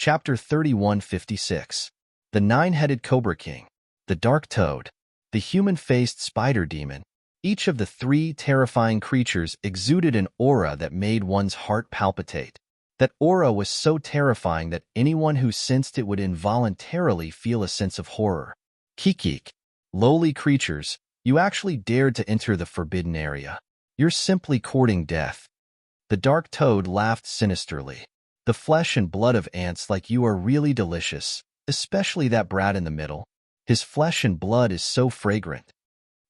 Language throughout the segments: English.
Chapter 3156. The Nine-Headed Cobra King, the Dark Toad, the Human-Faced Spider Demon. Each of the three terrifying creatures exuded an aura that made one's heart palpitate. That aura was so terrifying that anyone who sensed it would involuntarily feel a sense of horror. Kikik, lowly creatures, you actually dared to enter the forbidden area. You're simply courting death. The Dark Toad laughed sinisterly. The flesh and blood of ants like you are really delicious, especially that brat in the middle. His flesh and blood is so fragrant.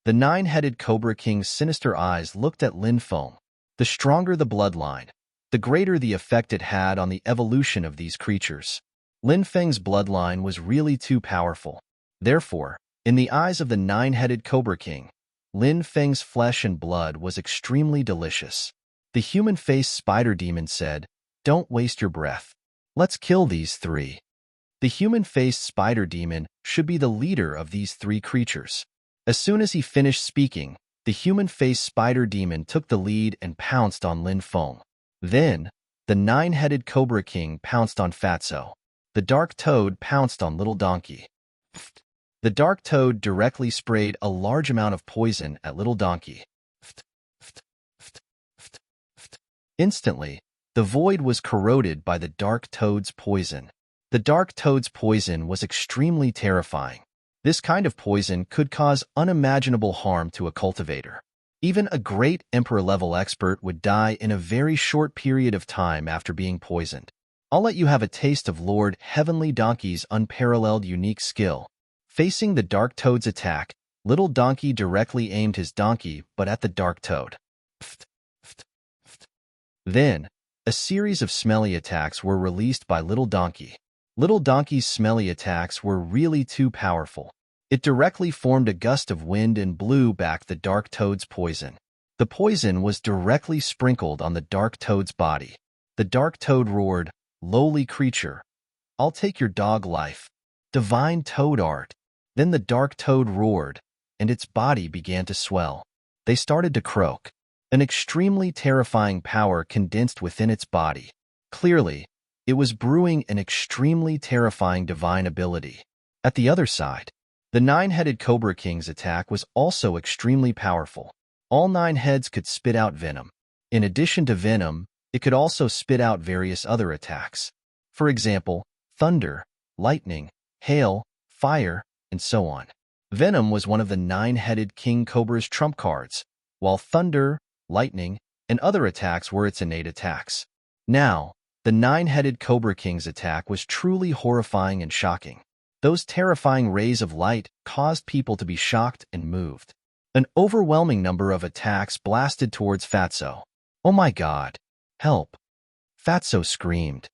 The Nine-Headed Cobra King's sinister eyes looked at Lin Feng. The stronger the bloodline, the greater the effect it had on the evolution of these creatures. Lin Feng's bloodline was really too powerful. Therefore, in the eyes of the Nine-Headed Cobra King, Lin Feng's flesh and blood was extremely delicious. The human-faced spider demon said, "Don't waste your breath. Let's kill these three." The human-faced spider demon should be the leader of these three creatures. As soon as he finished speaking, the human-faced spider demon took the lead and pounced on Lin Feng. Then, the Nine-Headed Cobra King pounced on Fatso. The Dark Toad pounced on Little Donkey. The Dark Toad directly sprayed a large amount of poison at Little Donkey. Instantly, the void was corroded by the Dark Toad's poison. The Dark Toad's poison was extremely terrifying. This kind of poison could cause unimaginable harm to a cultivator. Even a great Emperor-level expert would die in a very short period of time after being poisoned. I'll let you have a taste of Lord Heavenly Donkey's unparalleled unique skill. Facing the Dark Toad's attack, Little Donkey directly aimed his donkey but at the Dark Toad. Then, a series of smelly attacks were released by Little Donkey. Little Donkey's smelly attacks were really too powerful. It directly formed a gust of wind and blew back the Dark Toad's poison. The poison was directly sprinkled on the Dark Toad's body. The Dark Toad roared, "Lowly creature, I'll take your dog life. Divine Toad art." Then the Dark Toad roared, and its body began to swell. They started to croak. An extremely terrifying power condensed within its body. Clearly, it was brewing an extremely terrifying divine ability. At the other side, the Nine-Headed Cobra King's attack was also extremely powerful. All 9 heads could spit out venom. In addition to venom, it could also spit out various other attacks. For example, thunder, lightning, hail, fire, and so on. Venom was one of the Nine-Headed King Cobra's trump cards, while thunder, lightning, and other attacks were its innate attacks. Now, the Nine-Headed Cobra King's attack was truly horrifying and shocking. Those terrifying rays of light caused people to be shocked and moved. An overwhelming number of attacks blasted towards Fatso. "Oh my God! Help!" Fatso screamed.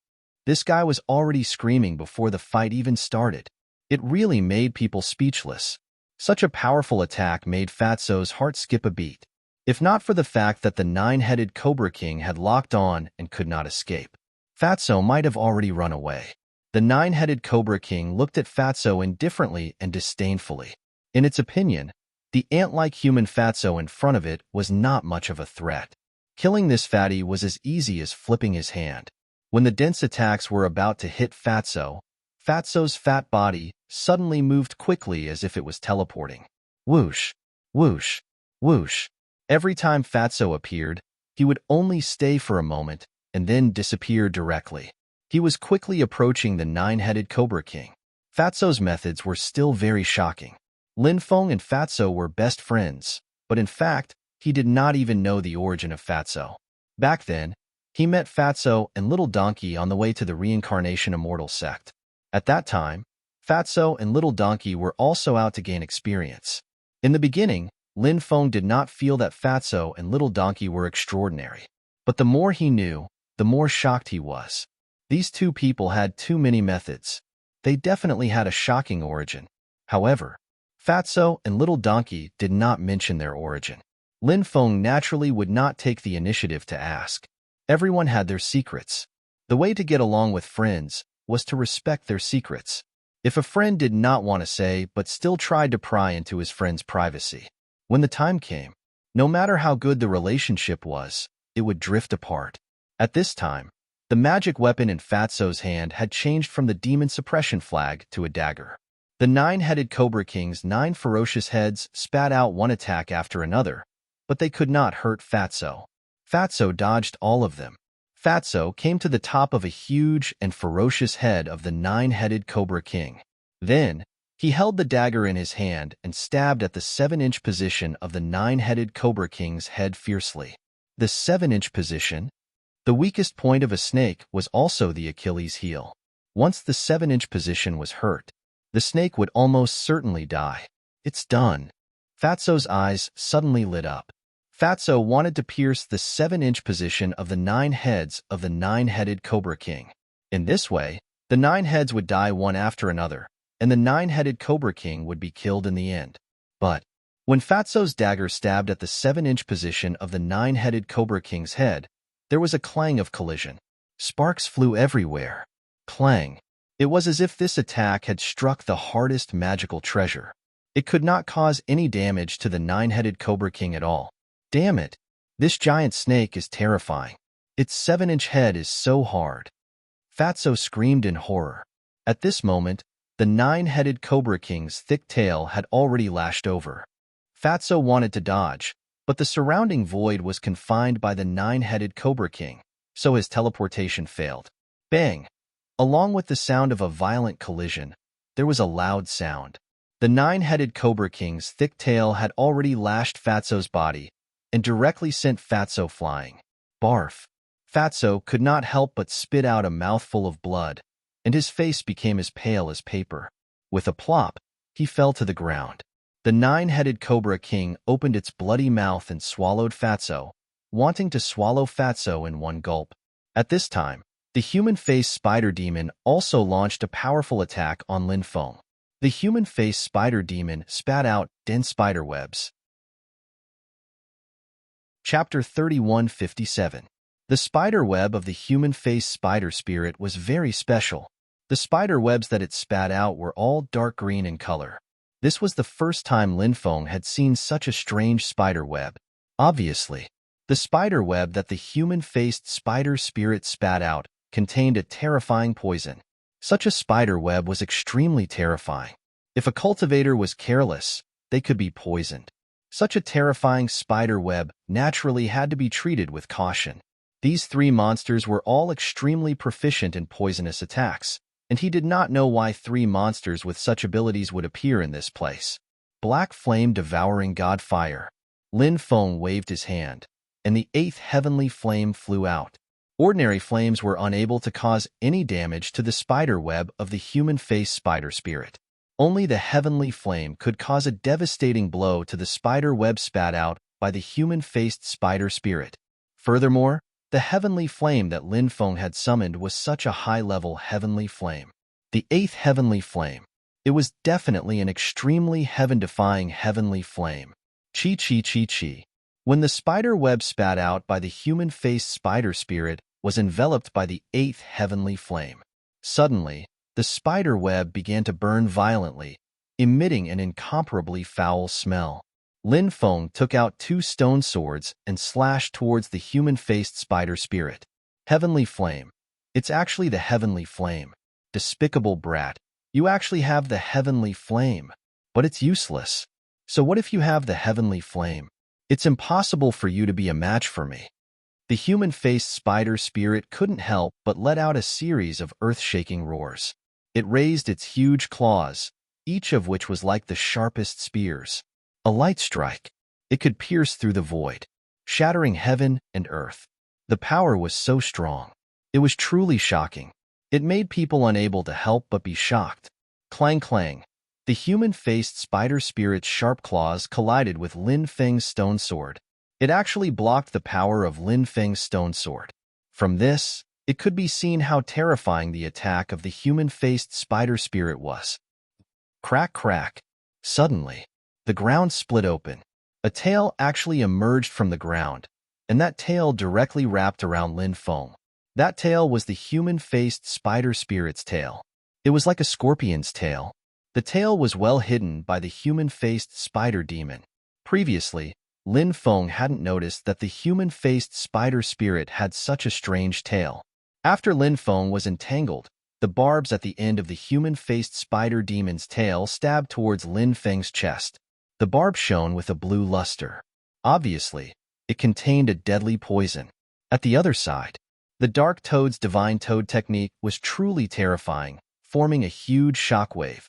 This guy was already screaming before the fight even started. It really made people speechless. Such a powerful attack made Fatso's heart skip a beat. If not for the fact that the Nine-Headed Cobra King had locked on and could not escape, Fatso might have already run away. The Nine-Headed Cobra King looked at Fatso indifferently and disdainfully. In its opinion, the ant-like human Fatso in front of it was not much of a threat. Killing this fatty was as easy as flipping his hand. When the dense attacks were about to hit Fatso, Fatso's fat body suddenly moved quickly as if it was teleporting. Whoosh, whoosh, whoosh. Every time Fatso appeared, he would only stay for a moment and then disappear directly. He was quickly approaching the Nine-Headed Cobra King. Fatso's methods were still very shocking. Lin Feng and Fatso were best friends, but in fact, he did not even know the origin of Fatso. Back then, he met Fatso and Little Donkey on the way to the Reincarnation Immortal sect. At that time, Fatso and Little Donkey were also out to gain experience. In the beginning, Lin Feng did not feel that Fatso and Little Donkey were extraordinary. But the more he knew, the more shocked he was. These two people had too many methods. They definitely had a shocking origin. However, Fatso and Little Donkey did not mention their origin. Lin Feng naturally would not take the initiative to ask. Everyone had their secrets. The way to get along with friends was to respect their secrets. If a friend did not want to say but still tried to pry into his friend's privacy, when the time came, no matter how good the relationship was, it would drift apart. At this time, The magic weapon in Fatso's hand had changed from the demon suppression flag to a dagger. The nine-headed Cobra King's 9 ferocious heads spat out one attack after another, but they could not hurt Fatso. Fatso dodged all of them. Fatso came to the top of a huge and ferocious head of the nine-headed Cobra King. Then, he held the dagger in his hand and stabbed at the 7-inch position of the nine-headed Cobra King's head fiercely. The 7-inch position, the weakest point of a snake, was also the Achilles heel. Once the 7-inch position was hurt, the snake would almost certainly die. It's done. Fatso's eyes suddenly lit up. Fatso wanted to pierce the 7-inch position of the 9 heads of the nine-headed Cobra King. In this way, the 9 heads would die one after another, and the 9-headed Cobra King would be killed in the end. But when Fatso's dagger stabbed at the 7-inch position of the 9-headed Cobra King's head, there was a clang of collision. Sparks flew everywhere. Clang. It was as if this attack had struck the hardest magical treasure. It could not cause any damage to the 9-headed Cobra King at all. Damn it! This giant snake is terrifying. Its 7-inch head is so hard. Fatso screamed in horror. At this moment, the 9-headed Cobra King's thick tail had already lashed over. Fatso wanted to dodge, but the surrounding void was confined by the 9-headed Cobra King, so his teleportation failed. Bang! Along with the sound of a violent collision, there was a loud sound. The 9-headed Cobra King's thick tail had already lashed Fatso's body and directly sent Fatso flying. Barf! Fatso could not help but spit out a mouthful of blood, and his face became as pale as paper. With a plop, he fell to the ground. The 9-headed Cobra King opened its bloody mouth and swallowed Fatso, wanting to swallow Fatso in one gulp. At this time, the human-faced spider demon also launched a powerful attack on Lin Feng. The human-faced spider demon spat out dense spider webs. Chapter 3157. The spider web of the human-faced spider spirit was very special. The spider webs that it spat out were all dark green in color. This was the first time Lin Feng had seen such a strange spider web. Obviously, the spider web that the human-faced spider spirit spat out contained a terrifying poison. Such a spider web was extremely terrifying. If a cultivator was careless, they could be poisoned. Such a terrifying spider web naturally had to be treated with caution. These 3 monsters were all extremely proficient in poisonous attacks, and he did not know why 3 monsters with such abilities would appear in this place. Black flame devouring god fire. Lin Feng waved his hand, and the 8th heavenly flame flew out. Ordinary flames were unable to cause any damage to the spider web of the human-faced spider spirit. Only the heavenly flame could cause a devastating blow to the spider web spat out by the human-faced spider spirit. Furthermore, the heavenly flame that Lin Feng had summoned was such a high-level heavenly flame. The 8th heavenly flame. It was definitely an extremely heaven-defying heavenly flame. Chi chi chi chi. When the spider web spat out by the human-faced spider spirit was enveloped by the 8th heavenly flame. Suddenly, the spider web began to burn violently, emitting an incomparably foul smell. Lin Feng took out 2 stone swords and slashed towards the human-faced spider spirit. Heavenly flame. It's actually the heavenly flame. Despicable brat. You actually have the heavenly flame. But it's useless. So what if you have the heavenly flame? It's impossible for you to be a match for me. The human-faced spider spirit couldn't help but let out a series of earth-shaking roars. It raised its huge claws, each of which was like the sharpest spears. A light strike. It could pierce through the void, shattering heaven and earth. The power was so strong. It was truly shocking. It made people unable to help but be shocked. Clang clang. The human-faced spider spirit's sharp claws collided with Lin Feng's stone sword. It actually blocked the power of Lin Feng's stone sword. From this, it could be seen how terrifying the attack of the human-faced spider spirit was. Crack crack. Suddenly, the ground split open. A tail actually emerged from the ground, and that tail directly wrapped around Lin Feng. That tail was the human-faced spider spirit's tail. It was like a scorpion's tail. The tail was well hidden by the human-faced spider demon. Previously, Lin Feng hadn't noticed that the human-faced spider spirit had such a strange tail. After Lin Feng was entangled, the barbs at the end of the human-faced spider demon's tail stabbed towards Lin Feng's chest. The barb shone with a blue luster. Obviously, it contained a deadly poison. At the other side, the Dark Toad's Divine Toad technique was truly terrifying, forming a huge shockwave.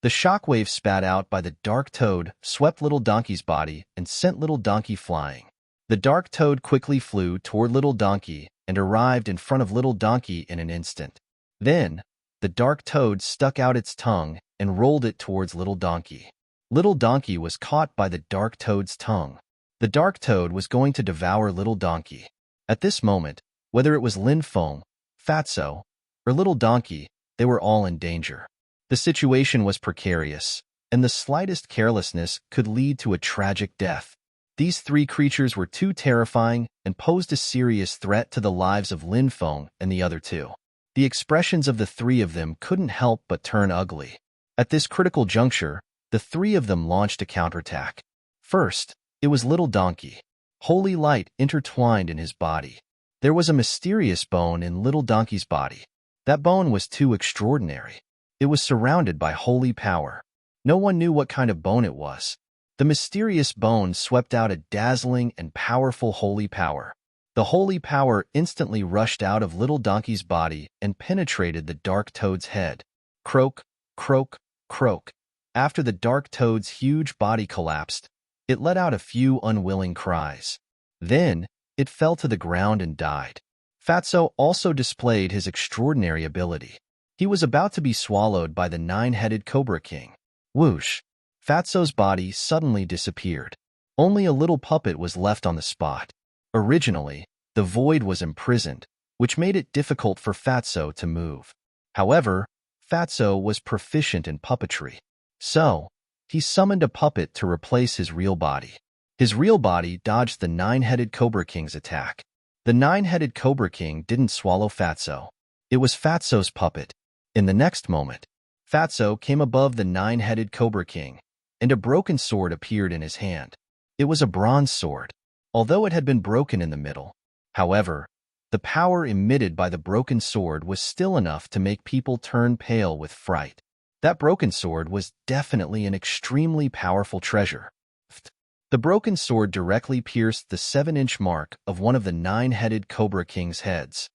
The shockwave spat out by the Dark Toad swept Little Donkey's body and sent Little Donkey flying. The Dark Toad quickly flew toward Little Donkey and arrived in front of Little Donkey in an instant. Then, the Dark Toad stuck out its tongue and rolled it towards Little Donkey. Little Donkey was caught by the Dark Toad's tongue. The Dark Toad was going to devour Little Donkey. At this moment, whether it was Lin Feng, Fatso, or Little Donkey, they were all in danger. The situation was precarious, and the slightest carelessness could lead to a tragic death. These three creatures were too terrifying and posed a serious threat to the lives of Lin Feng and the other two. The expressions of the three of them couldn't help but turn ugly. At this critical juncture, the three of them launched a counterattack. First, it was Little Donkey. Holy light intertwined in his body. There was a mysterious bone in Little Donkey's body. That bone was too extraordinary. It was surrounded by holy power. No one knew what kind of bone it was. The mysterious bone swept out a dazzling and powerful holy power. The holy power instantly rushed out of Little Donkey's body and penetrated the Dark Toad's head. Croak, croak, croak. After the Dark Toad's huge body collapsed, it let out a few unwilling cries. Then, it fell to the ground and died. Fatso also displayed his extraordinary ability. He was about to be swallowed by the nine-headed Cobra King. Whoosh! Fatso's body suddenly disappeared. Only a little puppet was left on the spot. Originally, the void was imprisoned, which made it difficult for Fatso to move. However, Fatso was proficient in puppetry. So, he summoned a puppet to replace his real body. His real body dodged the nine-headed Cobra King's attack. The nine-headed Cobra King didn't swallow Fatso. It was Fatso's puppet. In the next moment, Fatso came above the nine-headed Cobra King, and a broken sword appeared in his hand. It was a bronze sword, although it had been broken in the middle. However, the power emitted by the broken sword was still enough to make people turn pale with fright. That broken sword was definitely an extremely powerful treasure. The broken sword directly pierced the 7-inch mark of one of the nine-headed Cobra King's heads.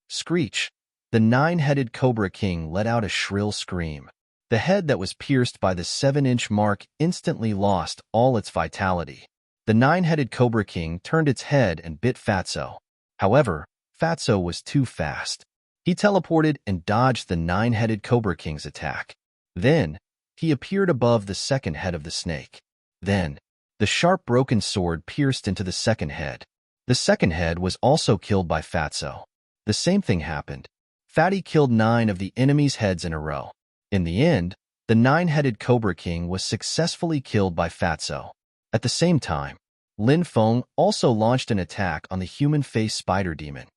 Screech! The nine-headed Cobra King let out a shrill scream. The head that was pierced by the 7-inch mark instantly lost all its vitality. The nine-headed Cobra King turned its head and bit Fatso. However, Fatso was too fast. He teleported and dodged the nine-headed Cobra King's attack. Then, he appeared above the second head of the snake. Then, the sharp broken sword pierced into the second head. The second head was also killed by Fatso. The same thing happened. Fatty killed 9 of the enemy's heads in a row. In the end, the nine-headed Cobra King was successfully killed by Fatso. At the same time, Lin Feng also launched an attack on the human-faced spider demon.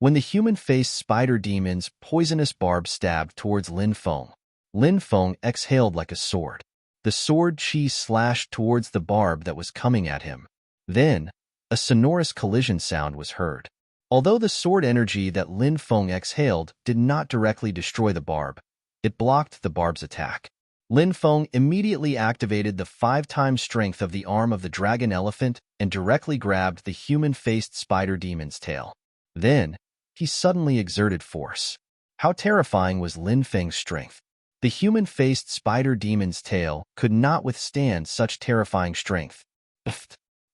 When the human-faced spider demon's poisonous barb stabbed towards Lin Feng exhaled like a sword. The sword chi slashed towards the barb that was coming at him. Then, a sonorous collision sound was heard. Although the sword energy that Lin Feng exhaled did not directly destroy the barb, it blocked the barb's attack. Lin Feng immediately activated the 5-time strength of the arm of the dragon elephant and directly grabbed the human-faced spider demon's tail. Then, he suddenly exerted force. How terrifying was Lin Feng's strength! The human-faced spider demon's tail could not withstand such terrifying strength.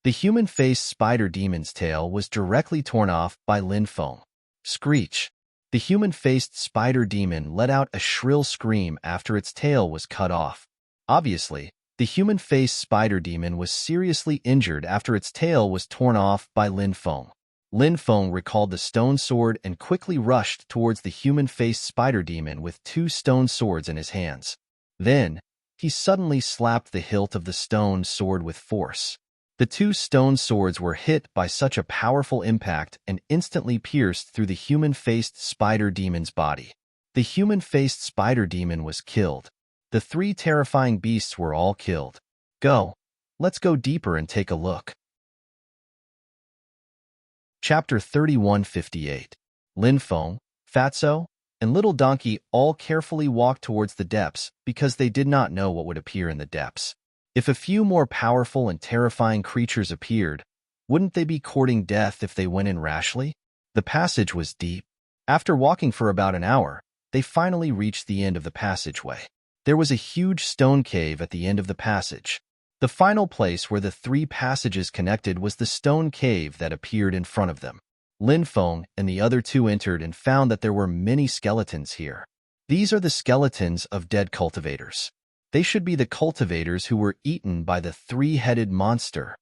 The human-faced spider demon's tail was directly torn off by Lin Feng. Screech! The human-faced spider demon let out a shrill scream after its tail was cut off. Obviously, the human-faced spider demon was seriously injured after its tail was torn off by Lin Feng. Lin Feng recalled the stone sword and quickly rushed towards the human-faced spider demon with 2 stone swords in his hands. Then, he suddenly slapped the hilt of the stone sword with force. The 2 stone swords were hit by such a powerful impact and instantly pierced through the human-faced spider demon's body. The human-faced spider demon was killed. The 3 terrifying beasts were all killed. Let's go deeper and take a look. Chapter 3158. Lin Feng, Fatso, and Little Donkey all carefully walked towards the depths because they did not know what would appear in the depths. If a few more powerful and terrifying creatures appeared, wouldn't they be courting death if they went in rashly? The passage was deep. After walking for about an hour, they finally reached the end of the passageway. There was a huge stone cave at the end of the passage. The final place where the three passages connected was the stone cave that appeared in front of them. Lin Feng and the other two entered and found that there were many skeletons here. These are the skeletons of dead cultivators. They should be the cultivators who were eaten by the three-headed monster.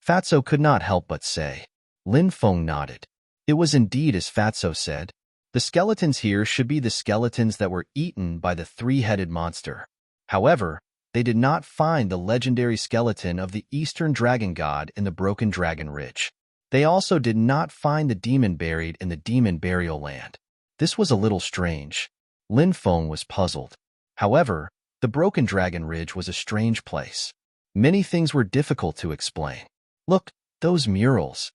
Fatso could not help but say. Lin Feng nodded. It was indeed as Fatso said. The skeletons here should be the skeletons that were eaten by the three-headed monster. However, they did not find the legendary skeleton of the Eastern Dragon God in the Broken Dragon Ridge. They also did not find the demon buried in the Demon Burial Land. This was a little strange. Lin Feng was puzzled. However, the Broken Dragon Ridge was a strange place. Many things were difficult to explain. Look, those murals.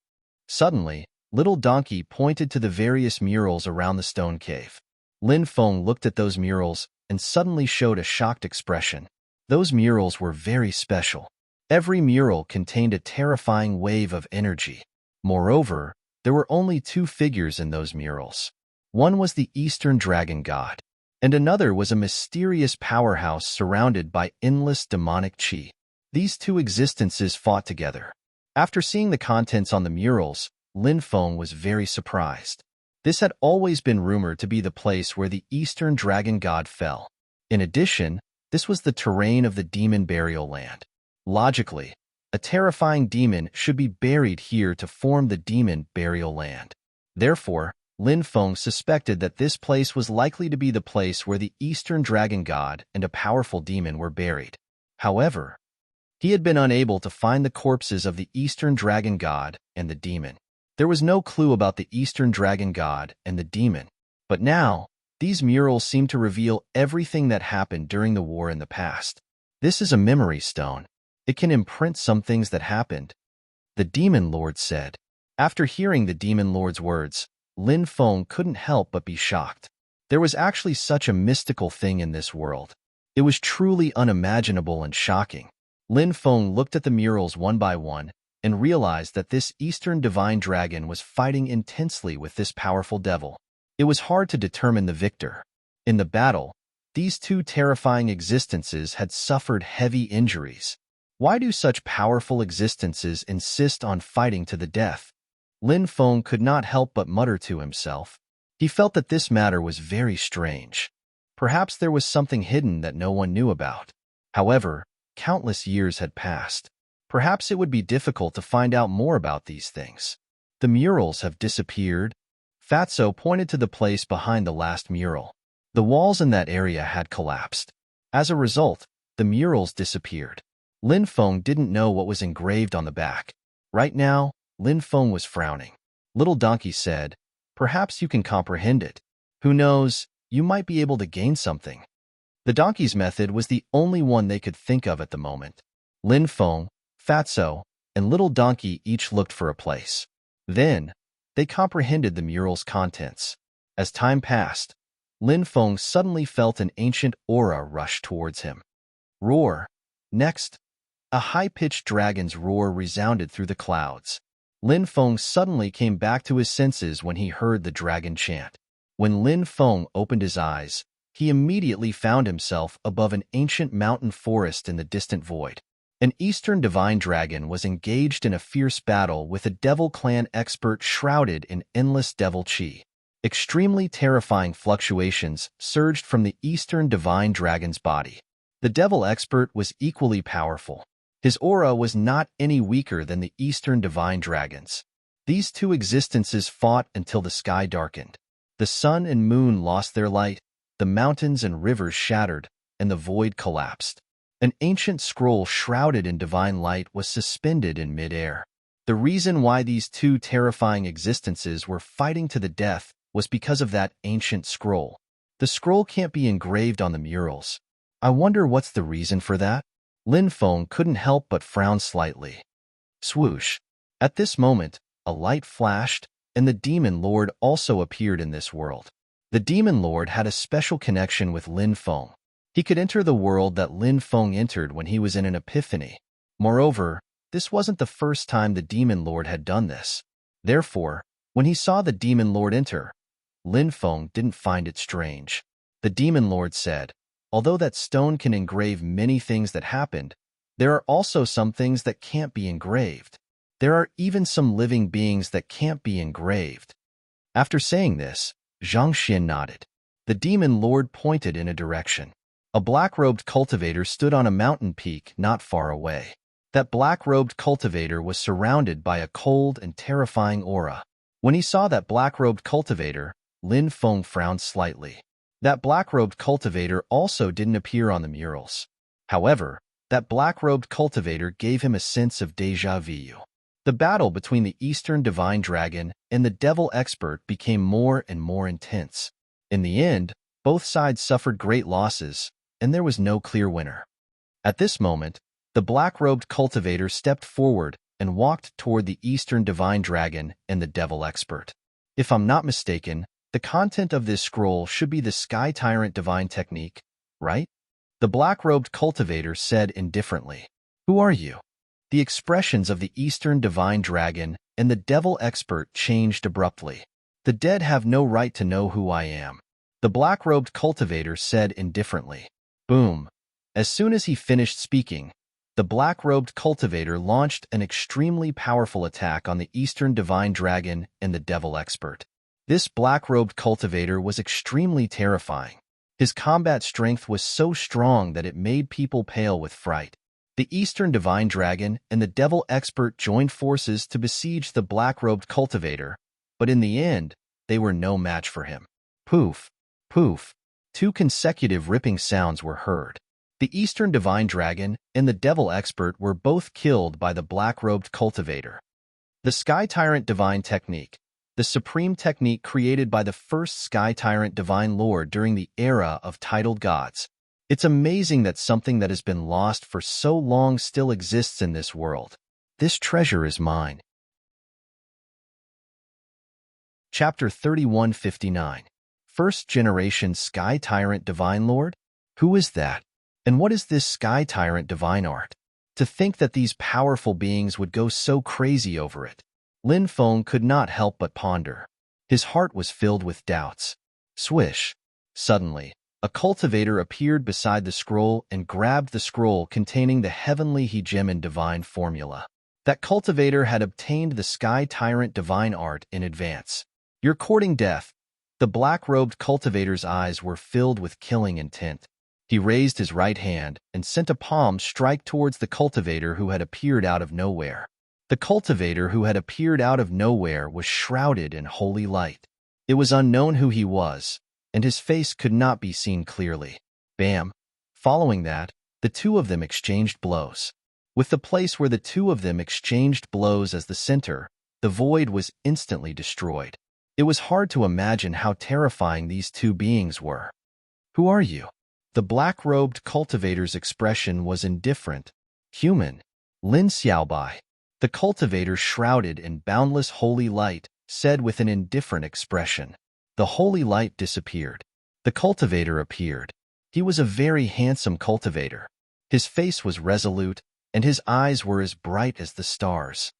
Suddenly, Little Donkey pointed to the various murals around the stone cave. Lin Feng looked at those murals and suddenly showed a shocked expression. Those murals were very special. Every mural contained a terrifying wave of energy. Moreover, there were only two figures in those murals. One was the Eastern Dragon God, and another was a mysterious powerhouse surrounded by endless demonic chi. These two existences fought together. After seeing the contents on the murals, Lin Feng was very surprised. This had always been rumored to be the place where the Eastern Dragon God fell. In addition, this was the terrain of the Demon Burial Land. Logically, a terrifying demon should be buried here to form the Demon Burial Land. Therefore, Lin Feng suspected that this place was likely to be the place where the Eastern Dragon God and a powerful demon were buried. However, he had been unable to find the corpses of the Eastern Dragon God and the demon. There was no clue about the Eastern Dragon God and the demon. But now, these murals seem to reveal everything that happened during the war in the past. This is a memory stone. It can imprint some things that happened, the Demon Lord said. After hearing the Demon Lord's words, Lin Feng couldn't help but be shocked. There was actually such a mystical thing in this world. It was truly unimaginable and shocking. Lin Feng looked at the murals one by one and realized that this Eastern Divine Dragon was fighting intensely with this powerful devil. It was hard to determine the victor. In the battle, these two terrifying existences had suffered heavy injuries. Why do such powerful existences insist on fighting to the death? Lin Feng could not help but mutter to himself. He felt that this matter was very strange. Perhaps there was something hidden that no one knew about. However, countless years had passed. Perhaps it would be difficult to find out more about these things. The murals have disappeared. Fatso pointed to the place behind the last mural. The walls in that area had collapsed. As a result, the murals disappeared. Lin Feng didn't know what was engraved on the back. Right now, Lin Feng was frowning. Little Donkey said, "Perhaps you can comprehend it. Who knows, you might be able to gain something." The donkey's method was the only one they could think of at the moment. Lin Feng, Fatso, and Little Donkey each looked for a place. Then, they comprehended the mural's contents. As time passed, Lin Feng suddenly felt an ancient aura rush towards him. Roar. Next, a high-pitched dragon's roar resounded through the clouds. Lin Feng suddenly came back to his senses when he heard the dragon chant. When Lin Feng opened his eyes, he immediately found himself above an ancient mountain forest in the distant void. An Eastern Divine Dragon was engaged in a fierce battle with a Devil Clan expert shrouded in endless devil chi. Extremely terrifying fluctuations surged from the Eastern Divine Dragon's body. The Devil expert was equally powerful. His aura was not any weaker than the Eastern Divine Dragon's. These two existences fought until the sky darkened. The sun and moon lost their light, the mountains and rivers shattered, and the void collapsed. An ancient scroll shrouded in divine light was suspended in mid-air. The reason why these two terrifying existences were fighting to the death was because of that ancient scroll. The scroll can't be engraved on the murals. I wonder what's the reason for that? Lin Feng couldn't help but frown slightly. Swoosh. At this moment, a light flashed, and the Demon Lord also appeared in this world. The Demon Lord had a special connection with Lin Feng. He could enter the world that Lin Feng entered when he was in an epiphany. Moreover, this wasn't the first time the Demon Lord had done this. Therefore, when he saw the Demon Lord enter, Lin Feng didn't find it strange. The Demon Lord said, "Although that stone can engrave many things that happened, there are also some things that can't be engraved. There are even some living beings that can't be engraved." After saying this, Zhang Xin nodded. The Demon Lord pointed in a direction. A black-robed cultivator stood on a mountain peak not far away. That black-robed cultivator was surrounded by a cold and terrifying aura. When he saw that black-robed cultivator, Lin Feng frowned slightly. That black-robed cultivator also didn't appear on the murals. However, that black-robed cultivator gave him a sense of déjà vu. The battle between the Eastern Divine Dragon and the Devil Expert became more and more intense. In the end, both sides suffered great losses, and there was no clear winner. At this moment, the black-robed cultivator stepped forward and walked toward the Eastern Divine Dragon and the Devil Expert. If I'm not mistaken, the content of this scroll should be the Sky Tyrant Divine Technique, right? The black-robed cultivator said indifferently. "Who are you?" The expressions of the Eastern Divine Dragon and the Devil Expert changed abruptly. "The dead have no right to know who I am," the black-robed cultivator said indifferently. Boom. As soon as he finished speaking, the black-robed cultivator launched an extremely powerful attack on the Eastern Divine Dragon and the Devil Expert. This black-robed cultivator was extremely terrifying. His combat strength was so strong that it made people pale with fright. The Eastern Divine Dragon and the Devil Expert joined forces to besiege the black-robed cultivator, but in the end, they were no match for him. Poof, poof. 2 consecutive ripping sounds were heard. The Eastern Divine Dragon and the Devil Expert were both killed by the black-robed cultivator. The Sky Tyrant Divine Technique, the supreme technique created by the first Sky Tyrant Divine Lord during the era of titled gods. It's amazing that something that has been lost for so long still exists in this world. This treasure is mine. Chapter 3159. First Generation Sky Tyrant Divine Lord? Who is that? And what is this Sky Tyrant Divine Art? To think that these powerful beings would go so crazy over it. Lin Feng could not help but ponder. His heart was filled with doubts. Swish. Suddenly, a cultivator appeared beside the scroll and grabbed the scroll containing the heavenly Hegemon Divine Formula. That cultivator had obtained the Sky Tyrant Divine Art in advance. "You're courting death." The black-robed cultivator's eyes were filled with killing intent. He raised his right hand and sent a palm strike towards the cultivator who had appeared out of nowhere. The cultivator who had appeared out of nowhere was shrouded in holy light. It was unknown who he was, and his face could not be seen clearly. Bam! Following that, the two of them exchanged blows. With the place where the two of them exchanged blows as the center, the void was instantly destroyed. It was hard to imagine how terrifying these two beings were. "Who are you?" The black-robed cultivator's expression was indifferent. "Human. Lin Xiaobai." The cultivator, shrouded in boundless holy light, said with an indifferent expression. The holy light disappeared. The cultivator appeared. He was a very handsome cultivator. His face was resolute, and his eyes were as bright as the stars.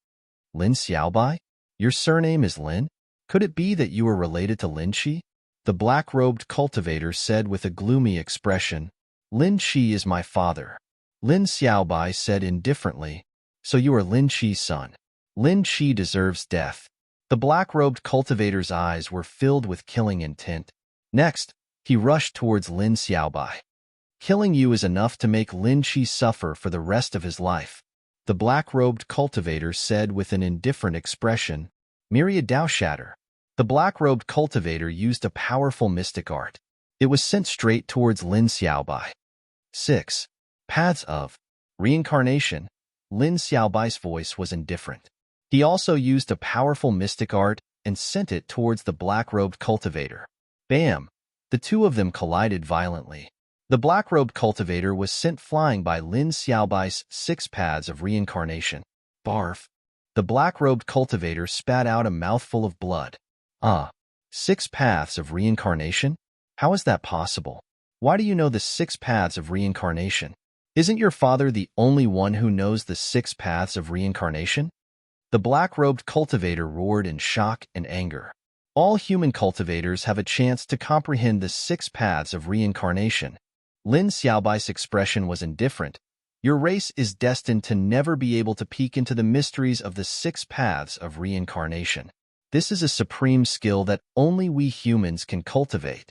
"Lin Xiaobai? Your surname is Lin? Could it be that you are related to Lin Qi?" The black-robed cultivator said with a gloomy expression. "Lin Qi is my father." Lin Xiaobai said indifferently. "So you are Lin Qi's son. Lin Qi deserves death." The black-robed cultivator's eyes were filled with killing intent. Next, he rushed towards Lin Xiaobai. "Killing you is enough to make Lin Qi suffer for the rest of his life," the black-robed cultivator said with an indifferent expression. Myriad Dao Shatter. The black-robed cultivator used a powerful mystic art. It was sent straight towards Lin Xiaobai. 6. Paths of Reincarnation. Lin Xiaobai's voice was indifferent. He also used a powerful mystic art and sent it towards the black-robed cultivator. Bam! The two of them collided violently. The black-robed cultivator was sent flying by Lin Xiaobai's 6 paths of reincarnation. Barf! The black-robed cultivator spat out a mouthful of blood. 6 paths of reincarnation? How is that possible? Why do you know the 6 paths of reincarnation? Isn't your father the only one who knows the 6 paths of reincarnation? The black-robed cultivator roared in shock and anger. All human cultivators have a chance to comprehend the 6 paths of reincarnation. Lin Xiaobai's expression was indifferent. Your race is destined to never be able to peek into the mysteries of the 6 paths of reincarnation. This is a supreme skill that only we humans can cultivate.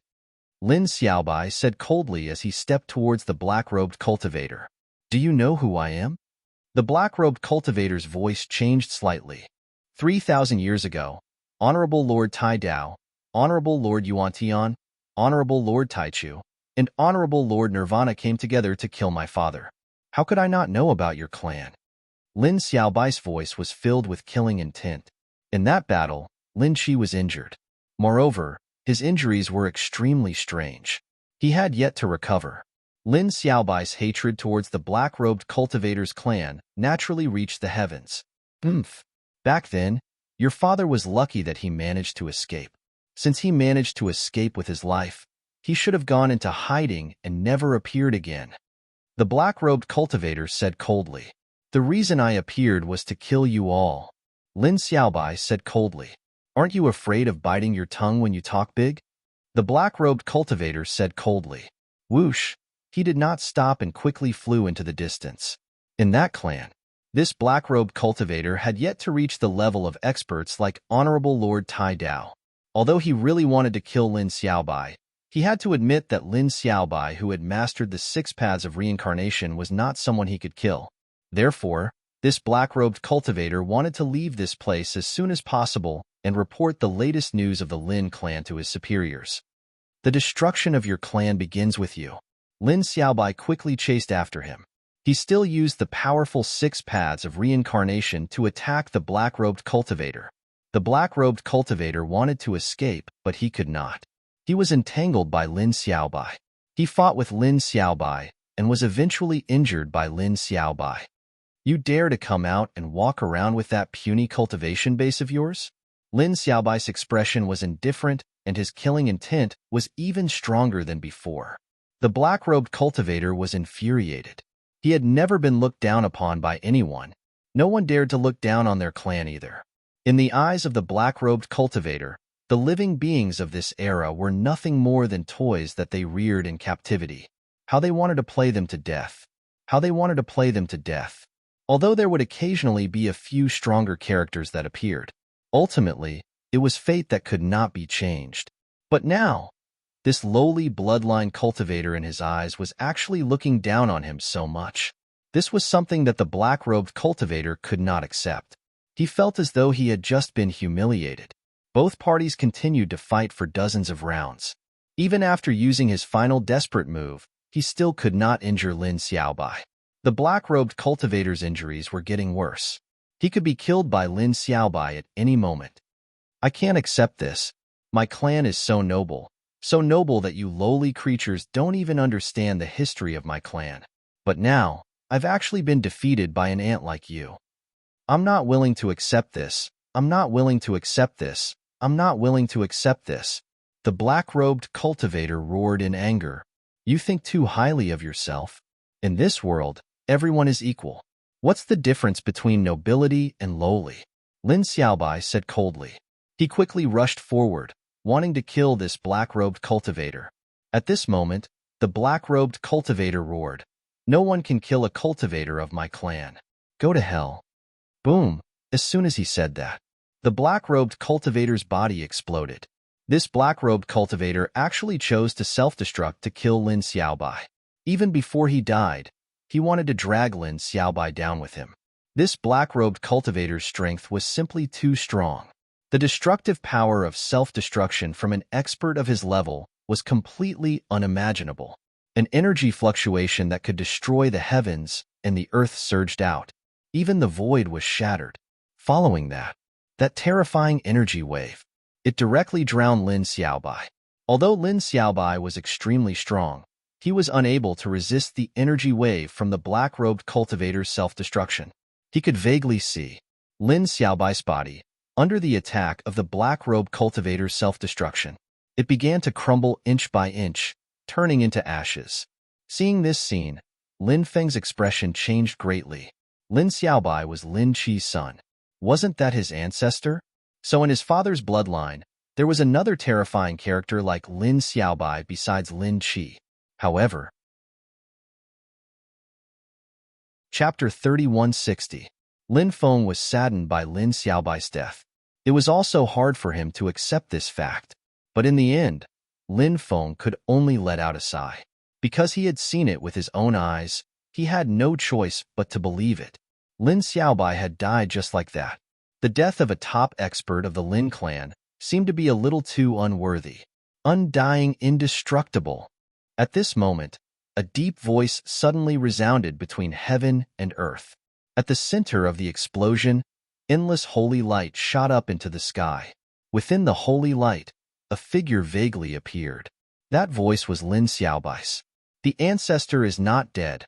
Lin Xiaobai said coldly as he stepped towards the black-robed cultivator. Do you know who I am? The black-robed cultivator's voice changed slightly. 3,000 years ago, Honorable Lord Tai Dao, Honorable Lord Yuan Tian, Honorable Lord Tai Chu, and Honorable Lord Nirvana came together to kill my father. How could I not know about your clan? Lin Xiaobai's voice was filled with killing intent. In that battle, Lin Qi was injured. Moreover, his injuries were extremely strange. He had yet to recover. Lin Xiaobai's hatred towards the black-robed cultivator's clan naturally reached the heavens. Back then, your father was lucky that he managed to escape. Since he managed to escape with his life, he should have gone into hiding and never appeared again. The black-robed cultivator said coldly. The reason I appeared was to kill you all. Lin Xiaobai said coldly. Aren't you afraid of biting your tongue when you talk big? The black-robed cultivator said coldly. Whoosh! He did not stop and quickly flew into the distance. In that clan, this black-robed cultivator had yet to reach the level of experts like Honorable Lord Tai Dao. Although he really wanted to kill Lin Xiaobai, he had to admit that Lin Xiaobai, who had mastered the 6 paths of reincarnation, was not someone he could kill. Therefore, this black-robed cultivator wanted to leave this place as soon as possible and report the latest news of the Lin clan to his superiors. The destruction of your clan begins with you. Lin Xiaobai quickly chased after him. He still used the powerful 6 paths of reincarnation to attack the black-robed cultivator. The black-robed cultivator wanted to escape, but he could not. He was entangled by Lin Xiaobai. He fought with Lin Xiaobai and was eventually injured by Lin Xiaobai. You dare to come out and walk around with that puny cultivation base of yours? Lin Xiaobai's expression was indifferent, and his killing intent was even stronger than before. The black-robed cultivator was infuriated. He had never been looked down upon by anyone. No one dared to look down on their clan either. In the eyes of the black-robed cultivator, the living beings of this era were nothing more than toys that they reared in captivity. How they wanted to play them to death. How they wanted to play them to death. Although there would occasionally be a few stronger characters that appeared, ultimately, it was fate that could not be changed. But now, this lowly bloodline cultivator in his eyes was actually looking down on him so much. This was something that the black-robed cultivator could not accept. He felt as though he had just been humiliated. Both parties continued to fight for dozens of rounds. Even after using his final desperate move, he still could not injure Lin Xiaobai. The black-robed cultivator's injuries were getting worse. He could be killed by Lin Xiaobai at any moment. I can't accept this. My clan is so noble that you lowly creatures don't even understand the history of my clan. But now, I've actually been defeated by an ant like you. I'm not willing to accept this. I'm not willing to accept this. I'm not willing to accept this. The black-robed cultivator roared in anger. You think too highly of yourself. In this world, everyone is equal. What's the difference between nobility and lowly? Lin Xiaobai said coldly. He quickly rushed forward, wanting to kill this black-robed cultivator. At this moment, the black-robed cultivator roared. No one can kill a cultivator of my clan. Go to hell. Boom! As soon as he said that, the black-robed cultivator's body exploded. This black-robed cultivator actually chose to self-destruct to kill Lin Xiaobai. Even before he died, he wanted to drag Lin Xiaobai down with him. This black-robed cultivator's strength was simply too strong. The destructive power of self-destruction from an expert of his level was completely unimaginable. An energy fluctuation that could destroy the heavens and the earth surged out. Even the void was shattered. Following that terrifying energy wave, it directly drowned Lin Xiaobai. Although Lin Xiaobai was extremely strong, he was unable to resist the energy wave from the black-robed cultivator's self-destruction. He could vaguely see Lin Xiaobai's body, under the attack of the black-robe cultivator's self-destruction. It began to crumble inch by inch, turning into ashes. Seeing this scene, Lin Feng's expression changed greatly. Lin Xiaobai was Lin Qi's son. Wasn't that his ancestor? So in his father's bloodline, there was another terrifying character like Lin Xiaobai besides Lin Qi. However, Chapter 3160. Lin Feng was saddened by Lin Xiaobai's death. It was also hard for him to accept this fact. But in the end, Lin Feng could only let out a sigh. Because he had seen it with his own eyes, he had no choice but to believe it. Lin Xiaobai had died just like that. The death of a top expert of the Lin clan seemed to be a little too unworthy. Undying, indestructible. At this moment, a deep voice suddenly resounded between heaven and earth. At the center of the explosion, endless holy light shot up into the sky. Within the holy light, a figure vaguely appeared. That voice was Lin Xiaobai's. The ancestor is not dead.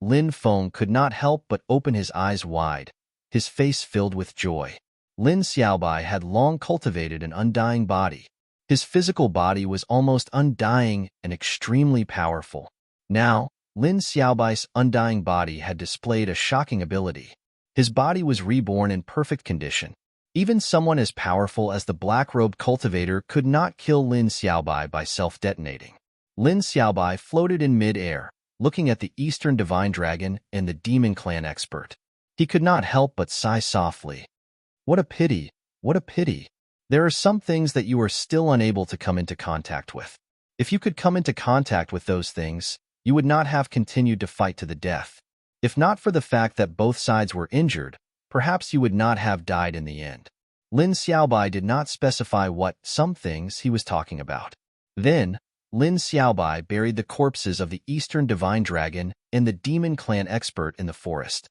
Lin Feng could not help but open his eyes wide, his face filled with joy. Lin Xiaobai had long cultivated an undying body. His physical body was almost undying and extremely powerful. Now, Lin Xiaobai's undying body had displayed a shocking ability. His body was reborn in perfect condition. Even someone as powerful as the black-robed cultivator could not kill Lin Xiaobai by self-detonating. Lin Xiaobai floated in mid-air, looking at the Eastern Divine Dragon and the Demon Clan expert. He could not help but sigh softly. What a pity, what a pity. There are some things that you are still unable to come into contact with. If you could come into contact with those things, you would not have continued to fight to the death. If not for the fact that both sides were injured, perhaps you would not have died in the end. Lin Xiaobai did not specify what some things he was talking about. Then, Lin Xiaobai buried the corpses of the Eastern Divine Dragon and the Demon Clan expert in the forest.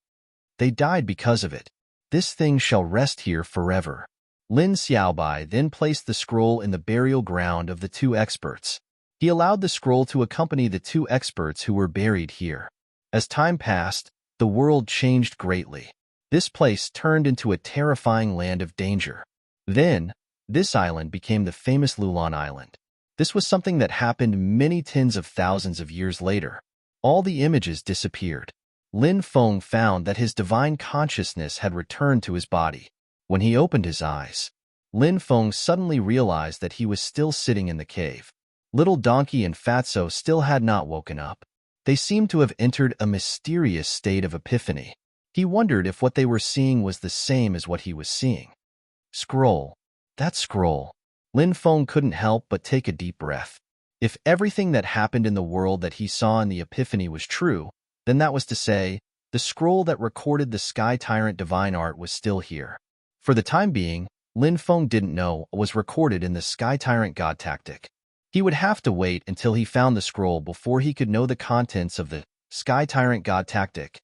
They died because of it. This thing shall rest here forever. Lin Xiaobai then placed the scroll in the burial ground of the two experts. He allowed the scroll to accompany the two experts who were buried here. As time passed, the world changed greatly. This place turned into a terrifying land of danger. Then, this island became the famous Lulan Island. This was something that happened many tens of thousands of years later. All the images disappeared. Lin Feng found that his divine consciousness had returned to his body. When he opened his eyes, Lin Feng suddenly realized that he was still sitting in the cave. Little Donkey and Fatso still had not woken up. They seemed to have entered a mysterious state of epiphany. He wondered if what they were seeing was the same as what he was seeing. Scroll. That scroll. Lin Feng couldn't help but take a deep breath. If everything that happened in the world that he saw in the epiphany was true, then that was to say, the scroll that recorded the Sky Tyrant divine art was still here. For the time being, Lin Feng didn't know what was recorded in the Sky Tyrant God tactic. He would have to wait until he found the scroll before he could know the contents of the Sky Tyrant God tactic.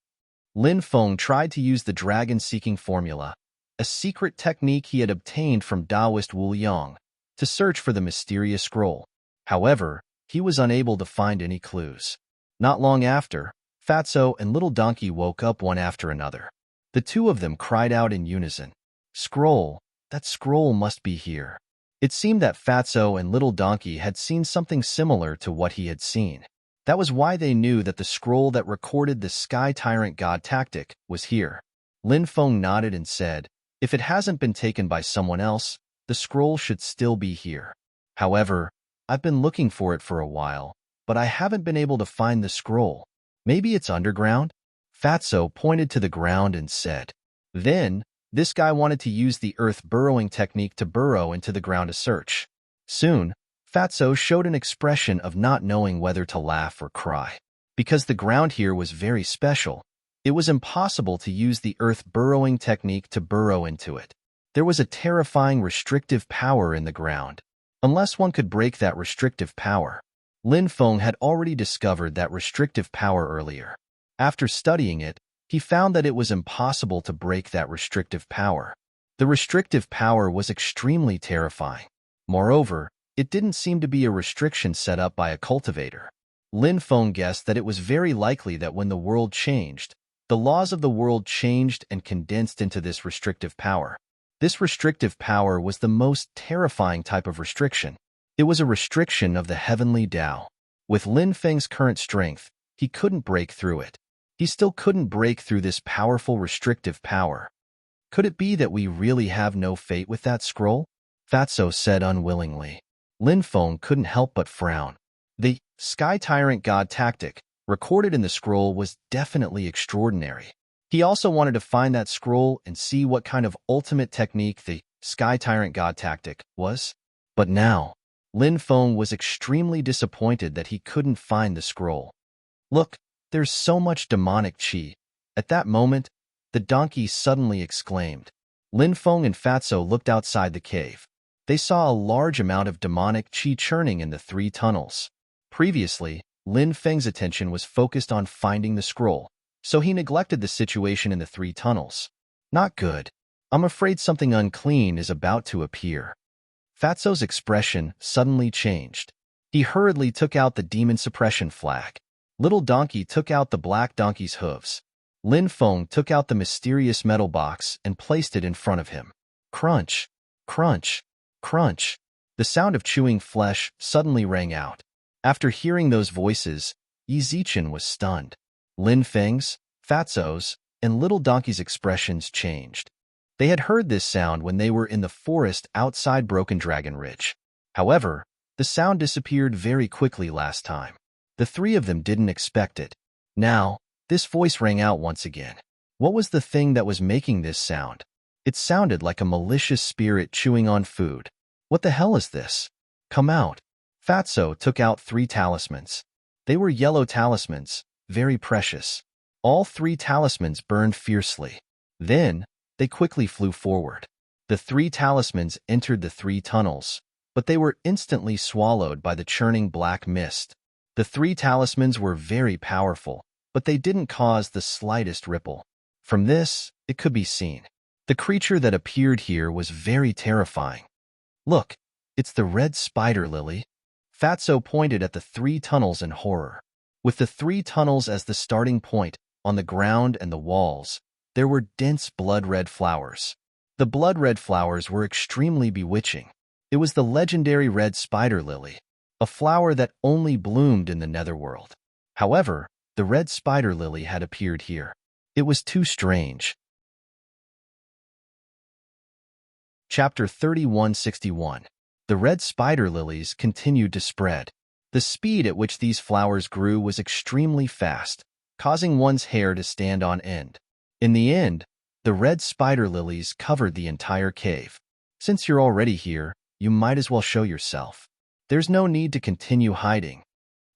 Lin Feng tried to use the dragon-seeking formula, a secret technique he had obtained from Taoist Wu Yang, to search for the mysterious scroll. However, he was unable to find any clues. Not long after, Fatso and Little Donkey woke up one after another. The two of them cried out in unison, "Scroll! That scroll must be here." It seemed that Fatso and Little Donkey had seen something similar to what he had seen. That was why they knew that the scroll that recorded the Sky Tyrant God tactic was here. Lin Feng nodded and said, "If it hasn't been taken by someone else, the scroll should still be here. However, I've been looking for it for a while, but I haven't been able to find the scroll. Maybe it's underground?" Fatso pointed to the ground and said. Then, this guy wanted to use the earth burrowing technique to burrow into the ground to search. Soon, Fatso showed an expression of not knowing whether to laugh or cry. Because the ground here was very special, it was impossible to use the earth burrowing technique to burrow into it. There was a terrifying restrictive power in the ground. Unless one could break that restrictive power. Lin Feng had already discovered that restrictive power earlier. After studying it, he found that it was impossible to break that restrictive power. The restrictive power was extremely terrifying. Moreover, it didn't seem to be a restriction set up by a cultivator. Lin Feng guessed that it was very likely that when the world changed, the laws of the world changed and condensed into this restrictive power. This restrictive power was the most terrifying type of restriction. It was a restriction of the heavenly Tao. With Lin Feng's current strength, he couldn't break through it. He still couldn't break through this powerful restrictive power. Could it be that we really have no fate with that scroll? Fatso said unwillingly. Lin Feng couldn't help but frown. The Sky Tyrant God tactic recorded in the scroll was definitely extraordinary. He also wanted to find that scroll and see what kind of ultimate technique the Sky Tyrant God tactic was. But now, Lin Feng was extremely disappointed that he couldn't find the scroll. Look, there's so much demonic qi. At that moment, the donkey suddenly exclaimed. Lin Feng and Fatso looked outside the cave. They saw a large amount of demonic qi churning in the 3 tunnels. Previously, Lin Feng's attention was focused on finding the scroll, so he neglected the situation in the 3 tunnels. Not good. I'm afraid something unclean is about to appear. Fatso's expression suddenly changed. He hurriedly took out the demon suppression flag. Little Donkey took out the black donkey's hooves. Lin Feng took out the mysterious metal box and placed it in front of him. Crunch, crunch, crunch. The sound of chewing flesh suddenly rang out. After hearing those voices, Yi Zichen was stunned. Lin Feng's, Fatso's, and Little Donkey's expressions changed. They had heard this sound when they were in the forest outside Broken Dragon Ridge. However, the sound disappeared very quickly last time. The 3 of them didn't expect it. Now, this voice rang out once again. What was the thing that was making this sound? It sounded like a malicious spirit chewing on food. What the hell is this? Come out. Fatso took out 3 talismans. They were yellow talismans, very precious. All 3 talismans burned fiercely. Then, they quickly flew forward. The 3 talismans entered the 3 tunnels, but they were instantly swallowed by the churning black mist. The 3 talismans were very powerful, but they didn't cause the slightest ripple. From this, it could be seen. The creature that appeared here was very terrifying. Look, it's the red spider lily. Fatso pointed at the 3 tunnels in horror. With the 3 tunnels as the starting point, on the ground and the walls, there were dense blood-red flowers. The blood-red flowers were extremely bewitching. It was the legendary red spider lily, a flower that only bloomed in the netherworld. However, the red spider lily had appeared here. It was too strange. Chapter 3161. The red spider lilies continued to spread. The speed at which these flowers grew was extremely fast, causing one's hair to stand on end. In the end, the red spider lilies covered the entire cave. Since you're already here, you might as well show yourself. There's no need to continue hiding,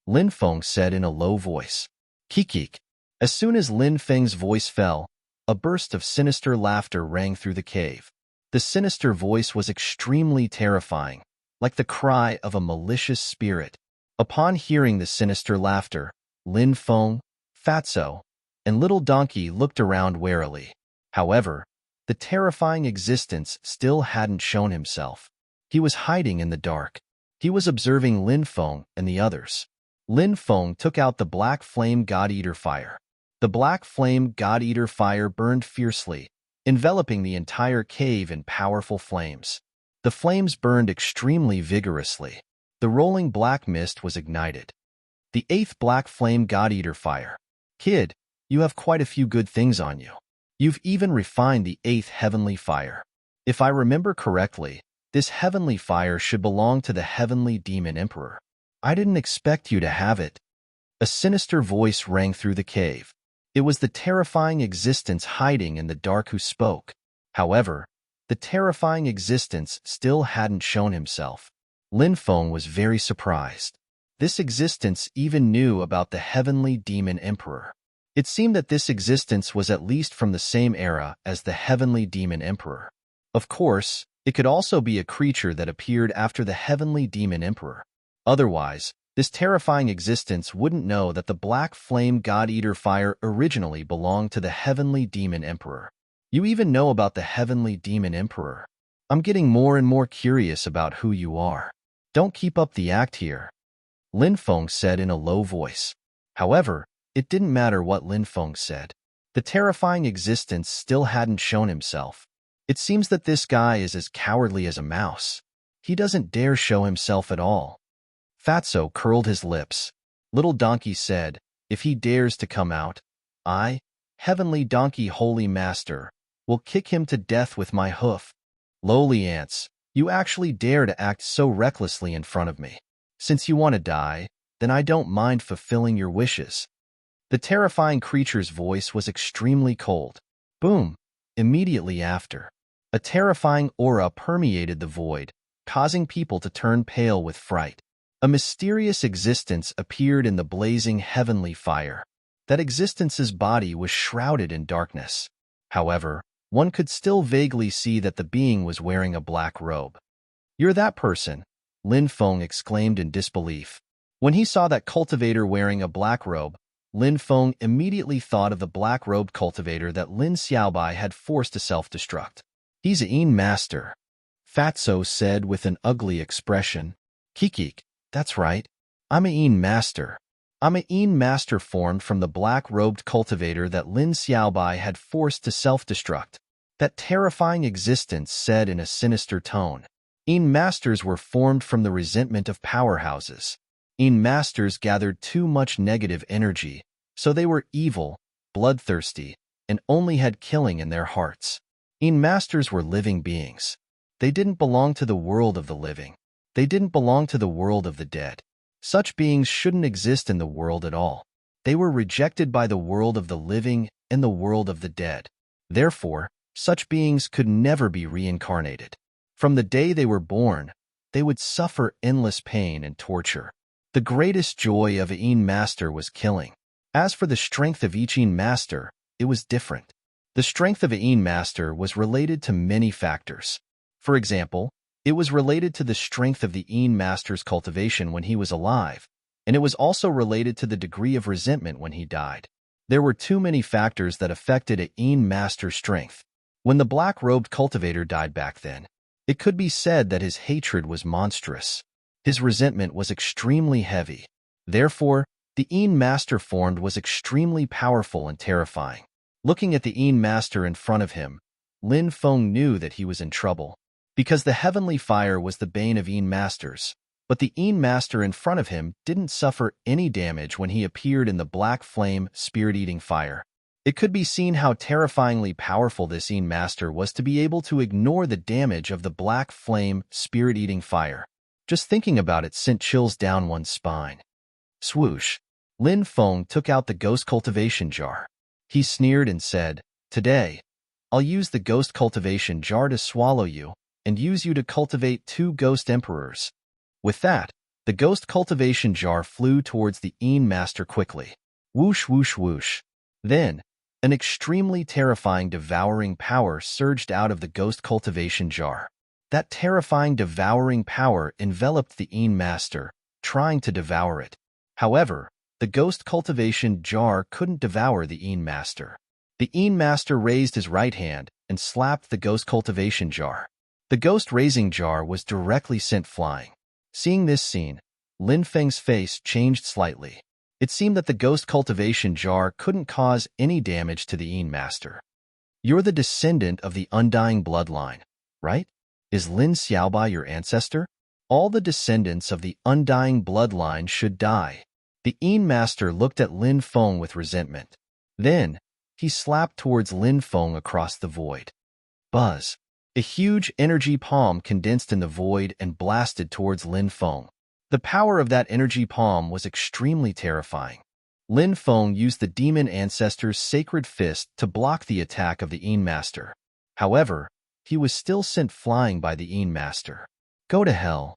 Lin Feng said in a low voice. Kikik. As soon as Lin Feng's voice fell, a burst of sinister laughter rang through the cave. The sinister voice was extremely terrifying, like the cry of a malicious spirit. Upon hearing the sinister laughter, Lin Feng, Fatso, and Little Donkey looked around warily. However, the terrifying existence still hadn't shown himself. He was hiding in the dark. He was observing Lin Feng and the others. Lin Feng took out the Black Flame God-Eater fire. The Black Flame God-Eater fire burned fiercely, enveloping the entire cave in powerful flames. The flames burned extremely vigorously. The rolling black mist was ignited. The 8th Black Flame God-Eater fire. Kid, you have quite a few good things on you. You've even refined the 8th Heavenly Fire. If I remember correctly, this Heavenly Fire should belong to the Heavenly Demon Emperor. I didn't expect you to have it. A sinister voice rang through the cave. It was the terrifying existence hiding in the dark who spoke. However, the terrifying existence still hadn't shown himself. Lin Feng was very surprised. This existence even knew about the Heavenly Demon Emperor. It seemed that this existence was at least from the same era as the Heavenly Demon Emperor. Of course, it could also be a creature that appeared after the Heavenly Demon Emperor. Otherwise, this terrifying existence wouldn't know that the Black Flame God-Eater fire originally belonged to the Heavenly Demon Emperor. You even know about the Heavenly Demon Emperor. I'm getting more and more curious about who you are. Don't keep up the act here, Lin Feng said in a low voice. However, it didn't matter what Lin Feng said. The terrifying existence still hadn't shown himself. It seems that this guy is as cowardly as a mouse. He doesn't dare show himself at all. Fatso curled his lips. Little Donkey said, if he dares to come out, I, Heavenly Donkey Holy Master, will kick him to death with my hoof. Lowly ants, you actually dare to act so recklessly in front of me. Since you want to die, then I don't mind fulfilling your wishes. The terrifying creature's voice was extremely cold. Boom! Immediately after, a terrifying aura permeated the void, causing people to turn pale with fright. A mysterious existence appeared in the blazing heavenly fire. That existence's body was shrouded in darkness. However, one could still vaguely see that the being was wearing a black robe. You're that person, Lin Feng exclaimed in disbelief. When he saw that cultivator wearing a black robe, Lin Feng immediately thought of the black-robed cultivator that Lin Xiaobai had forced to self-destruct. He's a master, Fatso said with an ugly expression. Kikik, that's right. I'm a master. I'm a master formed from the black-robed cultivator that Lin Xiaobai had forced to self-destruct. That terrifying existence said in a sinister tone. Masters were formed from the resentment of powerhouses. Masters gathered too much negative energy, so they were evil, bloodthirsty, and only had killing in their hearts. Masters were living beings. They didn't belong to the world of the living. They didn't belong to the world of the dead. Such beings shouldn't exist in the world at all. They were rejected by the world of the living and the world of the dead. Therefore, such beings could never be reincarnated. From the day they were born, they would suffer endless pain and torture. The greatest joy of a master was killing. As for the strength of each master, it was different. The strength of a master was related to many factors. For example, it was related to the strength of the master's cultivation when he was alive, and it was also related to the degree of resentment when he died. There were too many factors that affected a master's strength. When the black-robed cultivator died back then, it could be said that his hatred was monstrous. His resentment was extremely heavy. Therefore, the master formed was extremely powerful and terrifying. Looking at the master in front of him, Lin Feng knew that he was in trouble. Because the heavenly fire was the bane of masters, but the master in front of him didn't suffer any damage when he appeared in the black flame spirit-eating fire. It could be seen how terrifyingly powerful this master was to be able to ignore the damage of the black flame spirit-eating fire. Just thinking about it sent chills down one's spine. Swoosh. Lin Feng took out the ghost cultivation jar. He sneered and said, "Today, I'll use the ghost cultivation jar to swallow you and use you to cultivate 2 ghost emperors." With that, the ghost cultivation jar flew towards the master quickly. Whoosh, whoosh, whoosh. Then, an extremely terrifying devouring power surged out of the ghost cultivation jar. That terrifying devouring power enveloped the master, trying to devour it. However, the ghost cultivation jar couldn't devour the master. The master raised his right hand and slapped the ghost cultivation jar. The ghost raising jar was directly sent flying. Seeing this scene, Lin Feng's face changed slightly. It seemed that the ghost cultivation jar couldn't cause any damage to the master. You're the descendant of the undying bloodline, right? Is Lin Xiaobai your ancestor? All the descendants of the undying bloodline should die. The master looked at Lin Feng with resentment. Then, he slapped towards Lin Feng across the void. Buzz. A huge energy palm condensed in the void and blasted towards Lin Feng. The power of that energy palm was extremely terrifying. Lin Feng used the demon ancestor's sacred fist to block the attack of the master. However, he was still sent flying by the master. Go to hell.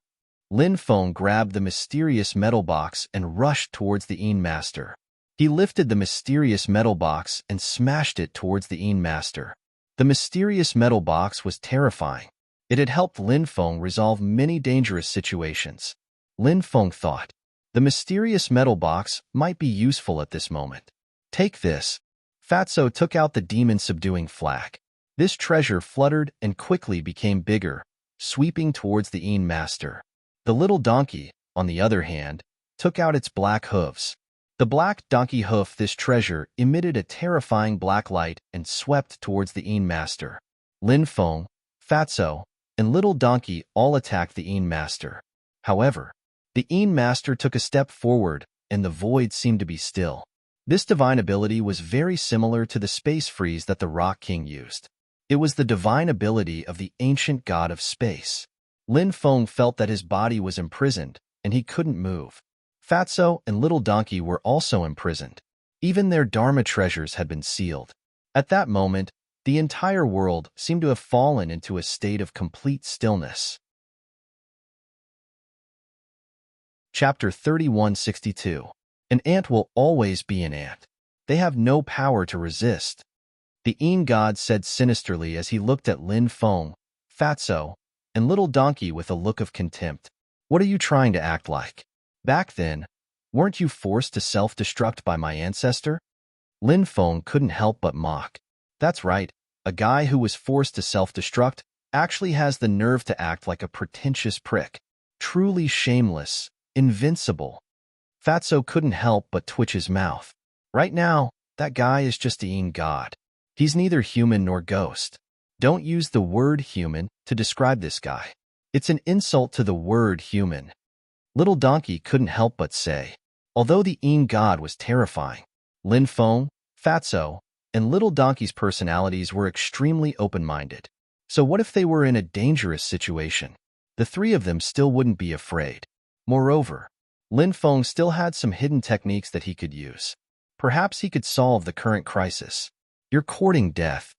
Lin Feng grabbed the mysterious metal box and rushed towards the master. He lifted the mysterious metal box and smashed it towards the master. The mysterious metal box was terrifying. It had helped Lin Feng resolve many dangerous situations. Lin Feng thought, the mysterious metal box might be useful at this moment. Take this. Fatso took out the demon-subduing flag. This treasure fluttered and quickly became bigger, sweeping towards the master. The little donkey, on the other hand, took out its black hooves. The black donkey hoof this treasure emitted a terrifying black light and swept towards the master. Lin Feng, Fatso, and Little Donkey all attacked the Een Master. However, the Een Master took a step forward, and the void seemed to be still. This divine ability was very similar to the space freeze that the Rock King used. It was the divine ability of the ancient god of space. Lin Feng felt that his body was imprisoned, and he couldn't move. Fatso and Little Donkey were also imprisoned. Even their Dharma treasures had been sealed. At that moment, the entire world seemed to have fallen into a state of complete stillness. Chapter 3162. An ant will always be an ant. They have no power to resist. The Een god said sinisterly as he looked at Lin Feng, Fatso, and Little Donkey with a look of contempt. What are you trying to act like? Back then, weren't you forced to self-destruct by my ancestor? Lin Feng couldn't help but mock. That's right, a guy who was forced to self-destruct actually has the nerve to act like a pretentious prick. Truly shameless, invincible. Fatso couldn't help but twitch his mouth. Right now, that guy is just a Een god. He's neither human nor ghost. Don't use the word human to describe this guy. It's an insult to the word human. Little Donkey couldn't help but say. Although the Een god was terrifying, Lin Feng, Fatso, and Little Donkey's personalities were extremely open-minded. So what if they were in a dangerous situation? The three of them still wouldn't be afraid. Moreover, Lin Feng still had some hidden techniques that he could use. Perhaps he could solve the current crisis. You're courting death.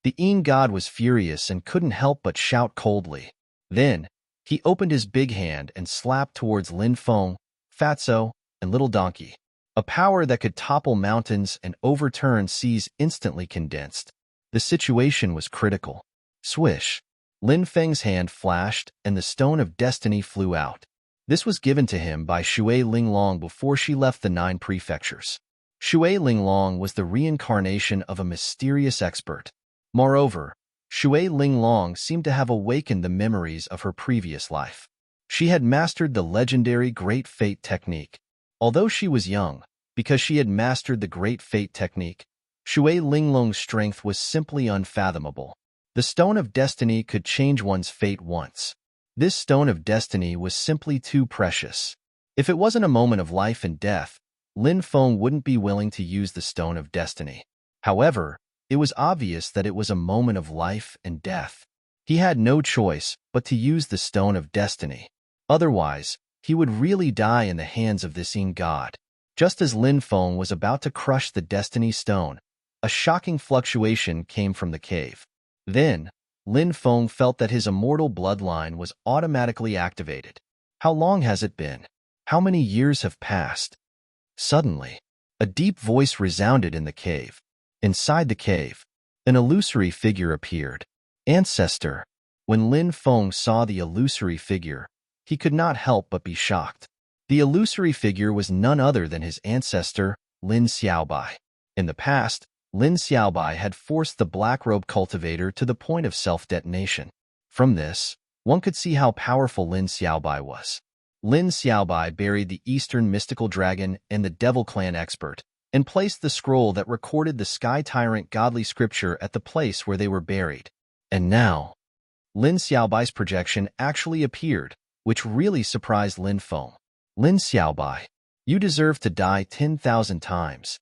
The Een god was furious and couldn't help but shout coldly. Then, he opened his big hand and slapped towards Lin Feng, Fatso, and Little Donkey. A power that could topple mountains and overturn seas instantly condensed. The situation was critical. Swish! Lin Feng's hand flashed and the Stone of Destiny flew out. This was given to him by Shui Linglong before she left the 9 prefectures. Shui Linglong was the reincarnation of a mysterious expert. Moreover, Shui Linglong seemed to have awakened the memories of her previous life. She had mastered the legendary Great Fate technique. Although she was young, because she had mastered the Great Fate technique, Shui Linglong's strength was simply unfathomable. The Stone of Destiny could change one's fate once. This Stone of Destiny was simply too precious. If it wasn't a moment of life and death, Lin Feng wouldn't be willing to use the Stone of Destiny. However, it was obvious that it was a moment of life and death. He had no choice but to use the Stone of Destiny. Otherwise, he would really die in the hands of this Een god. Just as Lin Feng was about to crush the Destiny Stone, a shocking fluctuation came from the cave. Then, Lin Feng felt that his immortal bloodline was automatically activated. How long has it been? How many years have passed? Suddenly, a deep voice resounded in the cave. Inside the cave, an illusory figure appeared. Ancestor. When Lin Feng saw the illusory figure, he could not help but be shocked. The illusory figure was none other than his ancestor, Lin Xiaobai. In the past, Lin Xiaobai had forced the black-robe cultivator to the point of self-detonation. From this, one could see how powerful Lin Xiaobai was. Lin Xiaobai buried the Eastern mystical dragon and the Devil Clan expert, and placed the scroll that recorded the Sky Tyrant godly scripture at the place where they were buried. And now, Lin Xiaobai's projection actually appeared, which really surprised Lin Feng. Lin Xiaobai, you deserve to die 10,000 times.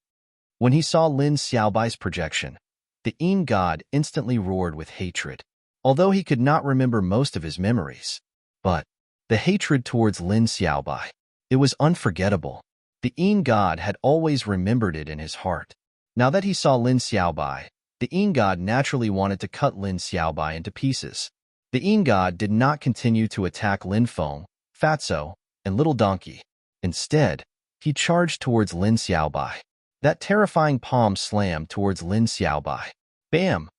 When he saw Lin Xiaobai's projection, the Een god instantly roared with hatred, although he could not remember most of his memories. But the hatred towards Lin Xiaobai, it was unforgettable. The Een god had always remembered it in his heart. Now that he saw Lin Xiaobai, the Een god naturally wanted to cut Lin Xiaobai into pieces. The Een god did not continue to attack Lin Feng, Fatso, and Little Donkey. Instead, he charged towards Lin Xiaobai. That terrifying palm slammed towards Lin Xiaobai. Bam!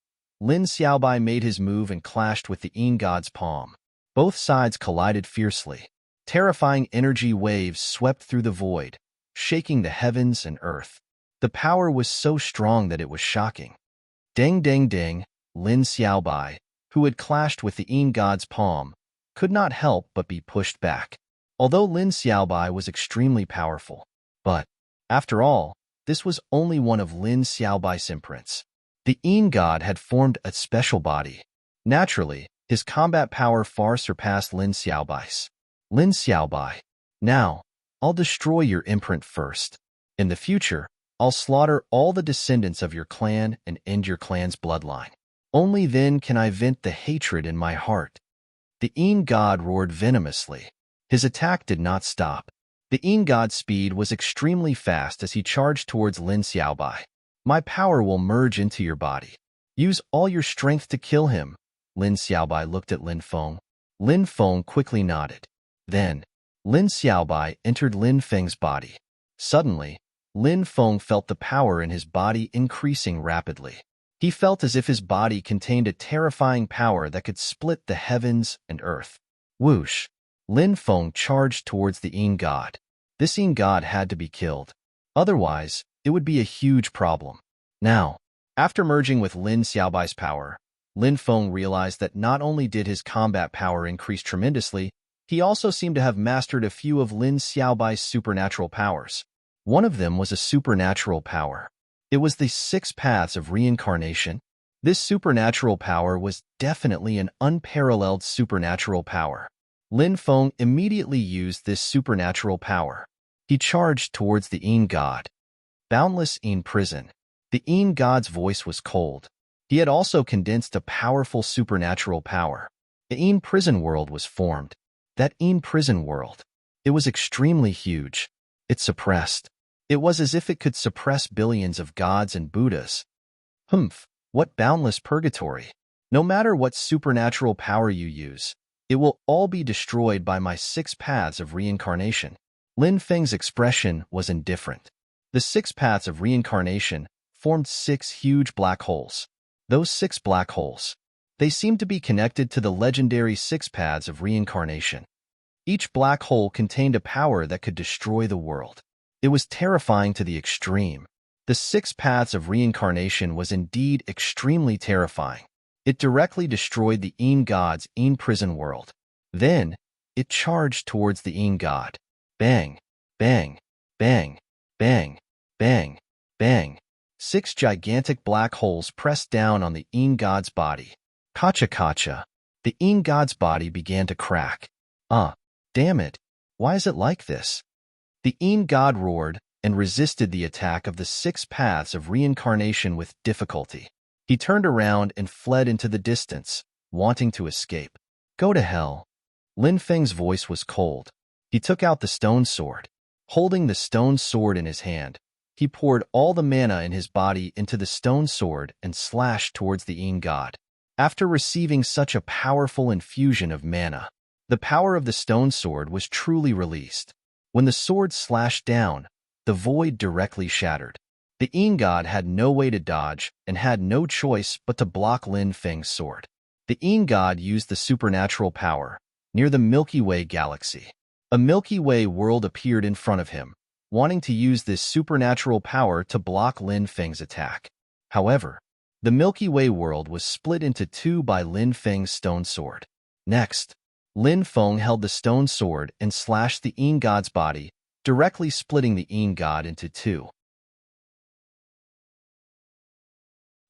Lin Xiaobai made his move and clashed with the Een god's palm. Both sides collided fiercely. Terrifying energy waves swept through the void, shaking the heavens and earth. The power was so strong that it was shocking. Ding ding ding, Lin Xiaobai, who had clashed with the Een god's palm, could not help but be pushed back. Although Lin Xiaobai was extremely powerful. But, after all, this was only one of Lin Xiaobai's imprints. The Een god had formed a special body, Naturally, his combat power far surpassed Lin Xiaobai's. Lin Xiaobai. Now, I'll destroy your imprint first. In the future, I'll slaughter all the descendants of your clan and end your clan's bloodline. Only then can I vent the hatred in my heart. The Yin god roared venomously. His attack did not stop. The Yin god's speed was extremely fast as he charged towards Lin Xiaobai. My power will merge into your body. Use all your strength to kill him. Lin Xiaobai looked at Lin Feng. Lin Feng quickly nodded. Then, Lin Xiaobai entered Lin Feng's body. Suddenly, Lin Feng felt the power in his body increasing rapidly. He felt as if his body contained a terrifying power that could split the heavens and earth. Whoosh! Lin Feng charged towards the Yin god. This Yin god had to be killed. Otherwise, it would be a huge problem. Now, after merging with Lin Xiaobai's power, Lin Feng realized that not only did his combat power increase tremendously, he also seemed to have mastered a few of Lin Xiaobai's supernatural powers. One of them was a supernatural power. It was the 6 paths of reincarnation. This supernatural power was definitely an unparalleled supernatural power. Lin Feng immediately used this supernatural power. He charged towards the Yin god. Boundless Yin prison. The Yin god's voice was cold. He had also condensed a powerful supernatural power. The Yin prison world was formed. That Yin prison world. It was extremely huge. It suppressed. It was as if it could suppress billions of gods and Buddhas. Humph, what boundless purgatory. No matter what supernatural power you use, it will all be destroyed by my 6 paths of reincarnation. Lin Feng's expression was indifferent. The 6 paths of reincarnation formed 6 huge black holes. Those 6 black holes. They seemed to be connected to the legendary 6 paths of reincarnation. Each black hole contained a power that could destroy the world. It was terrifying to the extreme. The 6 paths of reincarnation was indeed extremely terrifying. It directly destroyed the Yin god's Yin prison world. Then, it charged towards the Yin god. Bang, bang, bang, bang, bang, bang. 6 gigantic black holes pressed down on the Yin god's body. Kacha. The Yin god's body began to crack. Damn it. Why is it like this? The Yin god roared and resisted the attack of the 6 paths of reincarnation with difficulty. He turned around and fled into the distance, wanting to escape. Go to hell. Lin Feng's voice was cold. He took out the stone sword. Holding the stone sword in his hand, he poured all the mana in his body into the stone sword and slashed towards the Yin god. After receiving such a powerful infusion of mana, the power of the stone sword was truly released. When the sword slashed down, the void directly shattered. The Yin god had no way to dodge and had no choice but to block Lin Feng's sword. The Yin god used the supernatural power near the Milky Way galaxy. A Milky Way world appeared in front of him, wanting to use this supernatural power to block Lin Feng's attack. However, the Milky Way world was split into 2 by Lin Feng's stone sword. Next, Lin Feng held the stone sword and slashed the Yin god's body, directly splitting the Yin god into 2.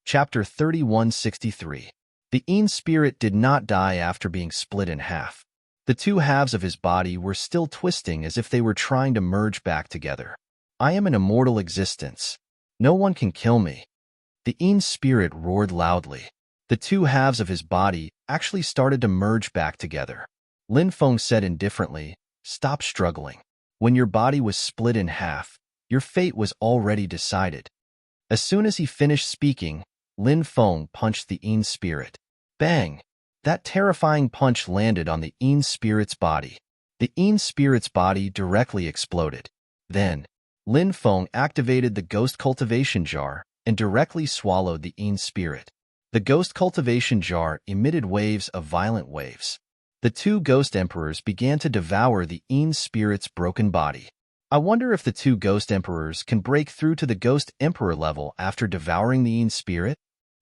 Chapter 3163. The Yin spirit did not die after being split in half. The 2 halves of his body were still twisting as if they were trying to merge back together. I am an immortal existence. No one can kill me. The Yin spirit roared loudly. The 2 halves of his body actually started to merge back together. Lin Feng said indifferently, "Stop struggling. When your body was split in half, your fate was already decided." As soon as he finished speaking, Lin Feng punched the Yin spirit. Bang! That terrifying punch landed on the Yin spirit's body. The Yin spirit's body directly exploded. Then, Lin Feng activated the ghost cultivation jar and directly swallowed the Yin spirit. The ghost cultivation jar emitted waves of violent waves. The 2 ghost emperors began to devour the Yin spirit's broken body. I wonder if the 2 ghost emperors can break through to the ghost emperor level after devouring the Yin spirit?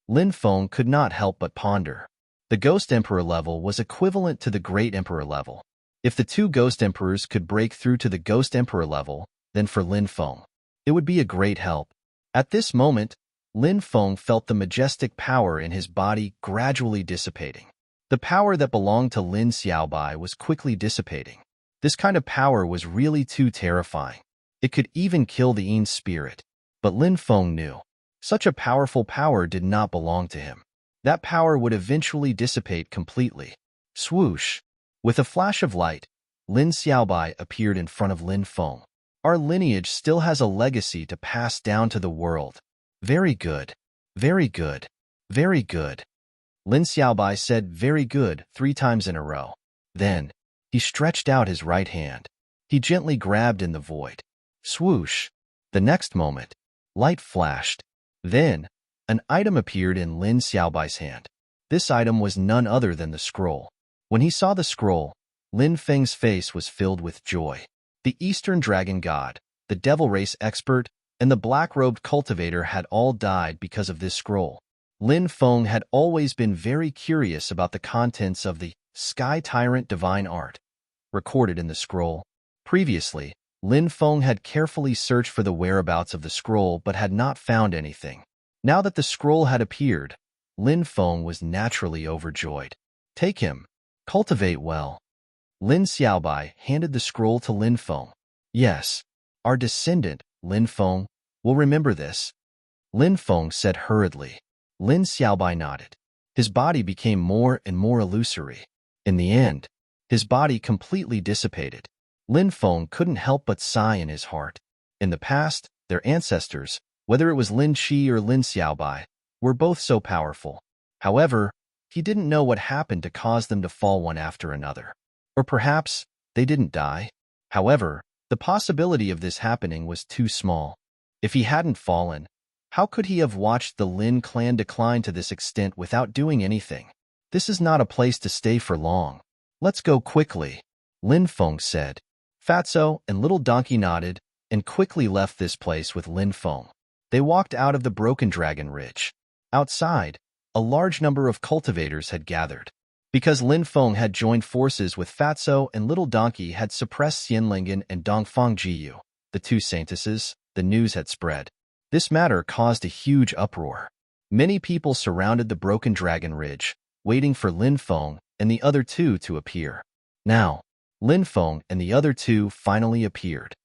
Lin Feng could not help but ponder. The ghost emperor level was equivalent to the great emperor level. If the 2 ghost emperors could break through to the ghost emperor level, then for Lin Feng, it would be a great help. At this moment, Lin Feng felt the majestic power in his body gradually dissipating. The power that belonged to Lin Xiaobai was quickly dissipating. This kind of power was really too terrifying. It could even kill the Yin's spirit. But Lin Feng knew. Such a powerful power did not belong to him. That power would eventually dissipate completely. Swoosh! With a flash of light, Lin Xiaobai appeared in front of Lin Feng. Our lineage still has a legacy to pass down to the world. Very good. Very good. Very good. Lin Xiaobai said very good 3 times in a row. Then, he stretched out his right hand. He gently grabbed in the void. Swoosh! The next moment, light flashed. Then, an item appeared in Lin Xiaobai's hand. This item was none other than the scroll. When he saw the scroll, Lin Feng's face was filled with joy. The Eastern Dragon God, the Devil Race expert, and the black-robed cultivator had all died because of this scroll. Lin Feng had always been very curious about the contents of the Sky Tyrant Divine Art, recorded in the scroll. Previously, Lin Feng had carefully searched for the whereabouts of the scroll but had not found anything. Now that the scroll had appeared, Lin Feng was naturally overjoyed. Take him. Cultivate well. Lin Xiaobai handed the scroll to Lin Feng. Yes, our descendant, Lin Feng, will remember this. Lin Feng said hurriedly. Lin Xiaobai nodded. His body became more and more illusory. In the end, his body completely dissipated. Lin Feng couldn't help but sigh in his heart. In the past, their ancestors, whether it was Lin Qi or Lin Xiaobai, were both so powerful. However, he didn't know what happened to cause them to fall one after another. Or perhaps they didn't die. However, the possibility of this happening was too small. If he hadn't fallen, how could he have watched the Lin clan decline to this extent without doing anything? This is not a place to stay for long. Let's go quickly, Lin Feng said. Fatso and Little Donkey nodded and quickly left this place with Lin Feng. They walked out of the Broken Dragon Ridge. Outside, a large number of cultivators had gathered. Because Lin Feng had joined forces with Fatso and Little Donkey had suppressed Xianlingen and Dongfang Jiyu, the 2 saintesses, the news had spread. This matter caused a huge uproar. Many people surrounded the Broken Dragon Ridge, waiting for Lin Feng and the other 2 to appear. Now, Lin Feng and the other 2 finally appeared.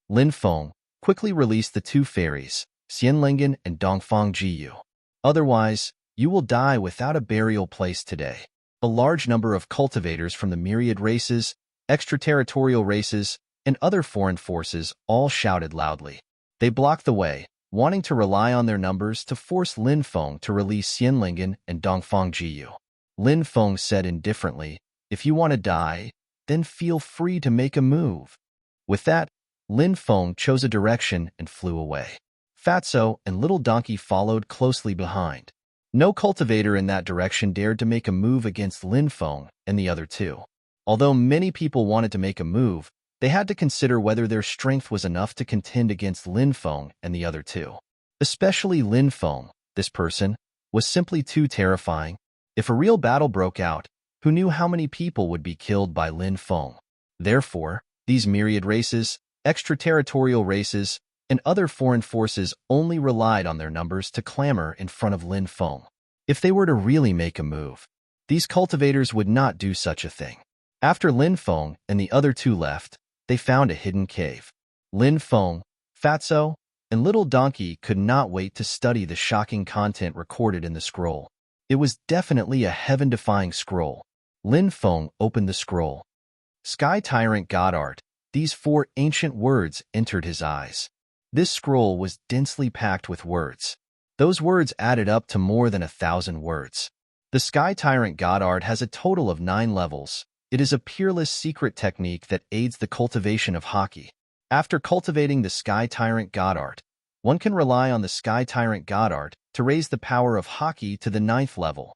Lin Feng quickly released the 2 fairies, Xianlingen and Dongfang Jiyu. Otherwise, you will die without a burial place today. A large number of cultivators from the myriad races, extraterritorial races, and other foreign forces all shouted loudly. They blocked the way, wanting to rely on their numbers to force Lin Feng to release Xianlingen and Dongfang Jiyu. Lin Feng said indifferently, if you want to die, then feel free to make a move. With that, Lin Feng chose a direction and flew away. Fatso and Little Donkey followed closely behind. No cultivator in that direction dared to make a move against Lin Feng and the other 2. Although many people wanted to make a move, they had to consider whether their strength was enough to contend against Lin Feng and the other 2. Especially Lin Feng, this person, was simply too terrifying. If a real battle broke out, who knew how many people would be killed by Lin Feng? Therefore, these myriad races, extraterritorial races, and other foreign forces only relied on their numbers to clamor in front of Lin Feng. If they were to really make a move, these cultivators would not do such a thing. After Lin Feng and the other 2 left, they found a hidden cave. Lin Feng, Fatso, and Little Donkey could not wait to study the shocking content recorded in the scroll. It was definitely a heaven-defying scroll. Lin Feng opened the scroll. Sky Tyrant God Art. These 4 ancient words entered his eyes. This scroll was densely packed with words. Those words added up to more than 1,000 words. The Sky Tyrant God Art has a total of 9 levels. It is a peerless secret technique that aids the cultivation of Haki. After cultivating the Sky Tyrant God Art, one can rely on the Sky Tyrant God Art to raise the power of Haki to the 9th level.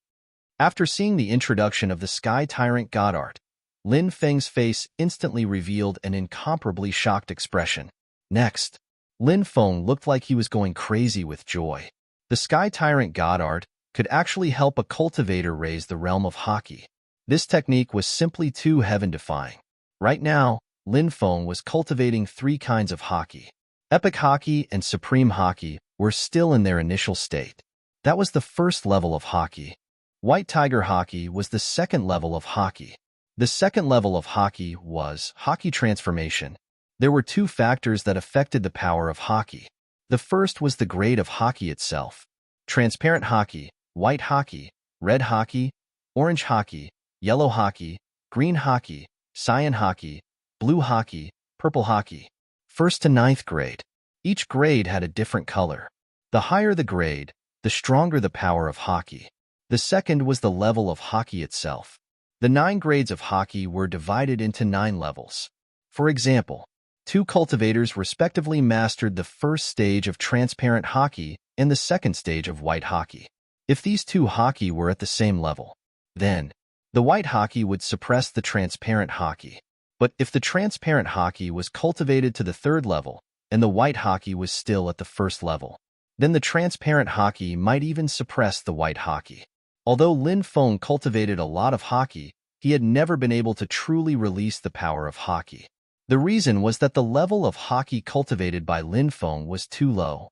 After seeing the introduction of the Sky Tyrant God Art, Lin Feng's face instantly revealed an incomparably shocked expression. Next, Lin Feng looked like he was going crazy with joy. The Sky Tyrant God Art could actually help a cultivator raise the realm of Haki. This technique was simply too heaven-defying. Right now, Lin Feng was cultivating 3 kinds of Haki. Epic Haki and Supreme Haki were still in their initial state. That was the first level of Haki. White Tiger Haki was the second level of Haki. The second level of Haki was Haki transformation. There were two factors that affected the power of Haki. The first was the grade of Haki itself. Transparent Haki, white Haki, red Haki, orange Haki, yellow Haki, green Haki, cyan Haki, blue Haki, purple Haki. First to ninth grade. Each grade had a different color. The higher the grade, the stronger the power of Haki. The second was the level of Haki itself. The 9 grades of Haki were divided into 9 levels. For example, 2 cultivators respectively mastered the first stage of transparent Haki and the second stage of white Haki. If these 2 Haki were at the same level, then the white Haki would suppress the transparent Haki. But if the transparent Haki was cultivated to the 3rd level and the white Haki was still at the 1st level, then the transparent Haki might even suppress the white Haki. Although Lin Feng cultivated a lot of Haki, he had never been able to truly release the power of Haki. The reason was that the level of Haki cultivated by Lin Feng was too low.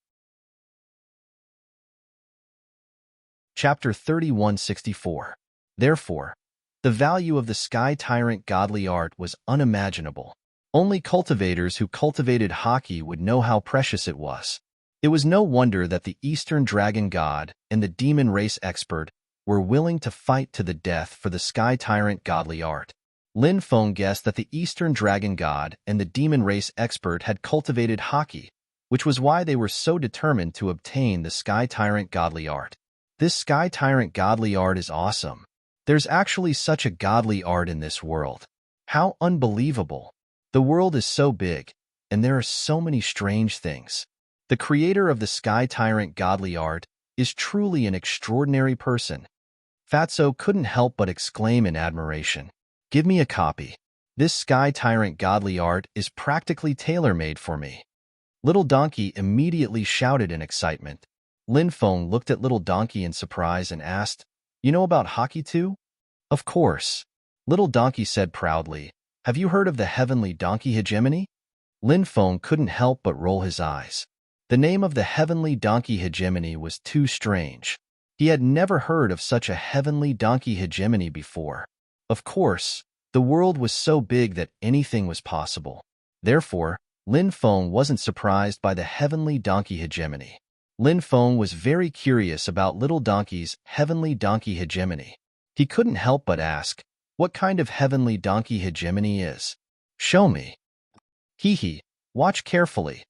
Chapter 3164. Therefore, the value of the Sky Tyrant godly art was unimaginable. Only cultivators who cultivated Haki would know how precious it was. It was no wonder that the Eastern Dragon God and the Demon Race expert were willing to fight to the death for the Sky Tyrant godly art. Lin Feng guessed that the Eastern Dragon God and the Demon Race expert had cultivated Haki, which was why they were so determined to obtain the Sky Tyrant godly art. This Sky Tyrant godly art is awesome. There's actually such a godly art in this world. How unbelievable. The world is so big, and there are so many strange things. The creator of the Sky Tyrant godly art is truly an extraordinary person. Fatso couldn't help but exclaim in admiration. Give me a copy. This Sky Tyrant godly art is practically tailor-made for me. Little Donkey immediately shouted in excitement. Lin Feng looked at Little Donkey in surprise and asked, "You know about Haki too?" "Of course," Little Donkey said proudly. "Have you heard of the heavenly donkey hegemony?" Lin Feng couldn't help but roll his eyes. The name of the heavenly donkey hegemony was too strange. He had never heard of such a heavenly donkey hegemony before. Of course, the world was so big that anything was possible. Therefore, Lin Feng wasn't surprised by the heavenly donkey hegemony. Lin Feng was very curious about Little Donkey's heavenly donkey hegemony. He couldn't help but ask, "What kind of heavenly donkey hegemony is? Show me." "Hee, watch carefully."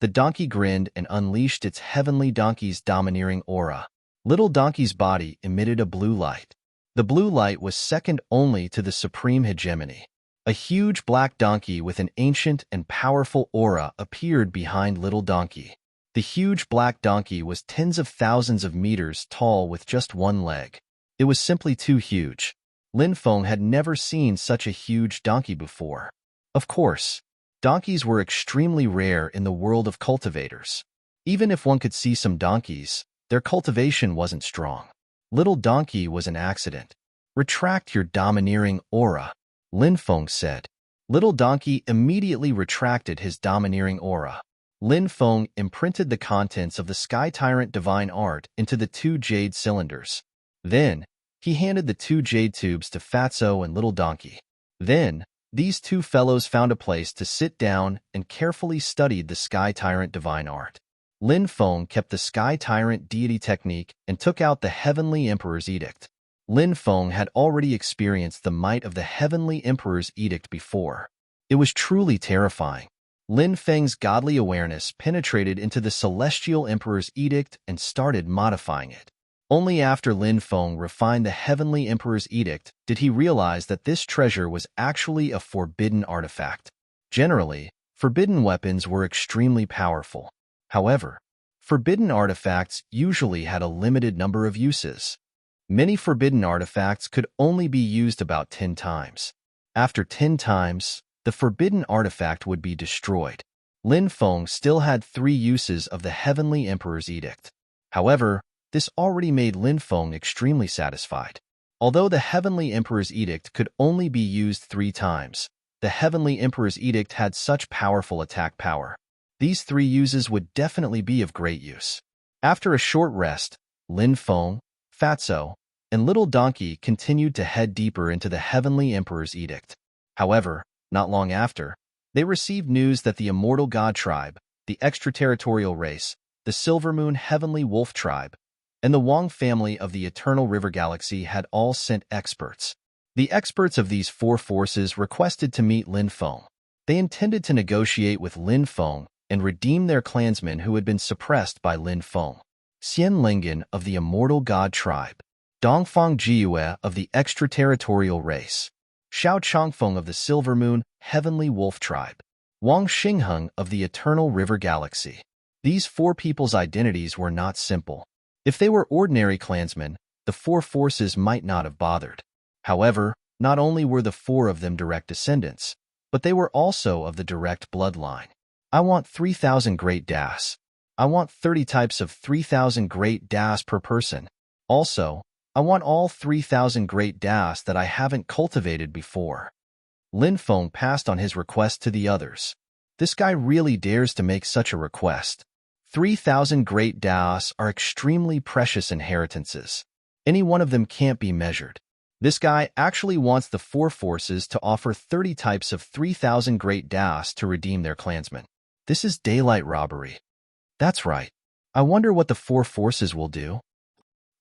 The donkey grinned and unleashed its heavenly donkey's domineering aura. Little Donkey's body emitted a blue light. The blue light was second only to the supreme hegemony. A huge black donkey with an ancient and powerful aura appeared behind Little Donkey. The huge black donkey was tens of thousands of meters tall with just one leg. It was simply too huge. Lin Feng had never seen such a huge donkey before. Of course, donkeys were extremely rare in the world of cultivators. Even if one could see some donkeys, their cultivation wasn't strong. Little Donkey was an accident. "Retract your domineering aura," Lin Feng said. Little Donkey immediately retracted his domineering aura. Lin Feng imprinted the contents of the Sky Tyrant divine art into the 2 jade cylinders. Then, he handed the 2 jade tubes to Fatso and Little Donkey. Then, these 2 fellows found a place to sit down and carefully studied the Sky Tyrant divine art. Lin Feng kept the Sky Tyrant deity technique and took out the Heavenly Emperor's Edict. Lin Feng had already experienced the might of the Heavenly Emperor's Edict before. It was truly terrifying. Lin Feng's godly awareness penetrated into the Celestial Emperor's Edict and started modifying it. Only after Lin Feng refined the Heavenly Emperor's Edict did he realize that this treasure was actually a forbidden artifact. Generally, forbidden weapons were extremely powerful. However, forbidden artifacts usually had a limited number of uses. Many forbidden artifacts could only be used about 10 times. After 10 times, the forbidden artifact would be destroyed. Lin Feng still had 3 uses of the Heavenly Emperor's Edict. However, this already made Lin Feng extremely satisfied. Although the Heavenly Emperor's Edict could only be used 3 times, the Heavenly Emperor's Edict had such powerful attack power. These 3 uses would definitely be of great use. After a short rest, Lin Feng, Fatso, and Little Donkey continued to head deeper into the Heavenly Emperor's edict. However, not long after, they received news that the Immortal God Tribe, the extraterritorial race, the Silver Moon Heavenly Wolf Tribe, and the Wang family of the Eternal River Galaxy had all sent experts. The experts of these 4 forces requested to meet Lin Feng. They intended to negotiate with Lin Feng and redeem their clansmen who had been suppressed by Lin Feng. Xian Lingen of the Immortal God Tribe, Dongfang Jiue of the extraterritorial race, Xiao Changfeng of the Silver Moon Heavenly Wolf Tribe, Wang Xingheng of the Eternal River Galaxy. These 4 people's identities were not simple. If they were ordinary clansmen, the 4 forces might not have bothered. However, not only were the 4 of them direct descendants, but they were also of the direct bloodline. I want 3,000 great das. I want 30 types of 3,000 great das per person. Also, I want all 3,000 great das that I haven't cultivated before. Lin Feng passed on his request to the others. This guy really dares to make such a request. 3,000 great das are extremely precious inheritances. Any one of them can't be measured. This guy actually wants the 4 forces to offer 30 types of 3,000 great das to redeem their clansmen. This is daylight robbery. That's right. I wonder what the 4 forces will do.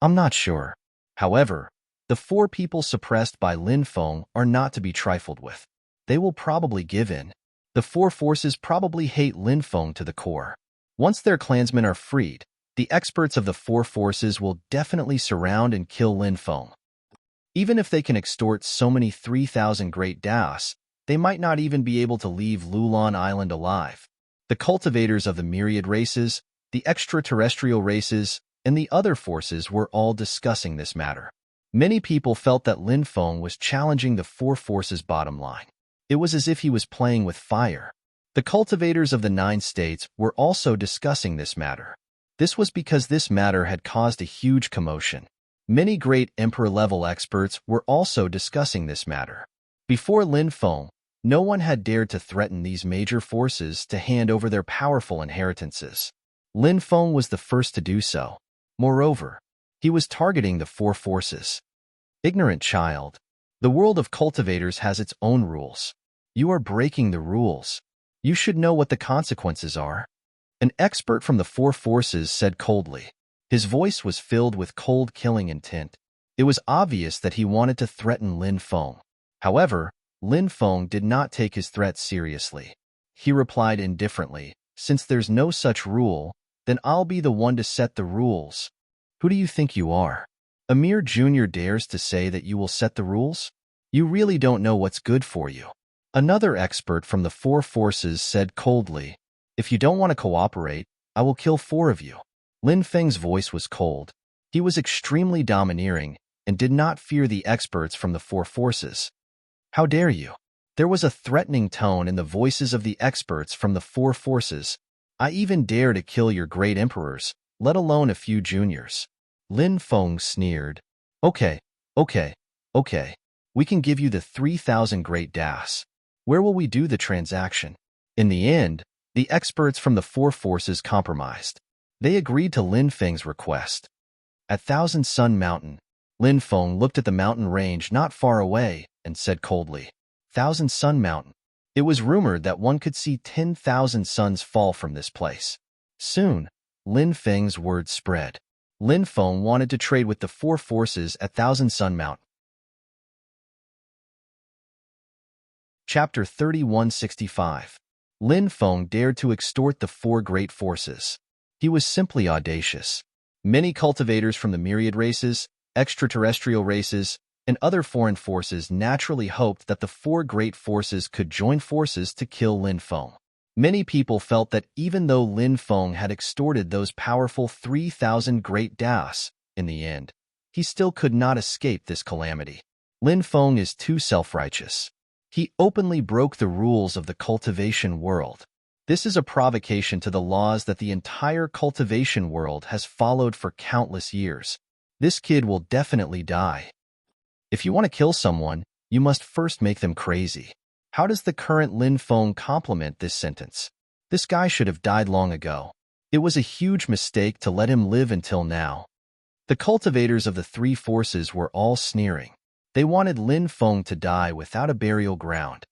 I'm not sure. However, the 4 people suppressed by Lin Feng are not to be trifled with. They will probably give in. The 4 forces probably hate Lin Feng to the core. Once their clansmen are freed, the experts of the 4 forces will definitely surround and kill Lin Feng. Even if they can extort so many 3,000 great das, they might not even be able to leave Lulan Island alive. The cultivators of the myriad races, the extraterrestrial races, and the other forces were all discussing this matter. Many people felt that Lin Feng was challenging the 4 forces' bottom line. It was as if he was playing with fire. The cultivators of the 9 states were also discussing this matter. This was because this matter had caused a huge commotion. Many great emperor-level experts were also discussing this matter. Before Lin Feng, no one had dared to threaten these major forces to hand over their powerful inheritances. Lin Feng was the first to do so. Moreover, he was targeting the 4 forces. Ignorant child. The world of cultivators has its own rules. You are breaking the rules. You should know what the consequences are. An expert from the 4 forces said coldly. His voice was filled with cold killing intent. It was obvious that he wanted to threaten Lin Feng. However, Lin Feng did not take his threat seriously. He replied indifferently, "Since there's no such rule, then I'll be the one to set the rules." Who do you think you are? A mere junior dares to say that you will set the rules? You really don't know what's good for you. Another expert from the 4 forces said coldly, "If you don't want to cooperate, I will kill 4 of you." Lin Feng's voice was cold. He was extremely domineering and did not fear the experts from the 4 forces. How dare you? There was a threatening tone in the voices of the experts from the 4 forces. I even dare to kill your great emperors, let alone a few juniors. Lin Feng sneered. Okay. We can give you the 3,000 great das. Where will we do the transaction? In the end, the experts from the 4 forces compromised. They agreed to Lin Feng's request. At Thousand Sun Mountain, Lin Feng looked at the mountain range not far away and said coldly, "Thousand Sun Mountain." It was rumored that one could see 10,000 suns fall from this place. Soon, Lin Feng's word spread. Lin Feng wanted to trade with the 4 forces at Thousand Sun Mountain. Chapter 3165. Lin Feng dared to extort the 4 great forces. He was simply audacious. Many cultivators from the myriad races, extraterrestrial races, and other foreign forces naturally hoped that the 4 great forces could join forces to kill Lin Feng. Many people felt that even though Lin Feng had extorted those powerful 3,000 great das, in the end, he still could not escape this calamity. Lin Feng is too self-righteous. He openly broke the rules of the cultivation world. This is a provocation to the laws that the entire cultivation world has followed for countless years. This kid will definitely die. If you want to kill someone, you must first make them crazy. How does the current Lin Feng complement this sentence? This guy should have died long ago. It was a huge mistake to let him live until now. The cultivators of the three forces were all sneering. They wanted Lin Feng to die without a burial ground.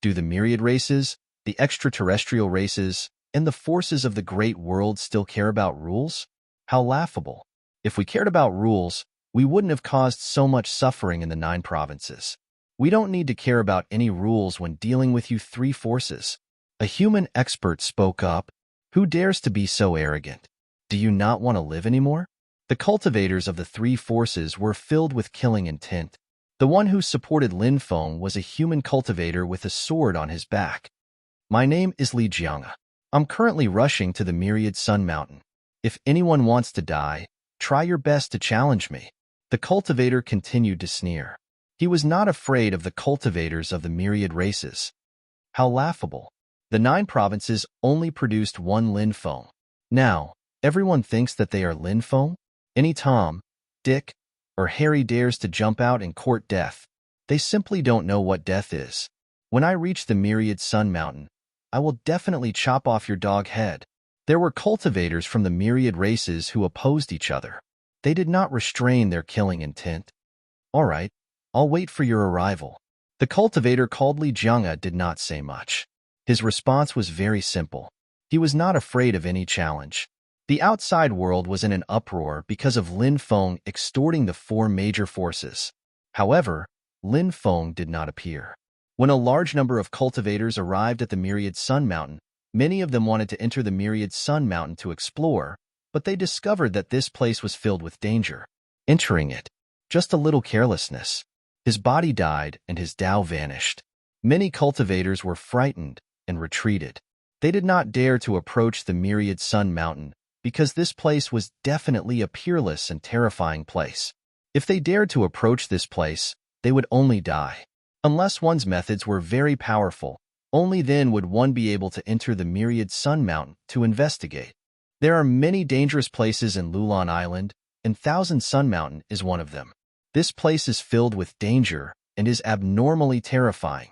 Do the myriad races, the extraterrestrial races, and the forces of the great world still care about rules? How laughable. If we cared about rules, we wouldn't have caused so much suffering in the 9 provinces. We don't need to care about any rules when dealing with you three forces. A human expert spoke up. Who dares to be so arrogant? Do you not want to live anymore? The cultivators of the three forces were filled with killing intent. The one who supported Lin Feng was a human cultivator with a sword on his back. My name is Li Jiang. I'm currently rushing to the Myriad Sun Mountain. If anyone wants to die, try your best to challenge me. The cultivator continued to sneer. He was not afraid of the cultivators of the myriad races. How laughable. The 9 provinces only produced one Lin Feng. Now, everyone thinks that they are Lin Feng? Any Tom, Dick, or Harry dares to jump out and court death. They simply don't know what death is. When I reach the Myriad Sun Mountain, I will definitely chop off your dog head. There were cultivators from the myriad races who opposed each other. They did not restrain their killing intent. All right, I'll wait for your arrival. The cultivator called Li Jiang did not say much. His response was very simple. He was not afraid of any challenge. The outside world was in an uproar because of Lin Feng extorting the 4 major forces. However, Lin Feng did not appear. When a large number of cultivators arrived at the Myriad Sun Mountain, many of them wanted to enter the Myriad Sun Mountain to explore, but they discovered that this place was filled with danger. Entering it, just a little carelessness. His body died and his Tao vanished. Many cultivators were frightened and retreated. They did not dare to approach the Myriad Sun Mountain because this place was definitely a peerless and terrifying place. If they dared to approach this place, they would only die. Unless one's methods were very powerful, only then would one be able to enter the Myriad Sun Mountain to investigate. There are many dangerous places in Lulan Island, and Thousand Sun Mountain is one of them. This place is filled with danger and is abnormally terrifying.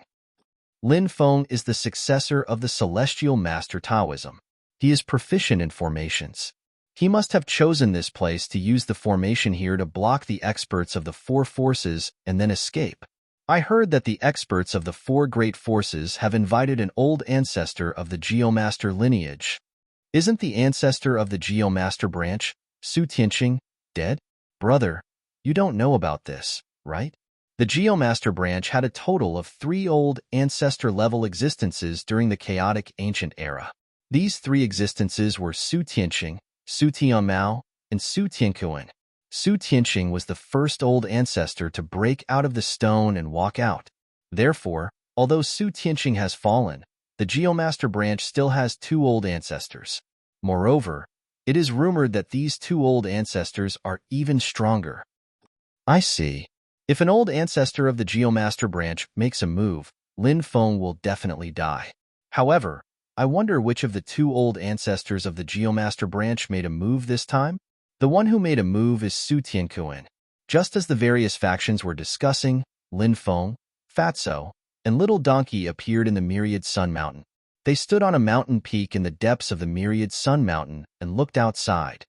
Lin Feng is the successor of the Celestial Master Taoism. He is proficient in formations. He must have chosen this place to use the formation here to block the experts of the 4 forces and then escape. I heard that the experts of the 4 great forces have invited an old ancestor of the Geomaster lineage. Isn't the ancestor of the Geomaster branch, Su Tianqing, dead? Brother, you don't know about this, right? The Geomaster branch had a total of 3 old ancestor-level existences during the chaotic ancient era. These 3 existences were Su Tianqing, Su Tianmao, and Su Tiankuan. Su Tianqing was the first old ancestor to break out of the stone and walk out. Therefore, although Su Tianqing has fallen, the Geomaster branch still has 2 old ancestors. Moreover, it is rumored that these 2 old ancestors are even stronger. I see. If an old ancestor of the Geomaster branch makes a move, Lin Feng will definitely die. However, I wonder which of the 2 old ancestors of the Geomaster branch made a move this time? The one who made a move is Su Tiankuan. Just as the various factions were discussing, Lin Feng, Fatso, and Little Donkey appeared in the Myriad Sun Mountain. They stood on a mountain peak in the depths of the Myriad Sun Mountain and looked outside.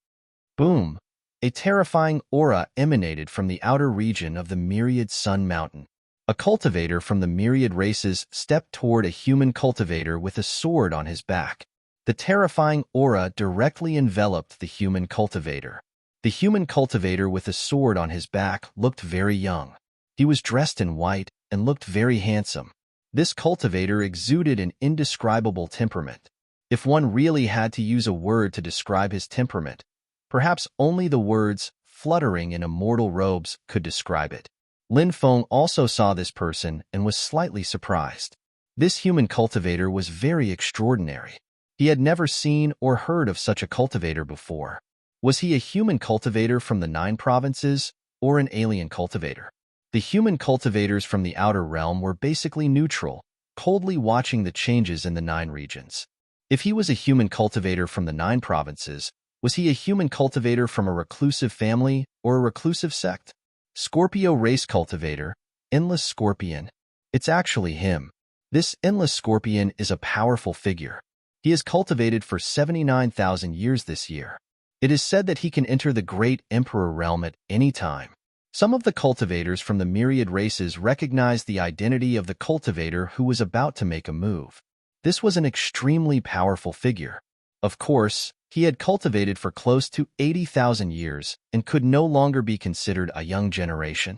Boom! A terrifying aura emanated from the outer region of the Myriad Sun Mountain. A cultivator from the myriad races stepped toward a human cultivator with a sword on his back. The terrifying aura directly enveloped the human cultivator. The human cultivator with a sword on his back looked very young. He was dressed in white and looked very handsome. This cultivator exuded an indescribable temperament. If one really had to use a word to describe his temperament, perhaps only the words fluttering in immortal robes could describe it. Lin Feng also saw this person and was slightly surprised. This human cultivator was very extraordinary. He had never seen or heard of such a cultivator before. Was he a human cultivator from the 9 provinces or an alien cultivator? The human cultivators from the outer realm were basically neutral, coldly watching the changes in the 9 regions. If he was a human cultivator from the 9 provinces, was he a human cultivator from a reclusive family or a reclusive sect? Scorpio race cultivator, Endless Scorpion. It's actually him. This Endless Scorpion is a powerful figure. He is cultivated for 79,000 years this year. It is said that he can enter the Great Emperor realm at any time. Some of the cultivators from the myriad races recognized the identity of the cultivator who was about to make a move. This was an extremely powerful figure. Of course, he had cultivated for close to 80,000 years and could no longer be considered a young generation.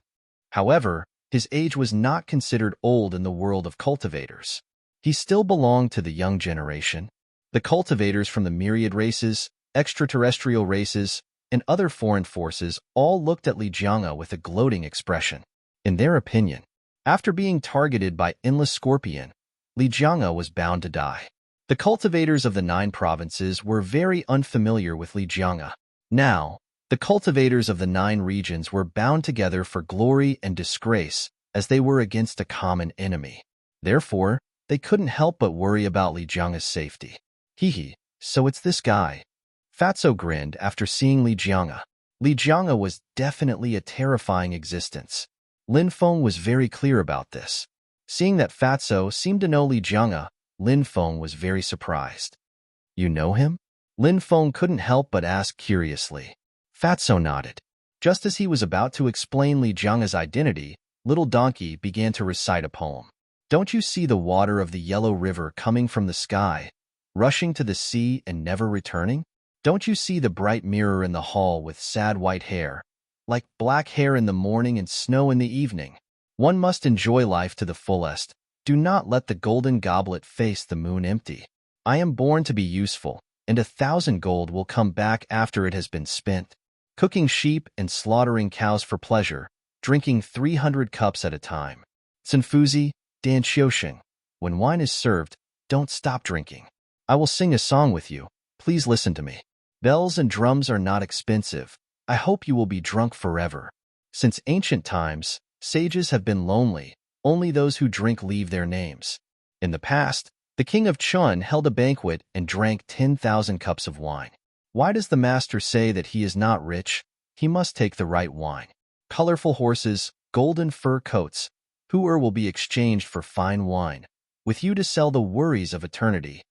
However, his age was not considered old in the world of cultivators. He still belonged to the young generation. The cultivators from the myriad races, extraterrestrial races, and other foreign forces all looked at Li Jianga with a gloating expression. In their opinion, after being targeted by endless scorpion, Li Jianga was bound to die. The cultivators of the 9 provinces were very unfamiliar with Li Jianga. Now, the cultivators of the 9 regions were bound together for glory and disgrace as they were against a common enemy. Therefore, they couldn't help but worry about Li Jianga's safety. Hee, so it's this guy. Fatso grinned after seeing Li Jianga. Li Jianga was definitely a terrifying existence. Lin Feng was very clear about this. Seeing that Fatso seemed to know Li Jianga, Lin Feng was very surprised. You know him? Lin Feng couldn't help but ask curiously. Fatso nodded. Just as he was about to explain Li Jianga's identity, Little Donkey began to recite a poem. Don't you see the water of the yellow river coming from the sky, rushing to the sea and never returning? Don't you see the bright mirror in the hall with sad white hair, like black hair in the morning and snow in the evening? One must enjoy life to the fullest. Do not let the golden goblet face the moon empty. I am born to be useful, and 1,000 gold will come back after it has been spent. Cooking sheep and slaughtering cows for pleasure, drinking 300 cups at a time. Sanfuzi, Dan Xiuxing. When wine is served, don't stop drinking. I will sing a song with you. Please listen to me. Bells and drums are not expensive. I hope you will be drunk forever. Since ancient times, sages have been lonely. Only those who drink leave their names. In the past, the king of Chun held a banquet and drank 10,000 cups of wine. Why does the master say that he is not rich? He must take the right wine. Colorful horses, golden fur coats. Whoever will be exchanged for fine wine, with you to sell the worries of eternity.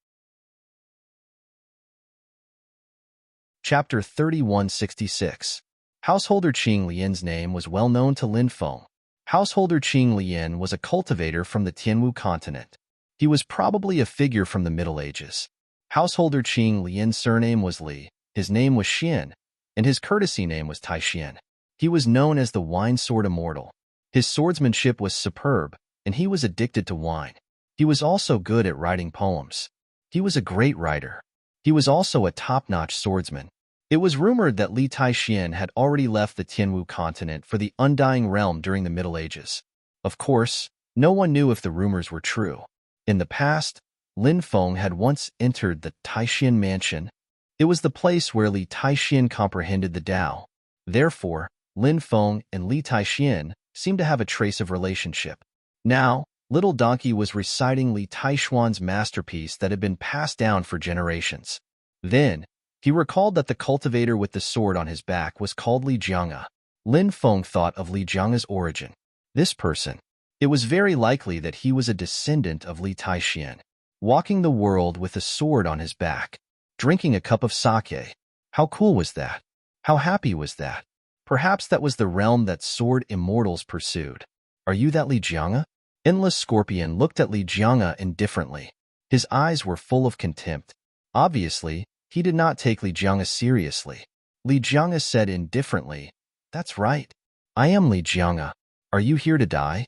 Chapter 3166. Householder Qing Lian's name was well known to Lin Feng. Householder Qing Lian was a cultivator from the Tianwu continent. He was probably a figure from the Middle Ages. Householder Qing Lian's surname was Li, his name was Xian, and his courtesy name was Tai Xian. He was known as the Wine Sword Immortal. His swordsmanship was superb, and he was addicted to wine. He was also good at writing poems. He was a great writer. He was also a top-notch swordsman. It was rumored that Li Taixian had already left the Tianwu continent for the Undying Realm during the Middle Ages. Of course, no one knew if the rumors were true. In the past, Lin Feng had once entered the Taixian mansion. It was the place where Li Taixian comprehended the Tao. Therefore, Lin Feng and Li Taixian seemed to have a trace of relationship. Now, Little Donkey was reciting Li Taishuan's masterpiece that had been passed down for generations. Then, he recalled that the cultivator with the sword on his back was called Li Jianga. Lin Feng thought of Li Jianga's origin. This person. It was very likely that he was a descendant of Li Taixian, walking the world with a sword on his back, drinking a cup of sake. How cool was that? How happy was that? Perhaps that was the realm that sword immortals pursued. Are you that Li Jianga? Endless Scorpion looked at Li Jianga indifferently. His eyes were full of contempt. Obviously, he did not take Li Jianga seriously. Li Jianga said indifferently, "That's right. I am Li Jianga. Are you here to die?"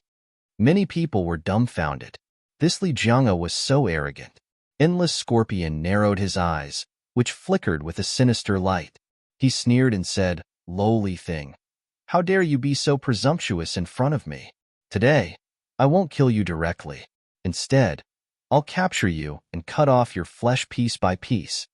Many people were dumbfounded. This Li Jianga was so arrogant. Endless Scorpion narrowed his eyes, which flickered with a sinister light. He sneered and said, "Lowly thing. How dare you be so presumptuous in front of me? Today, I won't kill you directly. Instead, I'll capture you and cut off your flesh piece by piece."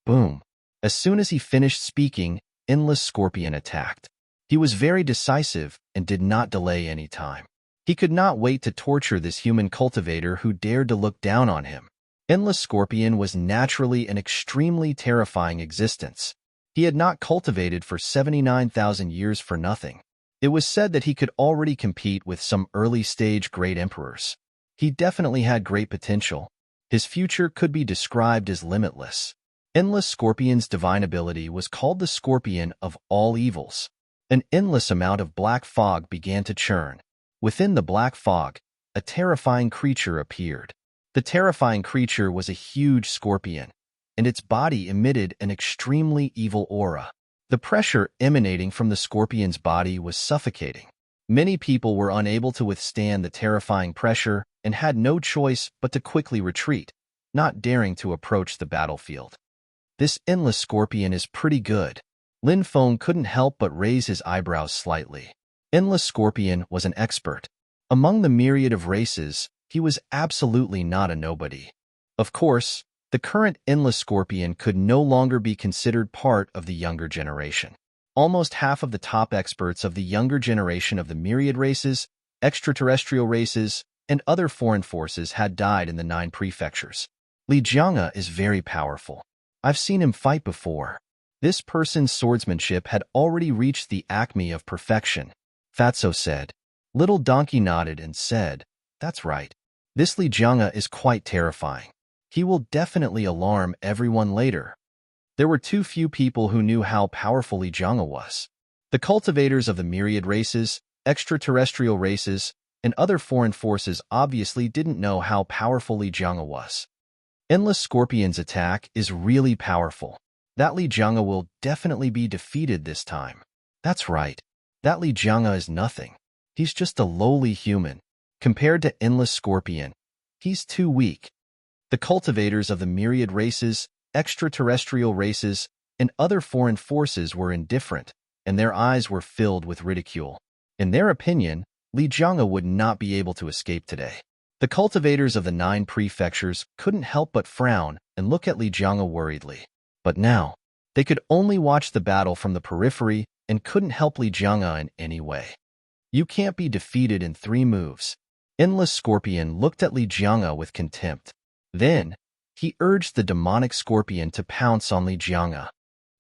Boom. As soon as he finished speaking, Endless Scorpion attacked. He was very decisive and did not delay any time. He could not wait to torture this human cultivator who dared to look down on him. Endless Scorpion was naturally an extremely terrifying existence. He had not cultivated for 79,000 years for nothing. It was said that he could already compete with some early-stage great emperors. He definitely had great potential. His future could be described as limitless. Endless Scorpion's divine ability was called the Scorpion of all evils. An endless amount of black fog began to churn. Within the black fog, a terrifying creature appeared. The terrifying creature was a huge scorpion, and its body emitted an extremely evil aura. The pressure emanating from the scorpion's body was suffocating. Many people were unable to withstand the terrifying pressure and had no choice but to quickly retreat, not daring to approach the battlefield. This endless scorpion is pretty good. Lin Feng couldn't help but raise his eyebrows slightly. Endless Scorpion was an expert. Among the myriad of races, he was absolutely not a nobody. Of course, the current Endless Scorpion could no longer be considered part of the younger generation. Almost half of the top experts of the younger generation of the myriad races, extraterrestrial races, and other foreign forces had died in the 9 prefectures. Li Jianga is very powerful. I've seen him fight before. This person's swordsmanship had already reached the acme of perfection, Fatso said. Little Donkey nodded and said, "That's right. This Li Jianga is quite terrifying. He will definitely alarm everyone later." There were too few people who knew how powerful Li Jianga was. The cultivators of the myriad races, extraterrestrial races, and other foreign forces obviously didn't know how powerful Li Jianga was. Endless Scorpion's attack is really powerful. That Li Jianga will definitely be defeated this time. That's right. That Li Jianga is nothing. He's just a lowly human. Compared to Endless Scorpion, he's too weak. The cultivators of the myriad races, extraterrestrial races, and other foreign forces were indifferent, and their eyes were filled with ridicule. In their opinion, Li Jianga would not be able to escape today. The cultivators of the 9 prefectures couldn't help but frown and look at Li Jianga worriedly. But now, they could only watch the battle from the periphery and couldn't help Li Jianga in any way. You can't be defeated in 3 moves. Endless Scorpion looked at Li Jianga with contempt. Then, he urged the demonic scorpion to pounce on Li Jianga.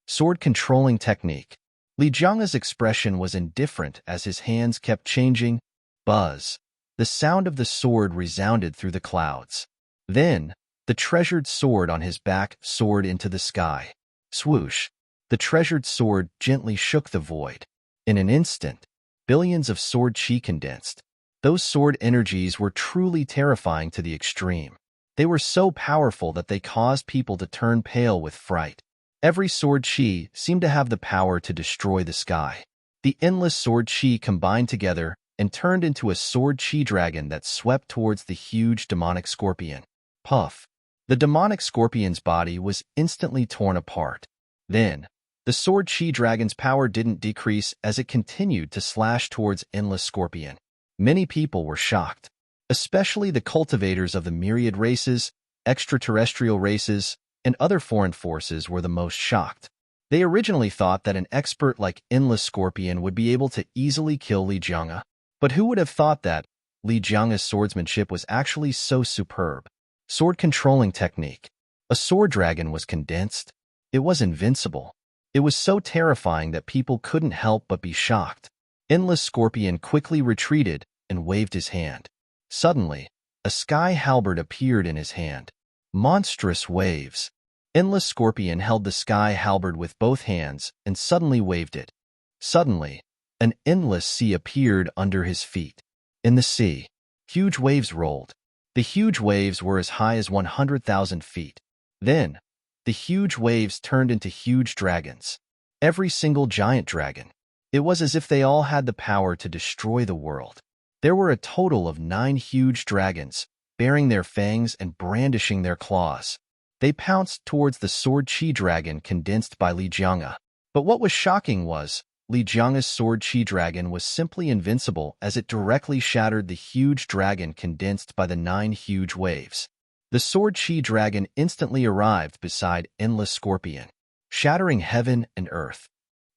Sword controlling technique. Li Jianga's expression was indifferent as his hands kept changing. Buzz. The sound of the sword resounded through the clouds. Then, the treasured sword on his back soared into the sky. Swoosh. The treasured sword gently shook the void. In an instant, billions of sword chi condensed. Those sword energies were truly terrifying to the extreme. They were so powerful that they caused people to turn pale with fright. Every sword chi seemed to have the power to destroy the sky. The endless sword chi combined together and turned into a sword chi dragon that swept towards the huge demonic scorpion. Puff. The demonic scorpion's body was instantly torn apart. Then, the sword chi dragon's power didn't decrease as it continued to slash towards endless scorpion. Many people were shocked, especially the cultivators of the myriad races, extraterrestrial races, and other foreign forces were the most shocked. They originally thought that an expert like Endless Scorpion would be able to easily kill Li Jianga. But who would have thought that Li Jianga's swordsmanship was actually so superb? Sword controlling technique. A sword dragon was condensed. It was invincible. It was so terrifying that people couldn't help but be shocked. Endless Scorpion quickly retreated and waved his hand. Suddenly, a sky halberd appeared in his hand. Monstrous waves. Endless Scorpion held the sky halberd with both hands and suddenly waved it. Suddenly, an endless sea appeared under his feet. In the sea, huge waves rolled. The huge waves were as high as 100,000 feet. Then, the huge waves turned into huge dragons. Every single giant dragon. It was as if they all had the power to destroy the world. There were a total of 9 huge dragons, baring their fangs and brandishing their claws. They pounced towards the sword chi dragon condensed by Li Jianga. But what was shocking was, Li Jianga's sword chi dragon was simply invincible as it directly shattered the huge dragon condensed by the 9 huge waves. The sword chi dragon instantly arrived beside Endless Scorpion, shattering heaven and earth.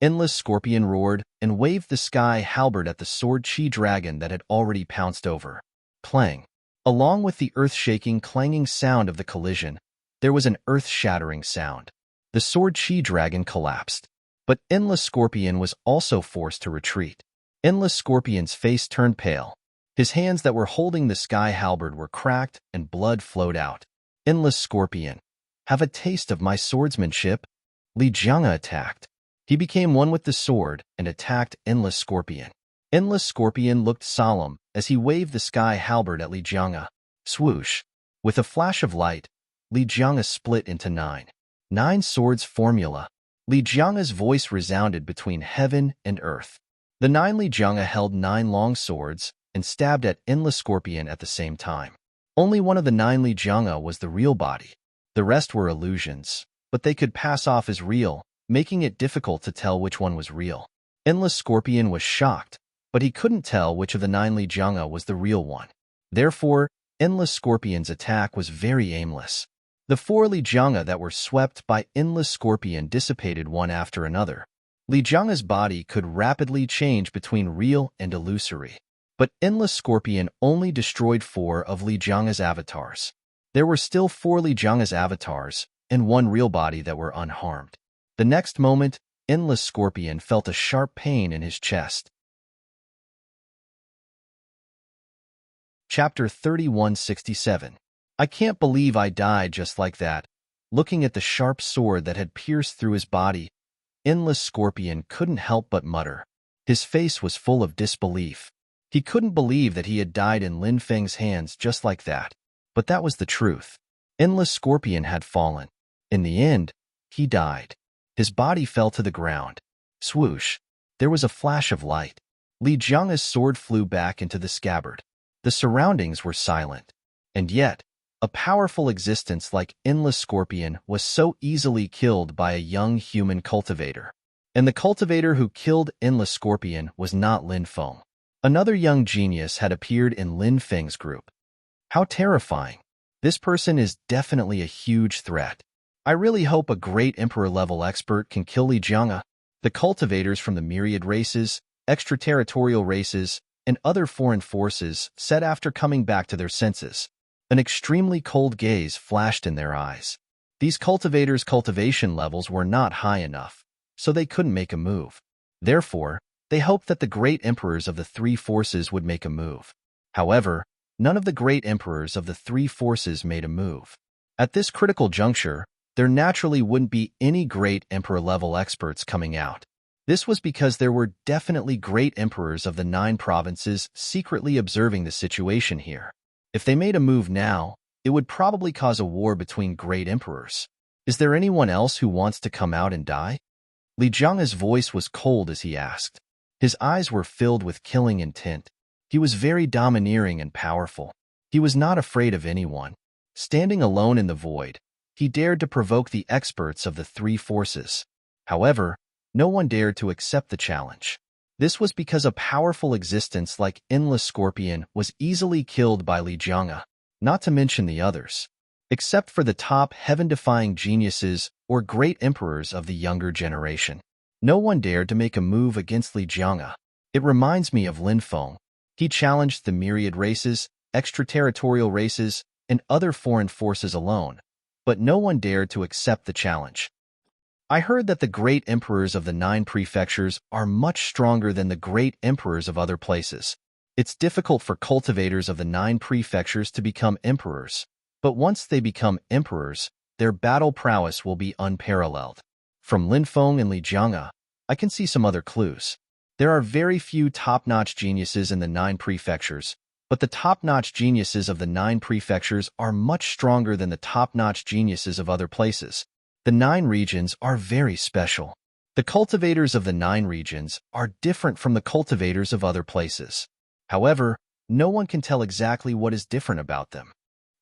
Endless Scorpion roared and waved the sky halberd at the sword chi dragon that had already pounced over. Clang. Along with the earth-shaking clanging sound of the collision, there was an earth-shattering sound. The sword chi dragon collapsed. But Endless Scorpion was also forced to retreat. Endless Scorpion's face turned pale. His hands that were holding the sky halberd were cracked and blood flowed out. Endless Scorpion, have a taste of my swordsmanship. Li Jianga attacked. He became one with the sword and attacked Endless Scorpion. Endless Scorpion looked solemn as he waved the sky halberd at Li Jianga. Swoosh! With a flash of light, Li Jianga split into 9 swords formula. Li Jianga's voice resounded between heaven and earth. The 9 Li Jianga held 9 long swords and stabbed at Endless Scorpion at the same time. Only one of the 9 Li Jianga was the real body. The rest were illusions, but they could pass off as real, making it difficult to tell which one was real. Endless Scorpion was shocked, but he couldn't tell which of the 9 Li Jianga was the real one. Therefore, Endless Scorpion's attack was very aimless. The 4 Li Jianga that were swept by Endless Scorpion dissipated one after another. Li Jianga's body could rapidly change between real and illusory. But Endless Scorpion only destroyed 4 of Li Jianga's avatars. There were still 4 Li Jianga's avatars and 1 real body that were unharmed. The next moment, Endless Scorpion felt a sharp pain in his chest. Chapter 3167. I can't believe I died just like that. Looking at the sharp sword that had pierced through his body, Endless Scorpion couldn't help but mutter. His face was full of disbelief. He couldn't believe that he had died in Lin Feng's hands just like that. But that was the truth. Endless Scorpion had fallen. In the end, he died. His body fell to the ground. Swoosh! There was a flash of light. Li Jianga's sword flew back into the scabbard. The surroundings were silent. And yet, a powerful existence like Endless Scorpion was so easily killed by a young human cultivator. And the cultivator who killed Endless Scorpion was not Lin Feng. Another young genius had appeared in Lin Feng's group. How terrifying. This person is definitely a huge threat. I really hope a great Emperor-level expert can kill Li Jianga. The cultivators from the myriad races, extraterritorial races, and other foreign forces said after coming back to their senses. An extremely cold gaze flashed in their eyes. These cultivators' cultivation levels were not high enough, so they couldn't make a move. Therefore, they hoped that the great emperors of the 3 forces would make a move. However, none of the great emperors of the 3 forces made a move. At this critical juncture, there naturally wouldn't be any great emperor-level experts coming out. This was because there were definitely great emperors of the 9 provinces secretly observing the situation here. If they made a move now, it would probably cause a war between great emperors. Is there anyone else who wants to come out and die? Li Jianga's voice was cold as he asked. His eyes were filled with killing intent. He was very domineering and powerful. He was not afraid of anyone. Standing alone in the void, he dared to provoke the experts of the 3 forces. However, no one dared to accept the challenge. This was because a powerful existence like Endless Scorpion was easily killed by Li Jianga, not to mention the others. Except for the top heaven-defying geniuses or great emperors of the younger generation. No one dared to make a move against Li Jianga. It reminds me of Lin Feng. He challenged the myriad races, extraterritorial races, and other foreign forces alone, but no one dared to accept the challenge. I heard that the great emperors of the 9 prefectures are much stronger than the great emperors of other places. It's difficult for cultivators of the 9 prefectures to become emperors, but once they become emperors, their battle prowess will be unparalleled. From Lin Feng and Li Jianga, I can see some other clues. There are very few top-notch geniuses in the 9 prefectures, but the top-notch geniuses of the 9 prefectures are much stronger than the top-notch geniuses of other places. The 9 regions are very special. The cultivators of the 9 regions are different from the cultivators of other places. However, no one can tell exactly what is different about them.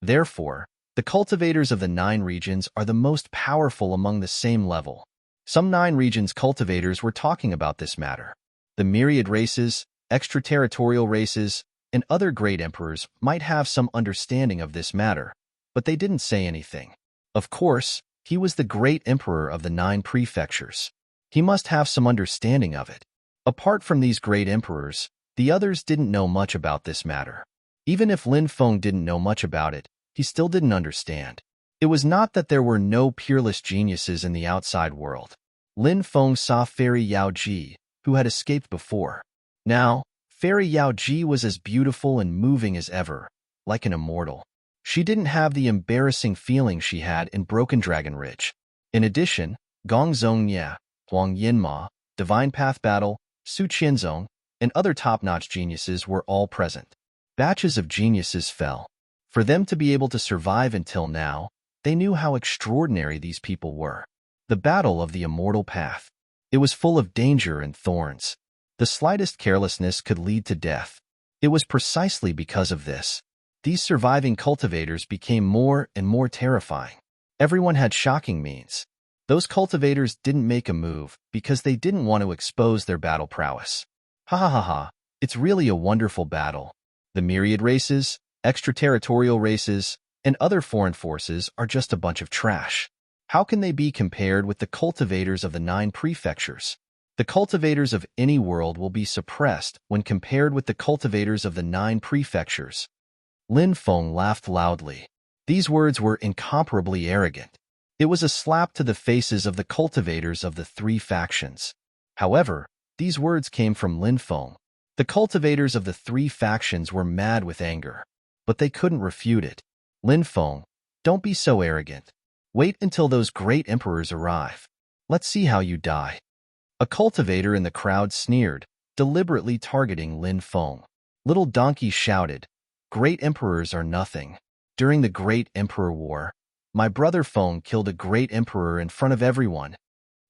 Therefore, the cultivators of the 9 regions are the most powerful among the same level. Some 9 regions cultivators were talking about this matter. The myriad races, extraterritorial races, and other great emperors might have some understanding of this matter, but they didn't say anything. Of course, he was the great emperor of the 9 prefectures. He must have some understanding of it. Apart from these great emperors, the others didn't know much about this matter. Even if Lin Feng didn't know much about it, he still didn't understand. It was not that there were no peerless geniuses in the outside world. Lin Feng saw Fairy Yao Ji, who had escaped before. Now, Fairy Yao Ji was as beautiful and moving as ever, like an immortal. She didn't have the embarrassing feeling she had in Broken Dragon Ridge. In addition, Gong Zhongya, Huang Yinma, Divine Path Battle, Su Qianzong, and other top-notch geniuses were all present. Batches of geniuses fell. For them to be able to survive until now, they knew how extraordinary these people were. The Battle of the Immortal Path. It was full of danger and thorns. The slightest carelessness could lead to death. It was precisely because of this. These surviving cultivators became more and more terrifying. Everyone had shocking means. Those cultivators didn't make a move because they didn't want to expose their battle prowess. Ha ha ha ha, it's really a wonderful battle. The myriad races, extraterritorial races, and other foreign forces are just a bunch of trash. How can they be compared with the cultivators of the 9 prefectures? The cultivators of any world will be suppressed when compared with the cultivators of the 9 prefectures. Lin Feng laughed loudly. These words were incomparably arrogant. It was a slap to the faces of the cultivators of the 3 factions. However, these words came from Lin Feng. The cultivators of the 3 factions were mad with anger, but they couldn't refute it. Lin Feng, don't be so arrogant. Wait until those great emperors arrive. Let's see how you die. A cultivator in the crowd sneered, deliberately targeting Lin Feng. Little Donkey shouted, "Great emperors are nothing. During the Great Emperor War, my brother Feng killed a great emperor in front of everyone."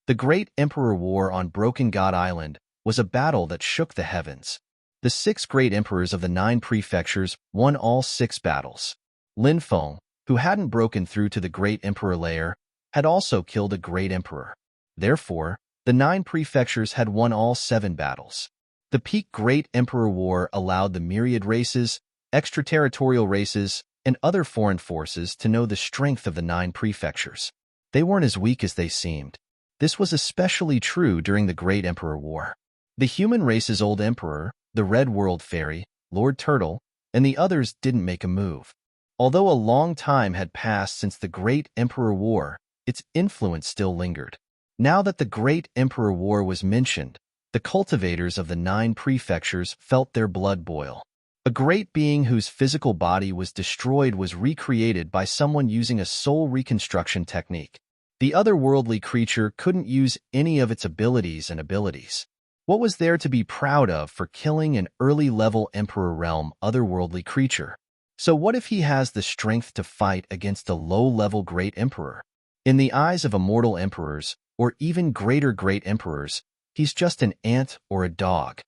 The Great Emperor War on Broken God Island was a battle that shook the heavens. The 6 great emperors of the 9 prefectures won all 6 battles. Lin Feng, who hadn't broken through to the Great Emperor layer, had also killed a great emperor. Therefore, the 9 prefectures had won all 7 battles. The peak Great Emperor War allowed the myriad races, extraterritorial races, and other foreign forces to know the strength of the 9 prefectures. They weren't as weak as they seemed. This was especially true during the Great Emperor War. The human race's old emperor, the Red World Fairy, Lord Turtle, and the others didn't make a move. Although a long time had passed since the Great Emperor War, its influence still lingered. Now that the Great Emperor War was mentioned, the cultivators of the 9 prefectures felt their blood boil. A great being whose physical body was destroyed was recreated by someone using a soul reconstruction technique. The otherworldly creature couldn't use any of its abilities. What was there to be proud of for killing an early-level Emperor Realm otherworldly creature? So what if he has the strength to fight against a low-level Great Emperor? In the eyes of immortal emperors, or even greater great emperors, he's just an ant or a dog.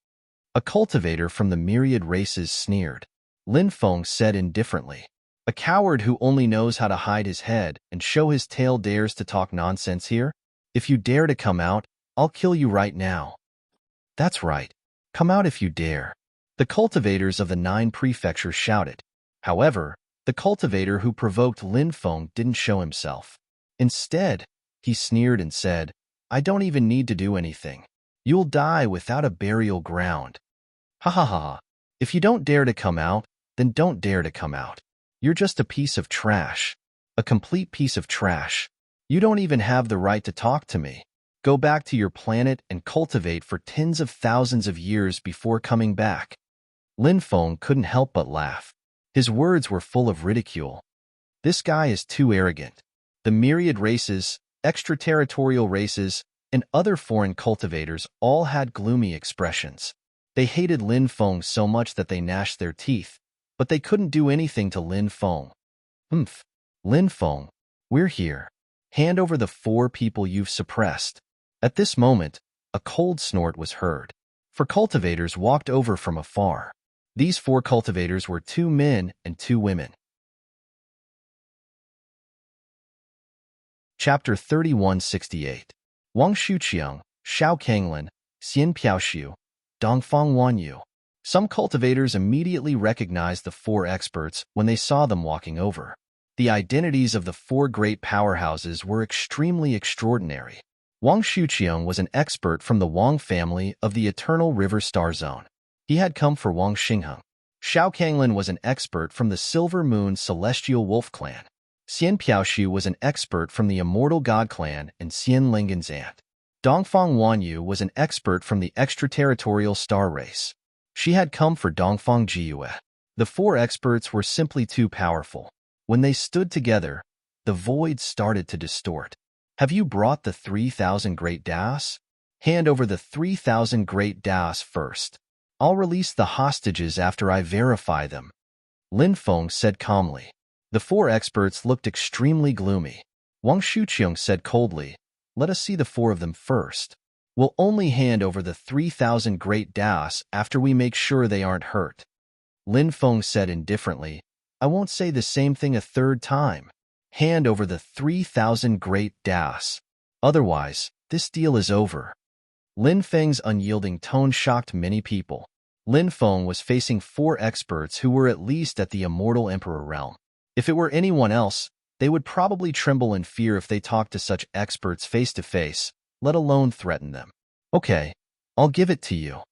A cultivator from the myriad races sneered. Lin Feng said indifferently, "A coward who only knows how to hide his head and show his tail dares to talk nonsense here? If you dare to come out, I'll kill you right now." "That's right. Come out if you dare," the cultivators of the 9 prefectures shouted. However, the cultivator who provoked Lin Feng didn't show himself. Instead, he sneered and said, "I don't even need to do anything. You'll die without a burial ground." Ha ha ha. If you don't dare to come out, then don't dare to come out. You're just a piece of trash. A complete piece of trash. You don't even have the right to talk to me. Go back to your planet and cultivate for tens of thousands of years before coming back. Lin Feng couldn't help but laugh. His words were full of ridicule. This guy is too arrogant. The myriad races, extraterritorial races, and other foreign cultivators all had gloomy expressions. They hated Lin Feng so much that they gnashed their teeth, but they couldn't do anything to Lin Feng. "Humph. Lin Feng, we're here. Hand over the 4 people you've suppressed." At this moment, a cold snort was heard. 4 cultivators walked over from afar. These 4 cultivators were 2 men and 2 women. Chapter 3168. Wang Shuqiang, Shao Kanglin, Xian Piaoxiu, Dongfang Wanyu. Some cultivators immediately recognized the 4 experts when they saw them walking over. The identities of the 4 great powerhouses were extremely extraordinary. Wang Shuqiang was an expert from the Wang family of the Eternal River Star Zone. He had come for Wang Xingheng. Shao Kanglin was an expert from the Silver Moon Celestial Wolf Clan. Xian Piaoxiu was an expert from the Immortal God Clan and Xian Lingen's aunt. Dongfang Wanyu was an expert from the Extraterritorial Star Race. She had come for Dongfang Jiyue. The 4 experts were simply too powerful. When they stood together, the void started to distort. Have you brought the 3,000 great das? Hand over the 3,000 great das first. I'll release the hostages after I verify them, Lin Feng said calmly. The four experts looked extremely gloomy. Wang Shuqiang said coldly, let us see the four of them first. We'll only hand over the 3,000 great das after we make sure they aren't hurt. Lin Feng said indifferently, I won't say the same thing a third time. Hand over the 3,000 great das. Otherwise, this deal is over. Lin Feng's unyielding tone shocked many people. Lin Feng was facing four experts who were at least at the Immortal Emperor realm. If it were anyone else, they would probably tremble in fear if they talked to such experts face to face, let alone threaten them. Okay, I'll give it to you,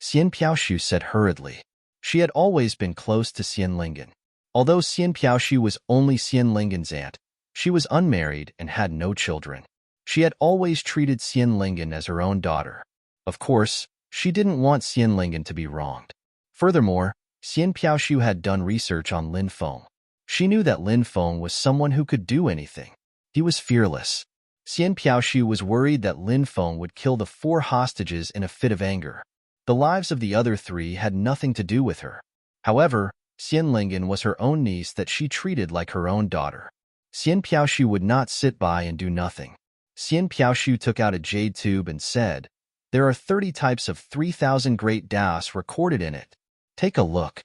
Xian Piaoshu said hurriedly. She had always been close to Xian Lingen. Although Xian Piaoshu was only Xian Lingen's aunt, she was unmarried and had no children. She had always treated Xian Lingen as her own daughter. Of course, she didn't want Xian Lingen to be wronged. Furthermore, Xian Piaoshu had done research on Lin Feng. She knew that Lin Feng was someone who could do anything. He was fearless. Xian Piaoshu was worried that Lin Feng would kill the four hostages in a fit of anger. The lives of the other three had nothing to do with her. However, Xian Lingen was her own niece that she treated like her own daughter. Xian Piaoshu would not sit by and do nothing. Xian Piaoshu took out a jade tube and said, there are 30 types of 3,000 great das recorded in it. Take a look.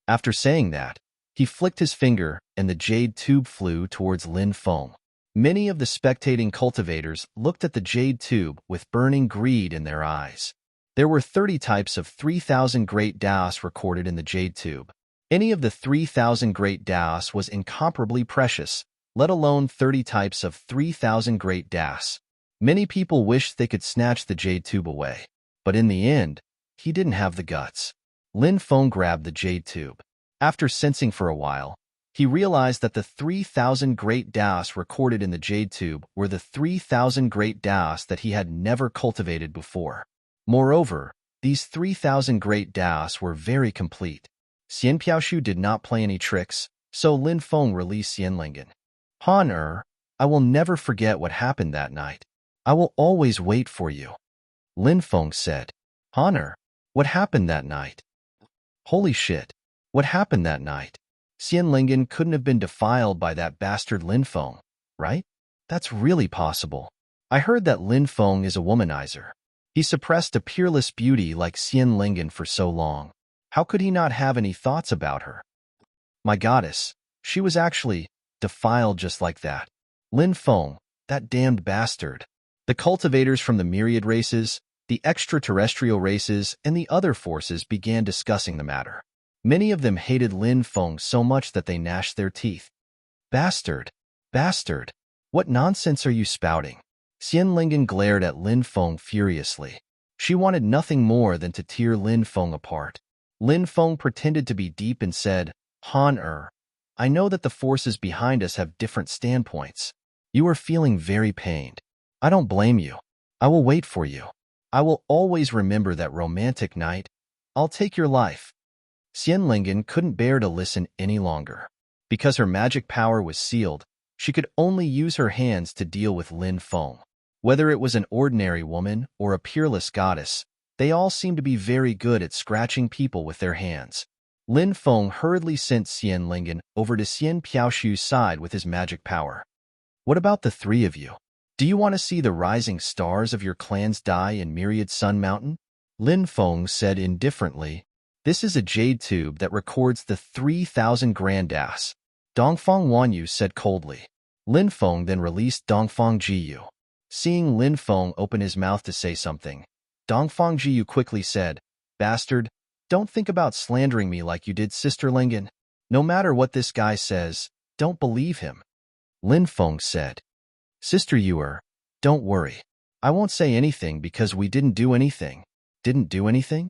After saying that, he flicked his finger and the jade tube flew towards Lin Feng. Many of the spectating cultivators looked at the jade tube with burning greed in their eyes. There were 30 types of 3,000 great das recorded in the jade tube. Any of the 3,000 great das was incomparably precious, let alone 30 types of 3,000 great das. Many people wished they could snatch the jade tube away, but in the end, he didn't have the guts. Lin Feng grabbed the jade tube. After sensing for a while, he realized that the 3,000 great das recorded in the jade tube were the 3,000 great das that he had never cultivated before. Moreover, these 3,000 great das were very complete. Xian Piaoshu did not play any tricks, so Lin Feng released Xian Lingen. Han I will never forget what happened that night. I will always wait for you. Lin Feng said. Han what happened that night? Holy shit, what happened that night? Xian Lingen couldn't have been defiled by that bastard Lin Feng, right? That's really possible. I heard that Lin Feng is a womanizer. He suppressed a peerless beauty like Xian Lingen for so long. How could he not have any thoughts about her? My goddess, she was actually defiled just like that. Lin Feng, that damned bastard. The cultivators from the myriad races, the extraterrestrial races, and the other forces began discussing the matter. Many of them hated Lin Feng so much that they gnashed their teeth. Bastard! Bastard! What nonsense are you spouting? Xian Lingen glared at Lin Feng furiously. She wanted nothing more than to tear Lin Feng apart. Lin Feng pretended to be deep and said, Han I know that the forces behind us have different standpoints. You are feeling very pained. I don't blame you. I will wait for you. I will always remember that romantic night. I'll take your life. Xian Lingen couldn't bear to listen any longer. Because her magic power was sealed, she could only use her hands to deal with Lin Feng. Whether it was an ordinary woman or a peerless goddess, they all seemed to be very good at scratching people with their hands. Lin Feng hurriedly sent Xian Lingen over to Xian Piaoshu's side with his magic power. What about the three of you? Do you want to see the rising stars of your clans die in Myriad Sun Mountain? Lin Feng said indifferently, this is a jade tube that records the 3,000 grand das. Dongfang Wanyu said coldly. Lin Feng then released Dongfang Jiyu. Seeing Lin Feng open his mouth to say something, Dongfang Jiyu quickly said, bastard, don't think about slandering me like you did Sister Lingen. No matter what this guy says, don't believe him. Lin Feng said. Sister Yuer, don't worry. I won't say anything because we didn't do anything. Didn't do anything?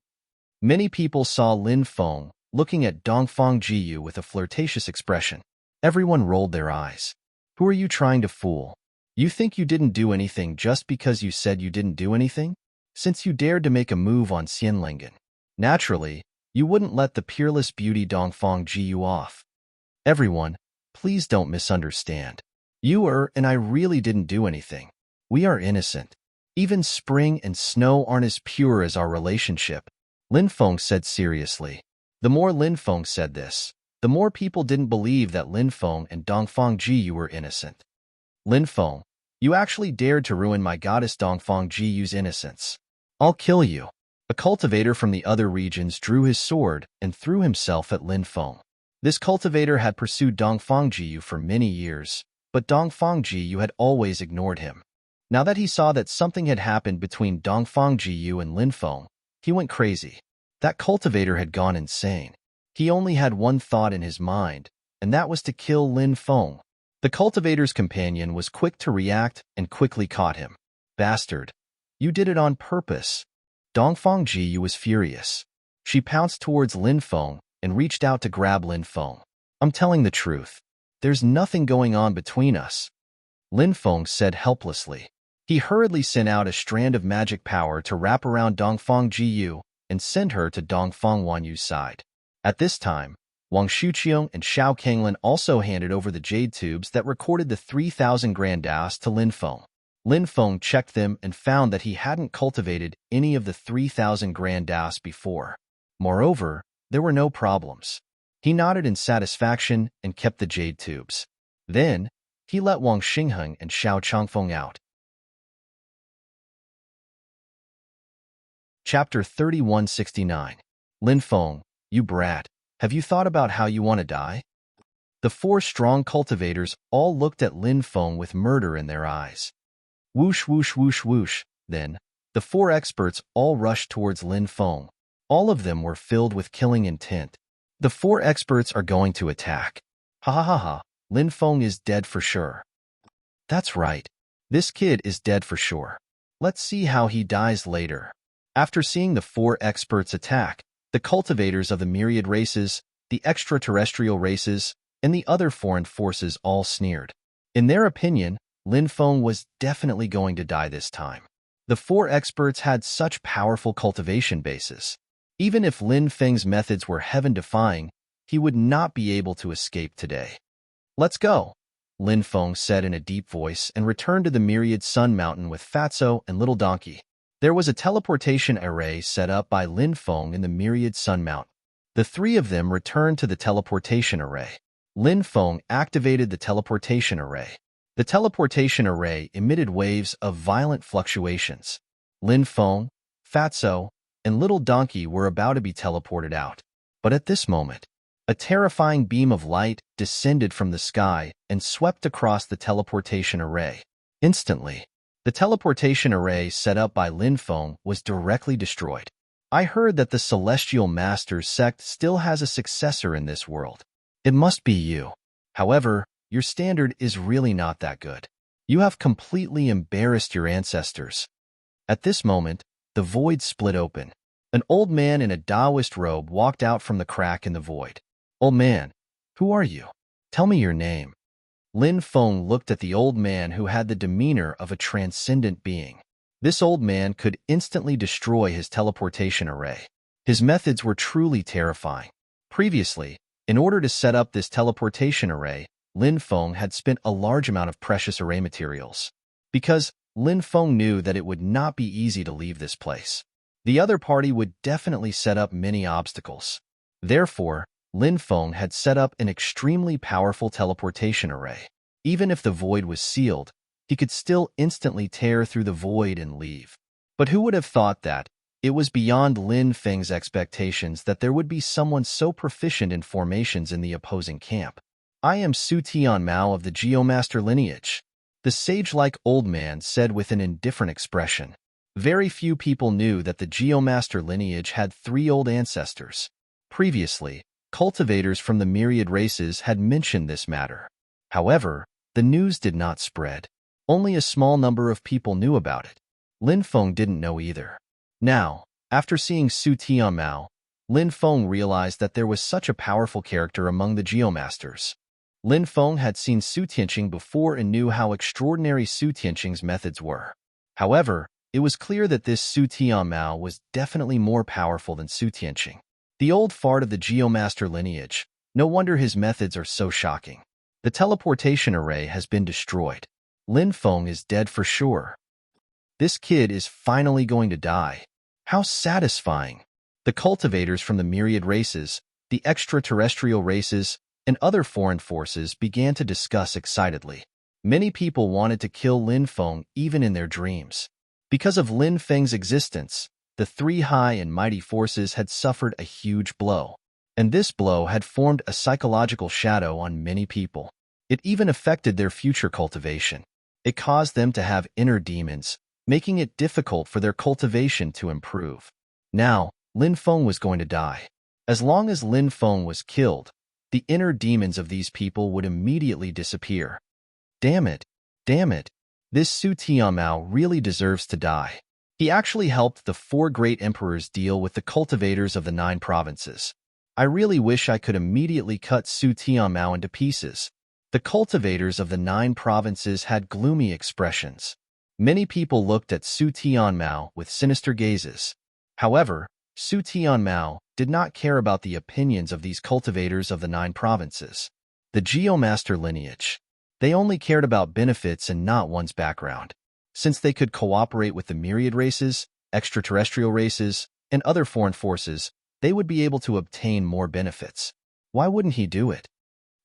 Many people saw Lin Feng looking at Dongfang Jiyu with a flirtatious expression. Everyone rolled their eyes. Who are you trying to fool? You think you didn't do anything just because you said you didn't do anything? Since you dared to make a move on Xian Lingen. Naturally, you wouldn't let the peerless beauty Dongfang Jiyu off. Everyone, please don't misunderstand. You and I really didn't do anything. We are innocent. Even spring and snow aren't as pure as our relationship, Lin Feng said seriously. The more Lin Feng said this, the more people didn't believe that Lin Feng and Dongfang Jiyu were innocent. Lin Feng, you actually dared to ruin my goddess Dongfang Jiyu's innocence. I'll kill you. A cultivator from the other regions drew his sword and threw himself at Lin Feng. This cultivator had pursued Dongfang Jiyu for many years, but Dongfang Jiyu had always ignored him. Now that he saw that something had happened between Dongfang Jiyu and Lin Feng, he went crazy. That cultivator had gone insane. He only had one thought in his mind, and that was to kill Lin Feng. The cultivator's companion was quick to react and quickly caught him. Bastard! You did it on purpose. Dongfang Jiyu was furious. She pounced towards Lin Feng and reached out to grab Lin Feng. I'm telling the truth. There's nothing going on between us, Lin Feng said helplessly. He hurriedly sent out a strand of magic power to wrap around Dongfang Jiyu and send her to Dongfang Wanyu's side. At this time, Wang Shuqiang and Xiao Kanglin also handed over the jade tubes that recorded the 3,000 grandas to Lin Feng. Lin Feng checked them and found that he hadn't cultivated any of the 3,000 grandas before. Moreover, there were no problems. He nodded in satisfaction and kept the jade tubes. Then, he let Wang Xingheng and Xiao Changfeng out. Chapter 3169. Lin Feng, you brat, have you thought about how you want to die? The four strong cultivators all looked at Lin Feng with murder in their eyes. Whoosh, whoosh, whoosh, whoosh. Then, the four experts all rushed towards Lin Feng. All of them were filled with killing intent. The four experts are going to attack. Ha ha ha ha, Lin Feng is dead for sure. That's right. This kid is dead for sure. Let's see how he dies later. After seeing the four experts attack, the cultivators of the myriad races, the extraterrestrial races, and the other foreign forces all sneered. In their opinion, Lin Feng was definitely going to die this time. The four experts had such powerful cultivation bases. Even if Lin Feng's methods were heaven-defying, he would not be able to escape today. Let's go, Lin Feng said in a deep voice and returned to the myriad sun mountain with Fatso and Little Donkey. There was a teleportation array set up by Lin Feng in the myriad sun mountain. The three of them returned to the teleportation array. Lin Feng activated the teleportation array. The teleportation array emitted waves of violent fluctuations. Lin Feng, Fatso, and Little Donkey were about to be teleported out. But at this moment, a terrifying beam of light descended from the sky and swept across the teleportation array. Instantly, the teleportation array set up by Lin Feng was directly destroyed. I heard that the Celestial Masters sect still has a successor in this world. It must be you. However, your standard is really not that good. You have completely embarrassed your ancestors. At this moment, the void split open. An old man in a Taoist robe walked out from the crack in the void. Old man, who are you? Tell me your name. Lin Feng looked at the old man who had the demeanor of a transcendent being. This old man could instantly destroy his teleportation array. His methods were truly terrifying. Previously, in order to set up this teleportation array, Lin Feng had spent a large amount of precious array materials. Because Lin Feng knew that it would not be easy to leave this place. The other party would definitely set up many obstacles. Therefore, Lin Feng had set up an extremely powerful teleportation array. Even if the void was sealed, he could still instantly tear through the void and leave. But who would have thought that? It was beyond Lin Feng's expectations that there would be someone so proficient in formations in the opposing camp. I am Su Tianmao of the Geomaster lineage, the sage-like old man said with an indifferent expression. Very few people knew that the Geomaster lineage had 3 old ancestors. Previously, cultivators from the myriad races had mentioned this matter. However, the news did not spread. Only a small number of people knew about it. Lin Feng didn't know either. Now, after seeing Su Tianmao, Lin Feng realized that there was such a powerful character among the Geomasters. Lin Feng had seen Su Tianqing before and knew how extraordinary Su Tianqing's methods were. However, it was clear that this Su Tianmao was definitely more powerful than Su Tianqing. The old fart of the Geomaster lineage, no wonder his methods are so shocking. The teleportation array has been destroyed. Lin Feng is dead for sure. This kid is finally going to die. How satisfying. The cultivators from the myriad races, the extraterrestrial races, and other foreign forces began to discuss excitedly. Many people wanted to kill Lin Feng even in their dreams. Because of Lin Feng's existence, the three high and mighty forces had suffered a huge blow. And this blow had formed a psychological shadow on many people. It even affected their future cultivation. It caused them to have inner demons, making it difficult for their cultivation to improve. Now, Lin Feng was going to die. As long as Lin Feng was killed, the inner demons of these people would immediately disappear. Damn it. Damn it. This Su Tianmao really deserves to die. He actually helped the four great emperors deal with the cultivators of the 9 provinces. I really wish I could immediately cut Su Tianmao into pieces. The cultivators of the 9 provinces had gloomy expressions. Many people looked at Su Tianmao with sinister gazes. However, Su Tianmao did not care about the opinions of these cultivators of the 9 provinces. The Geomaster lineage. They only cared about benefits and not one's background. Since they could cooperate with the myriad races, extraterrestrial races, and other foreign forces, they would be able to obtain more benefits. Why wouldn't he do it?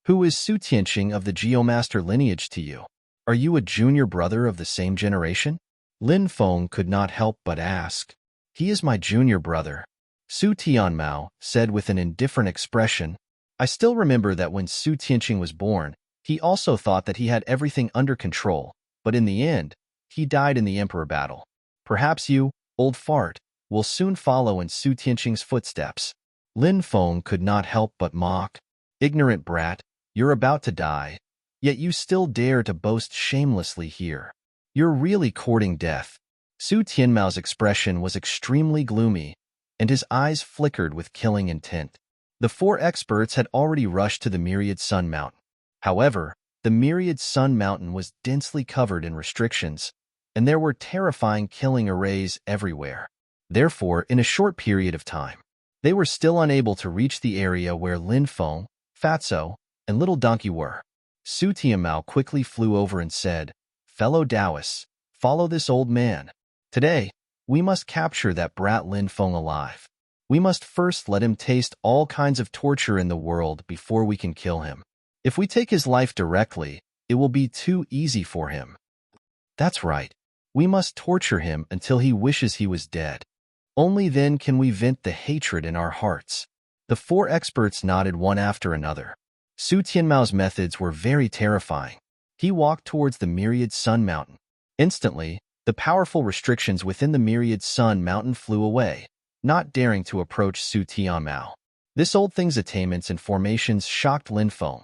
Who is Su Tianqing of the Geomaster lineage to you? Are you a junior brother of the same generation? Lin Feng could not help but ask. He is my junior brother. Su Tianmao said with an indifferent expression. I still remember that when Su Tianqing was born, he also thought that he had everything under control, but in the end, he died in the emperor battle. Perhaps you, old fart, will soon follow in Su Tianqing's footsteps. Lin Feng could not help but mock. Ignorant brat, you're about to die, yet you still dare to boast shamelessly here. You're really courting death. Su Tianmao's expression was extremely gloomy, and his eyes flickered with killing intent. The 4 experts had already rushed to the Myriad Sun Mountain. However, the Myriad Sun Mountain was densely covered in restrictions, and there were terrifying killing arrays everywhere. Therefore, in a short period of time, they were still unable to reach the area where Lin Feng, Fatso, and Little Donkey were. Su Tianmao quickly flew over and said, Fellow Taoists, follow this old man. Today, we must capture that brat Lin Feng alive. We must first let him taste all kinds of torture in the world before we can kill him. If we take his life directly, it will be too easy for him. That's right. We must torture him until he wishes he was dead. Only then can we vent the hatred in our hearts. The 4 experts nodded one after another. Su Tianmao's methods were very terrifying. He walked towards the Myriad Sun Mountain. Instantly, the powerful restrictions within the Myriad Sun Mountain flew away, not daring to approach Su Tianmao. This old thing's attainments and formations shocked Lin Feng.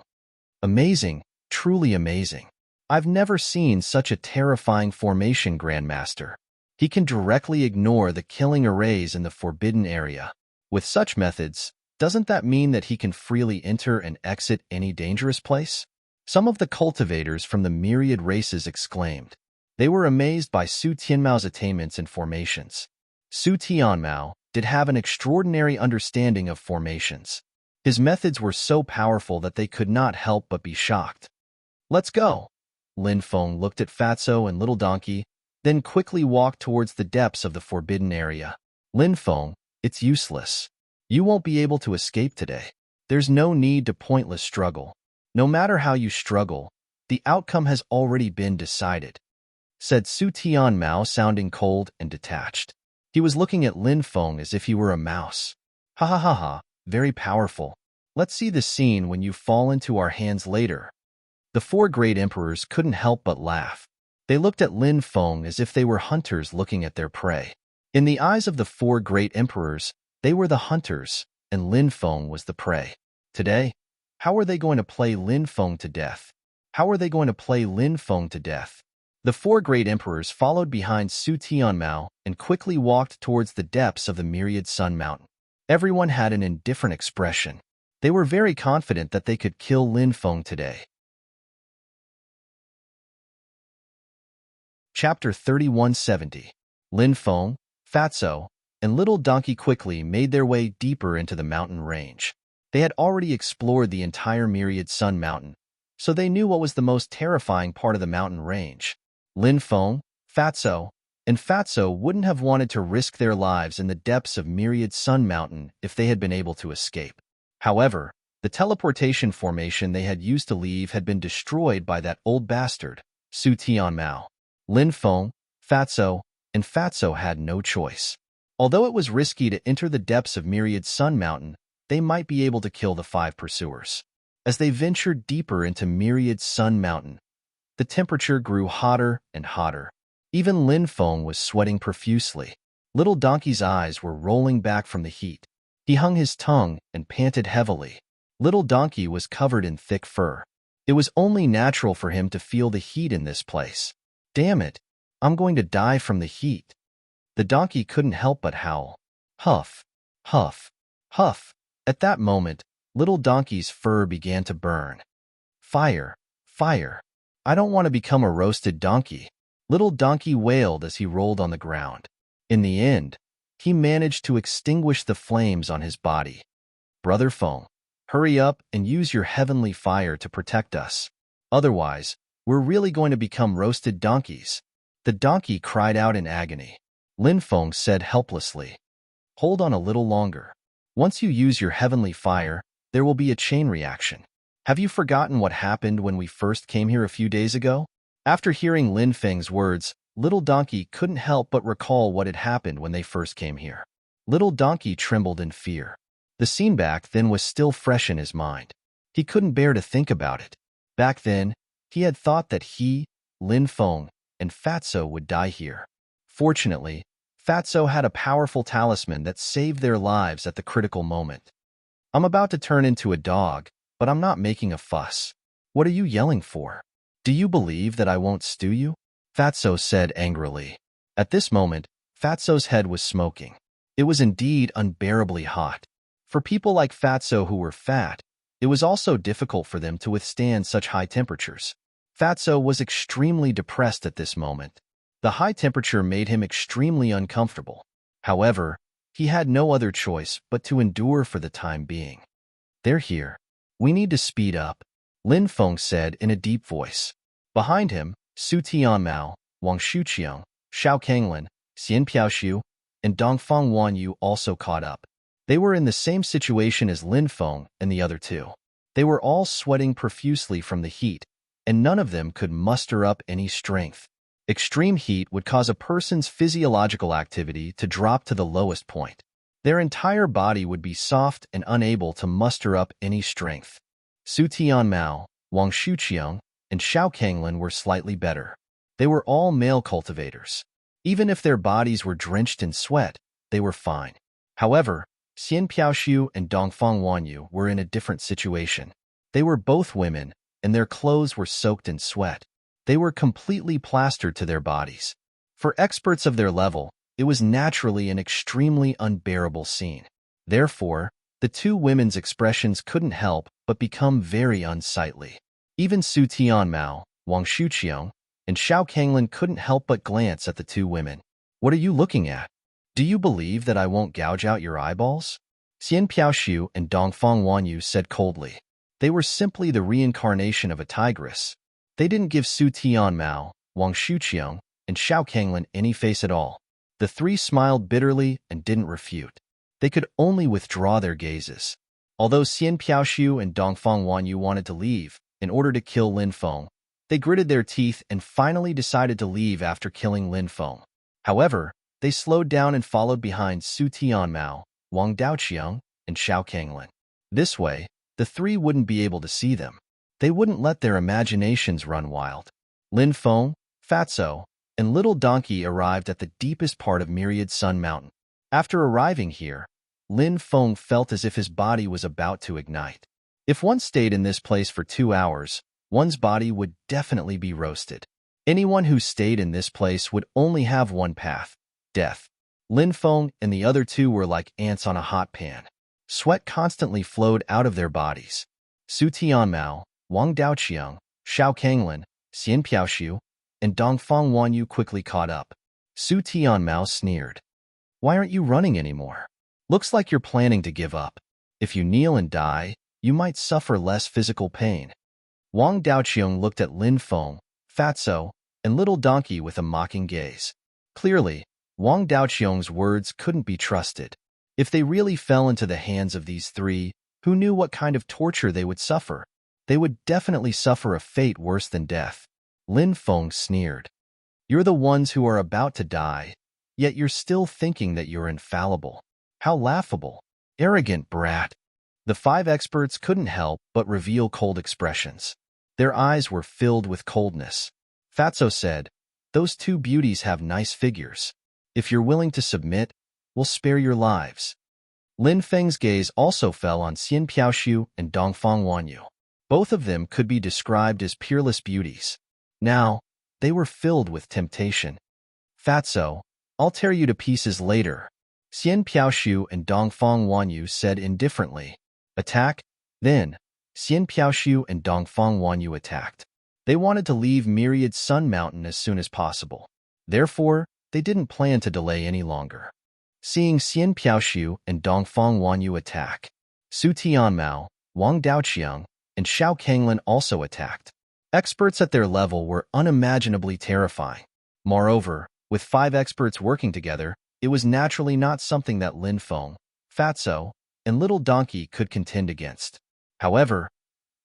Amazing, truly amazing. I've never seen such a terrifying formation, Grandmaster. He can directly ignore the killing arrays in the forbidden area. With such methods, doesn't that mean that he can freely enter and exit any dangerous place? Some of the cultivators from the myriad races exclaimed. They were amazed by Su Tianmao's attainments and formations. Su Tianmao did have an extraordinary understanding of formations. His methods were so powerful that they could not help but be shocked. Let's go. Lin Feng looked at Fatso and Little Donkey, then quickly walked towards the depths of the forbidden area. Lin Feng, it's useless. You won't be able to escape today. There's no need to pointless struggle. No matter how you struggle, the outcome has already been decided, said Su Tianmao, sounding cold and detached. He was looking at Lin Feng as if he were a mouse. Ha ha ha ha, very powerful. Let's see the scene when you fall into our hands later. The 4 great emperors couldn't help but laugh. They looked at Lin Feng as if they were hunters looking at their prey. In the eyes of the 4 great emperors, they were the hunters, and Lin Feng was the prey. Today, how are they going to play Lin Feng to death? How are they going to play Lin Feng to death? The 4 great emperors followed behind Su Tianmao and quickly walked towards the depths of the Myriad Sun Mountain. Everyone had an indifferent expression. They were very confident that they could kill Lin Feng today. Chapter 3170. Lin Feng, Fatso, and Little Donkey quickly made their way deeper into the mountain range. They had already explored the entire Myriad Sun Mountain, so they knew what was the most terrifying part of the mountain range. Lin Feng, Fatso, and Fatso wouldn't have wanted to risk their lives in the depths of Myriad Sun Mountain if they had been able to escape. However, the teleportation formation they had used to leave had been destroyed by that old bastard, Su Tianmao. Lin Feng, Fatso, and Fatso had no choice. Although it was risky to enter the depths of Myriad Sun Mountain, they might be able to kill the 5 pursuers. As they ventured deeper into Myriad Sun Mountain, the temperature grew hotter and hotter. Even Lin Feng was sweating profusely. Little Donkey's eyes were rolling back from the heat. He hung his tongue and panted heavily. Little Donkey was covered in thick fur. It was only natural for him to feel the heat in this place. Damn it, I'm going to die from the heat. The donkey couldn't help but howl. Huff, huff, huff. At that moment, Little Donkey's fur began to burn. Fire, fire. I don't want to become a roasted donkey. Little Donkey wailed as he rolled on the ground. In the end, he managed to extinguish the flames on his body. Brother Feng, hurry up and use your heavenly fire to protect us. Otherwise, we're really going to become roasted donkeys. The donkey cried out in agony. Lin Feng said helplessly, hold on a little longer. Once you use your heavenly fire, there will be a chain reaction. Have you forgotten what happened when we first came here a few days ago? After hearing Lin Feng's words, Little Donkey couldn't help but recall what had happened when they first came here. Little Donkey trembled in fear. The scene back then was still fresh in his mind. He couldn't bear to think about it. Back then, he had thought that he, Lin Feng, and Fatso would die here. Fortunately, Fatso had a powerful talisman that saved their lives at the critical moment. I'm about to turn into a dog, but I'm not making a fuss. What are you yelling for? Do you believe that I won't stew you? Fatso said angrily. At this moment, Fatso's head was smoking. It was indeed unbearably hot. For people like Fatso who were fat, it was also difficult for them to withstand such high temperatures. Fatso was extremely depressed at this moment. The high temperature made him extremely uncomfortable. However, he had no other choice but to endure for the time being. They're here. We need to speed up, Lin Feng said in a deep voice. Behind him, Su Tianmao, Wang Shuqiang, Xiao Kanglin, Xian Piaoxiu, and Dongfang Wanyu also caught up. They were in the same situation as Lin Feng and the other two. They were all sweating profusely from the heat, and none of them could muster up any strength. Extreme heat would cause a person's physiological activity to drop to the lowest point. Their entire body would be soft and unable to muster up any strength. Su Tianmao, Wang Shuqiang, and Xiao Kanglin were slightly better. They were all male cultivators. Even if their bodies were drenched in sweat, they were fine. However, Xian Piaoxiu and Dongfang Wanyu were in a different situation. They were both women, and their clothes were soaked in sweat. They were completely plastered to their bodies. For experts of their level, it was naturally an extremely unbearable scene. Therefore, the two women's expressions couldn't help but become very unsightly. Even Su Tianmao, Wang Shuqiang, and Xiao Kanglin couldn't help but glance at the two women. What are you looking at? Do you believe that I won't gouge out your eyeballs? Xian Piaoxiu and Dongfang Wanyu said coldly. They were simply the reincarnation of a tigress. They didn't give Su Tianmao, Wang Shuqiang, and Xiao Kanglin any face at all. The three smiled bitterly and didn't refute. They could only withdraw their gazes. Although Xian Piaoxiu and Dongfang Wanyu wanted to leave, in order to kill Lin Feng, they gritted their teeth and finally decided to leave after killing Lin Feng. However, they slowed down and followed behind Su Tianmao, Wang Daoqiang, and Xiao Kanglin. This way, the three wouldn't be able to see them. They wouldn't let their imaginations run wild. Lin Feng, Fatso, and Little Donkey arrived at the deepest part of Myriad Sun Mountain. After arriving here, Lin Feng felt as if his body was about to ignite. If one stayed in this place for 2 hours, one's body would definitely be roasted. Anyone who stayed in this place would only have one path: death. Lin Feng and the other two were like ants on a hot pan. Sweat constantly flowed out of their bodies. Su Tianmao, Wang Daoqiang, Xiao Kanglin, Xian Piaoxiu, and Dongfang Wanyu quickly caught up. Su Tianmao sneered. Why aren't you running anymore? Looks like you're planning to give up. If you kneel and die, you might suffer less physical pain. Wang Daoqiong looked at Lin Feng, Fatso, and Little Donkey with a mocking gaze. Clearly, Wang Daoqiong's words couldn't be trusted. If they really fell into the hands of these three, who knew what kind of torture they would suffer? They would definitely suffer a fate worse than death. Lin Feng sneered. You're the ones who are about to die, yet you're still thinking that you're infallible. How laughable. Arrogant brat. The five experts couldn't help but reveal cold expressions. Their eyes were filled with coldness. Fatso said, those two beauties have nice figures. If you're willing to submit, we'll spare your lives. Lin Feng's gaze also fell on Xian Piaoshu and Dongfang Wanyu. Both of them could be described as peerless beauties. Now, they were filled with temptation. Fatso, I'll tear you to pieces later. Xian Piaoshu and Dongfang Wanyu said indifferently. Attack? Then, Xian Piaoshu and Dongfang Wanyu attacked. They wanted to leave Myriad Sun Mountain as soon as possible. Therefore, they didn't plan to delay any longer. Seeing Xian Piaoshu and Dongfang Wanyu attack, Su Tianmao, Wang Daoqiong, and Xiao Kanglin also attacked. Experts at their level were unimaginably terrifying. Moreover, with five experts working together, it was naturally not something that Lin Feng, Fatso, and Little Donkey could contend against. However,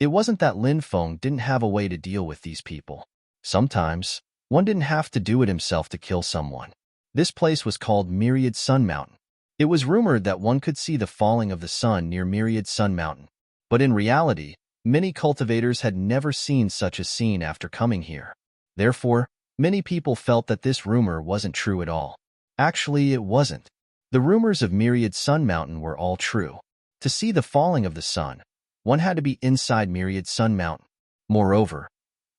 it wasn't that Lin Feng didn't have a way to deal with these people. Sometimes, one didn't have to do it himself to kill someone. This place was called Myriad Sun Mountain. It was rumored that one could see the falling of the sun near Myriad Sun Mountain. But in reality, many cultivators had never seen such a scene after coming here. Therefore, many people felt that this rumor wasn't true at all. Actually, it wasn't. The rumors of Myriad Sun Mountain were all true. To see the falling of the sun, one had to be inside Myriad Sun Mountain. Moreover,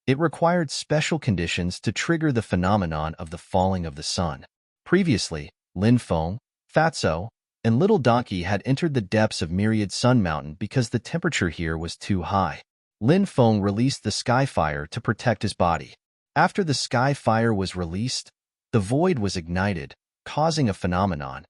it required special conditions to trigger the phenomenon of the falling of the sun. Previously, Lin Feng, Fatso, and Little Donkey had entered the depths of Myriad Sun Mountain because the temperature here was too high. Lin Feng released the sky fire to protect his body. After the sky fire was released, the void was ignited, causing a phenomenon.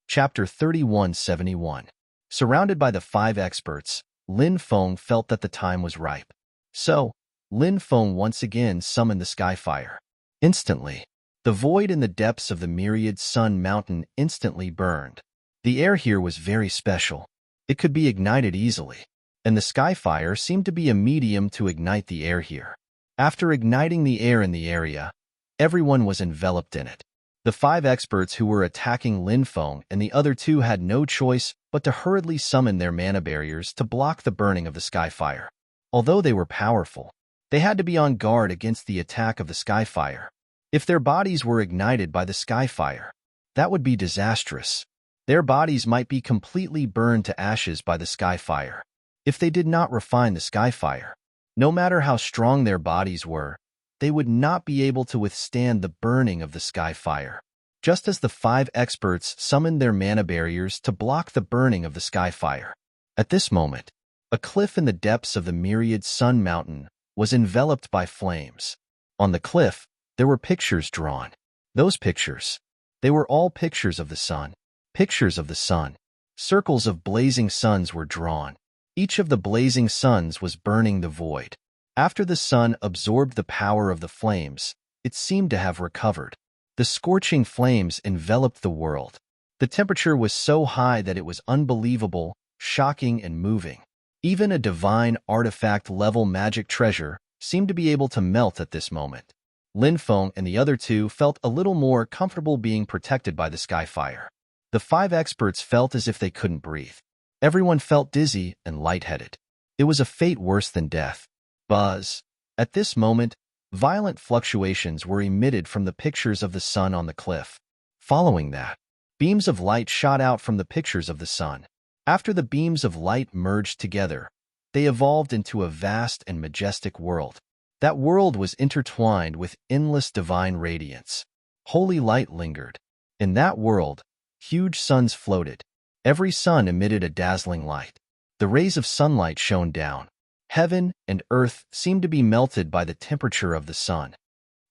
Chapter 3171. Surrounded by the five experts, Lin Feng felt that the time was ripe. So, Lin Feng once again summoned the sky fire. Instantly, the void in the depths of the Myriad Sun Mountain instantly burned. The air here was very special. It could be ignited easily, and the sky fire seemed to be a medium to ignite the air here. After igniting the air in the area, everyone was enveloped in it. The five experts who were attacking Lin Feng and the other two had no choice but to hurriedly summon their mana barriers to block the burning of the sky fire. Although they were powerful, they had to be on guard against the attack of the sky fire. If their bodies were ignited by the sky fire, that would be disastrous. Their bodies might be completely burned to ashes by the sky fire. If they did not refine the sky fire, no matter how strong their bodies were, they would not be able to withstand the burning of the sky fire. Just as the five experts summoned their mana barriers to block the burning of the sky fire. At this moment, a cliff in the depths of the Myriad Sun Mountain was enveloped by flames. On the cliff, there were pictures drawn. Those pictures, they were all pictures of the sun. Pictures of the sun. Circles of blazing suns were drawn. Each of the blazing suns was burning the void. After the sun absorbed the power of the flames, it seemed to have recovered. The scorching flames enveloped the world. The temperature was so high that it was unbelievable, shocking, and moving. Even a divine artifact-level magic treasure seemed to be able to melt at this moment. Lin Feng and the other two felt a little more comfortable being protected by the sky fire. The five experts felt as if they couldn't breathe. Everyone felt dizzy and lightheaded. It was a fate worse than death. Buzz. At this moment, violent fluctuations were emitted from the pictures of the sun on the cliff. Following that, beams of light shot out from the pictures of the sun. After the beams of light merged together, they evolved into a vast and majestic world. That world was intertwined with endless divine radiance. Holy light lingered. In that world, huge suns floated. Every sun emitted a dazzling light. The rays of sunlight shone down. Heaven and earth seemed to be melted by the temperature of the sun.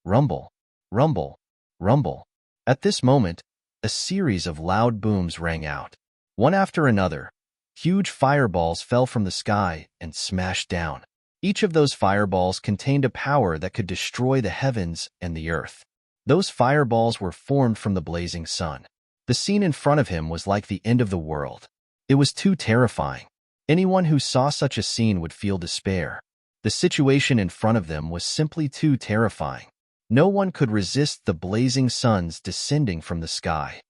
Rumble, rumble, rumble. At this moment, a series of loud booms rang out. One after another, Huge fireballs fell from the sky and smashed down. Each of those fireballs contained a power that could destroy the heavens and the earth. Those fireballs were formed from the blazing sun. The scene in front of him was like the end of the world. It was too terrifying. Anyone who saw such a scene would feel despair. The situation in front of them was simply too terrifying. No one could resist the blazing suns descending from the sky.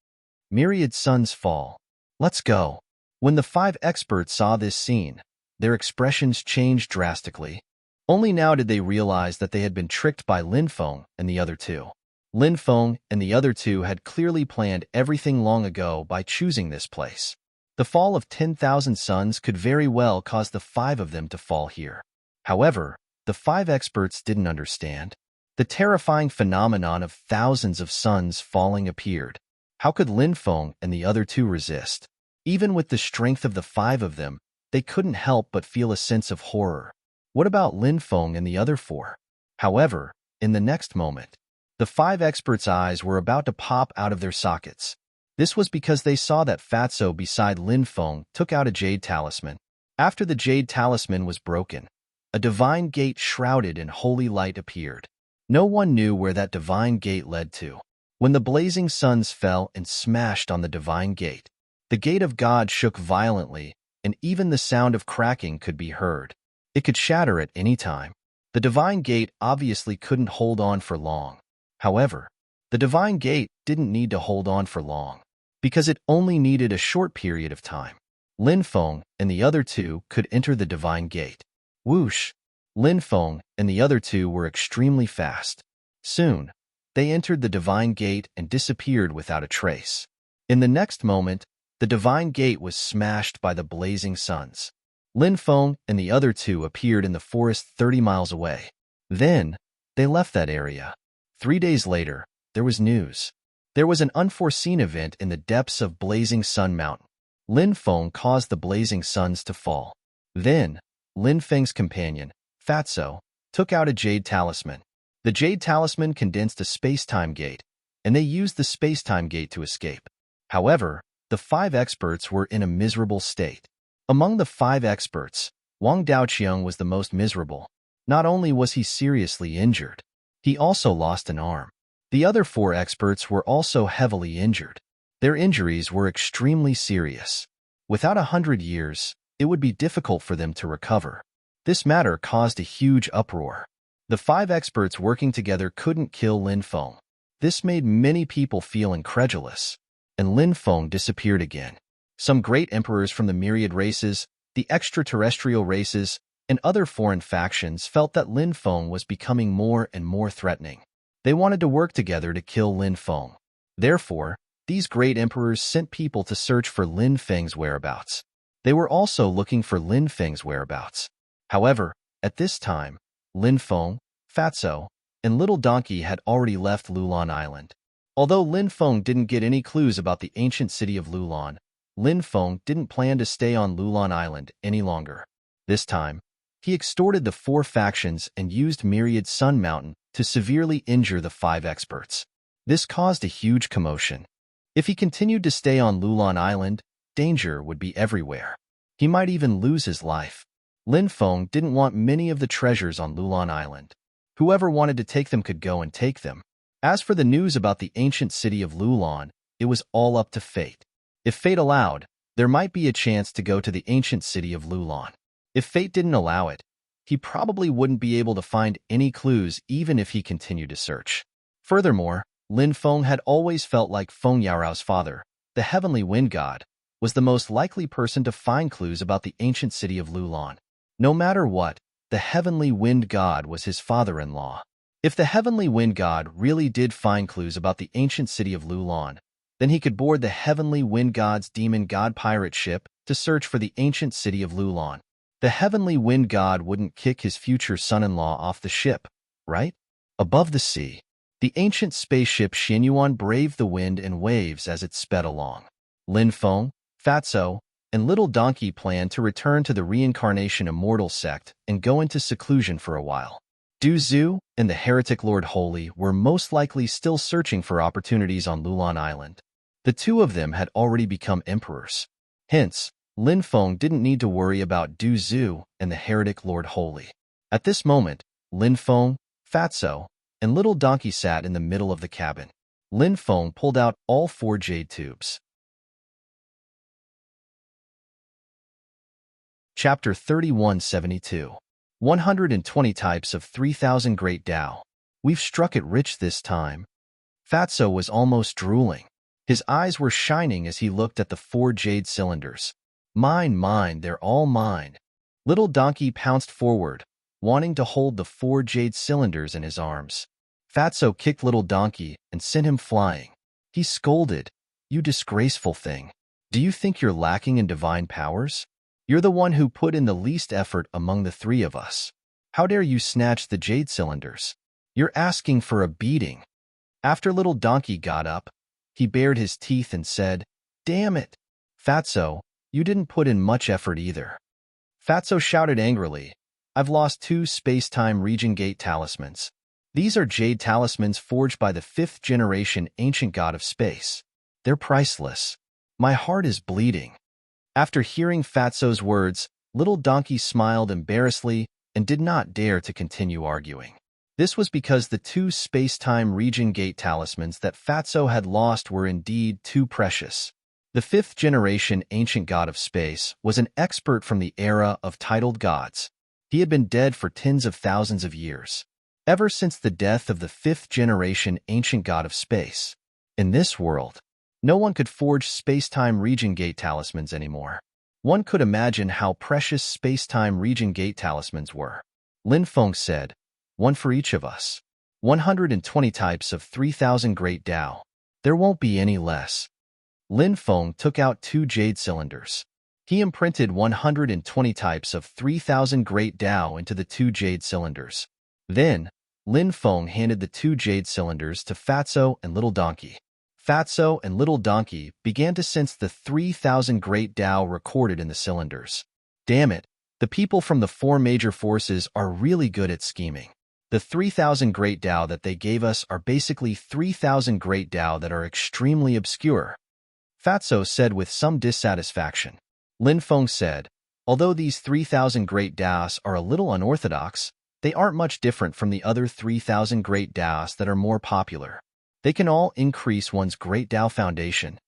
Myriad suns fall. Let's go. When the 5 experts saw this scene, their expressions changed drastically. Only now did they realize that they had been tricked by Lin Feng and the other 2. Lin Feng and the other 2 had clearly planned everything long ago by choosing this place. The fall of 10,000 suns could very well cause the 5 of them to fall here. However, the 5 experts didn't understand. The terrifying phenomenon of thousands of suns falling appeared. How could Lin Feng and the other 2 resist? Even with the strength of the 5 of them, they couldn't help but feel a sense of horror. What about Lin Feng and the other 4? However, in the next moment, the 5 experts' eyes were about to pop out of their sockets. This was because they saw that Fatso beside Lin Feng took out a jade talisman. After the jade talisman was broken, a divine gate shrouded in holy light appeared. No one knew where that divine gate led to. When the blazing suns fell and smashed on the divine gate, the gate of God shook violently, and even the sound of cracking could be heard. It could shatter at any time. The divine gate obviously couldn't hold on for long. However, the divine gate didn't need to hold on for long, because it only needed a short period of time. Lin Feng and the other 2 could enter the divine gate. Whoosh! Lin Feng and the other 2 were extremely fast. Soon, they entered the divine gate and disappeared without a trace. In the next moment, the divine gate was smashed by the blazing suns. Lin Feng and the other 2 appeared in the forest 30 miles away. Then, they left that area. 3 days later, there was news. There was an unforeseen event in the depths of Blazing Sun Mountain. Lin Feng caused the blazing suns to fall. Then, Lin Feng's companion, Fatso, took out a jade talisman. The jade talisman condensed a space-time gate, and they used the space-time gate to escape. However, the 5 experts were in a miserable state. Among the 5 experts, Wang Daoqiang was the most miserable. Not only was he seriously injured, he also lost an arm. The other 4 experts were also heavily injured. Their injuries were extremely serious. Without 100 years, it would be difficult for them to recover. This matter caused a huge uproar. The 5 experts working together couldn't kill Lin Feng. This made many people feel incredulous, and Lin Feng disappeared again. Some great emperors from the myriad races, the extraterrestrial races, and other foreign factions felt that Lin Feng was becoming more and more threatening. They wanted to work together to kill Lin Feng. Therefore, these great emperors sent people to search for Lin Feng's whereabouts. They were also looking for Lin Feng's whereabouts. However, at this time, Lin Feng, Fatso, and Little Donkey had already left Lulan Island. Although Lin Feng didn't get any clues about the ancient city of Lulan, Lin Feng didn't plan to stay on Lulan Island any longer. This time, he extorted the 4 factions and used Myriad Sun Mountain to severely injure the 5 experts. This caused a huge commotion. If he continued to stay on Lulan Island, danger would be everywhere. He might even lose his life. Lin Feng didn't want many of the treasures on Lulan Island. Whoever wanted to take them could go and take them. As for the news about the ancient city of Lulan, it was all up to fate. If fate allowed, there might be a chance to go to the ancient city of Lulan. If fate didn't allow it, he probably wouldn't be able to find any clues even if he continued to search. Furthermore, Lin Feng had always felt like Feng Yaorao's father, the heavenly wind god, was the most likely person to find clues about the ancient city of Lulan. No matter what, the heavenly wind god was his father-in-law. If the heavenly wind god really did find clues about the ancient city of Lulan, then he could board the heavenly wind god's demon god pirate ship to search for the ancient city of Lulan. The heavenly wind god wouldn't kick his future son-in-law off the ship, right? Above the sea, the ancient spaceship Xianyuan braved the wind and waves as it sped along. Lin Feng, Fatso, and Little Donkey planned to return to the Reincarnation Immortal sect and go into seclusion for a while. Du Zhu and the heretic Lord Holy were most likely still searching for opportunities on Lulan Island. The 2 of them had already become emperors. Hence, Lin Feng didn't need to worry about Du Zhu and the heretic Lord Holy. At this moment, Lin Feng, Fatso, and Little Donkey sat in the middle of the cabin. Lin Feng pulled out all 4 jade tubes. Chapter 3172. 120 Types of 3000 Great Tao. We've struck it rich this time. Fatso was almost drooling. His eyes were shining as he looked at the 4 jade cylinders. Mine, mine, they're all mine. Little Donkey pounced forward, wanting to hold the 4 jade cylinders in his arms. Fatso kicked Little Donkey and sent him flying. He scolded, "You disgraceful thing. Do you think you're lacking in divine powers? You're the one who put in the least effort among the 3 of us. How dare you snatch the jade cylinders? You're asking for a beating." After Little Donkey got up, he bared his teeth and said, "Damn it, Fatso, you didn't put in much effort either." Fatso shouted angrily, "I've lost 2 space-time region gate talismans. These are jade talismans forged by the 5th generation ancient god of space. They're priceless. My heart is bleeding." After hearing Fatso's words, Little Donkey smiled embarrassedly and did not dare to continue arguing. This was because the 2 space-time region gate talismans that Fatso had lost were indeed too precious. The 5th generation ancient god of space was an expert from the era of titled gods. He had been dead for tens of thousands of years, ever since the death of the 5th generation ancient god of space. In this world, no one could forge space-time region gate talismans anymore. One could imagine how precious space-time region gate talismans were. Lin Feng said, "One for each of us. 120 types of 3000 Great Tao. There won't be any less." Lin Feng took out 2 jade cylinders. He imprinted 120 types of 3000 Great Tao into the 2 jade cylinders. Then, Lin Feng handed the 2 jade cylinders to Fatso and Little Donkey. Fatso and Little Donkey began to sense the 3000 Great Tao recorded in the cylinders. Damn it, the people from the 4 major forces are really good at scheming. The 3000 Great Tao that they gave us are basically 3000 Great Tao that are extremely obscure. Fatso said with some dissatisfaction. Lin Feng said, "Although these 3000 Great Taos are a little unorthodox, they aren't much different from the other 3000 Great Taos that are more popular. They can all increase one's Great Tao foundation."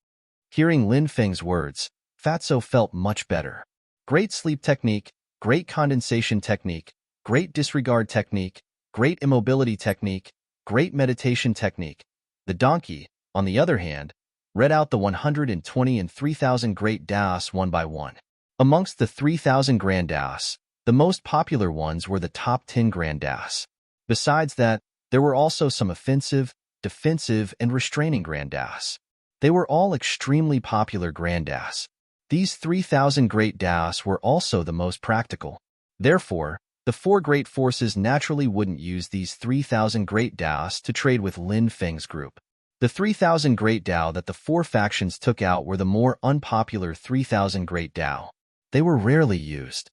Hearing Lin Feng's words, Fatso felt much better. Great sleep technique, great condensation technique, great disregard technique, great immobility technique, great meditation technique. The donkey, on the other hand, read out the 120 and 3000 Great Taos one by one. Amongst the 3000 Grand Taos, the most popular ones were the top 10 Grand Taos. Besides that, there were also some offensive, defensive, and restraining Grand Taos. They were all extremely popular Grand Taos. These 3000 Great Taos were also the most practical. Therefore, the 4 great forces naturally wouldn't use these 3000 Great Taos to trade with Lin Feng's group. The 3000 Great Tao that the 4 factions took out were the more unpopular 3000 Great Tao. They were rarely used.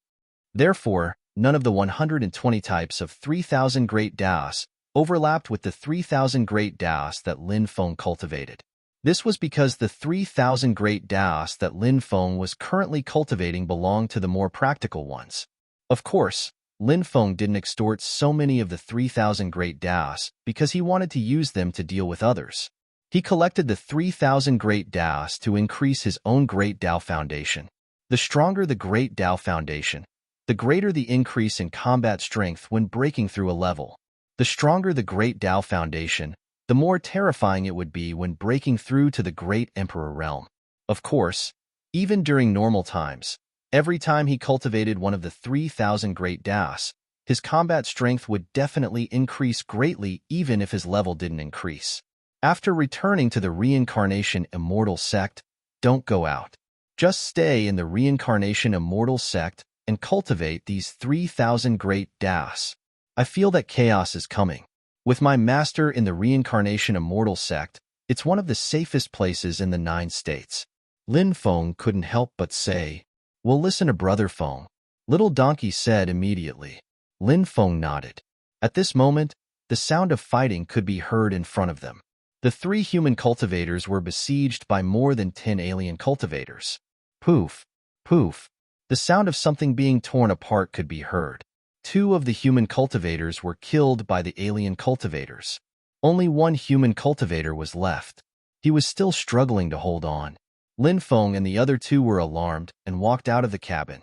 Therefore, none of the 120 types of 3000 Great Taos overlapped with the 3000 Great Taos that Lin Feng cultivated. This was because the 3000 Great Taos that Lin Feng was currently cultivating belonged to the more practical ones. Of course, Lin Feng didn't extort so many of the 3000 Great Taos because he wanted to use them to deal with others. He collected the 3000 Great Taos to increase his own Great Tao foundation. The stronger the Great Tao foundation, the greater the increase in combat strength when breaking through a level. The stronger the Great Tao foundation, the more terrifying it would be when breaking through to the Great Emperor realm. Of course, even during normal times, every time he cultivated one of the 3000 Great Taos, his combat strength would definitely increase greatly even if his level didn't increase. After returning to the Reincarnation Immortal Sect, don't go out. Just stay in the Reincarnation Immortal Sect and cultivate these 3000 Great Taos. I feel that chaos is coming. With my master in the Reincarnation Immortal Sect, it's one of the safest places in the 9 states. Lin Feng couldn't help but say, "Well, listen to Brother Feng," Little Donkey said immediately. Lin Feng nodded. At this moment, the sound of fighting could be heard in front of them. The 3 human cultivators were besieged by more than 10 alien cultivators. Poof! Poof! The sound of something being torn apart could be heard. Two of the human cultivators were killed by the alien cultivators. Only one human cultivator was left. He was still struggling to hold on. Lin Feng and the other two were alarmed and walked out of the cabin.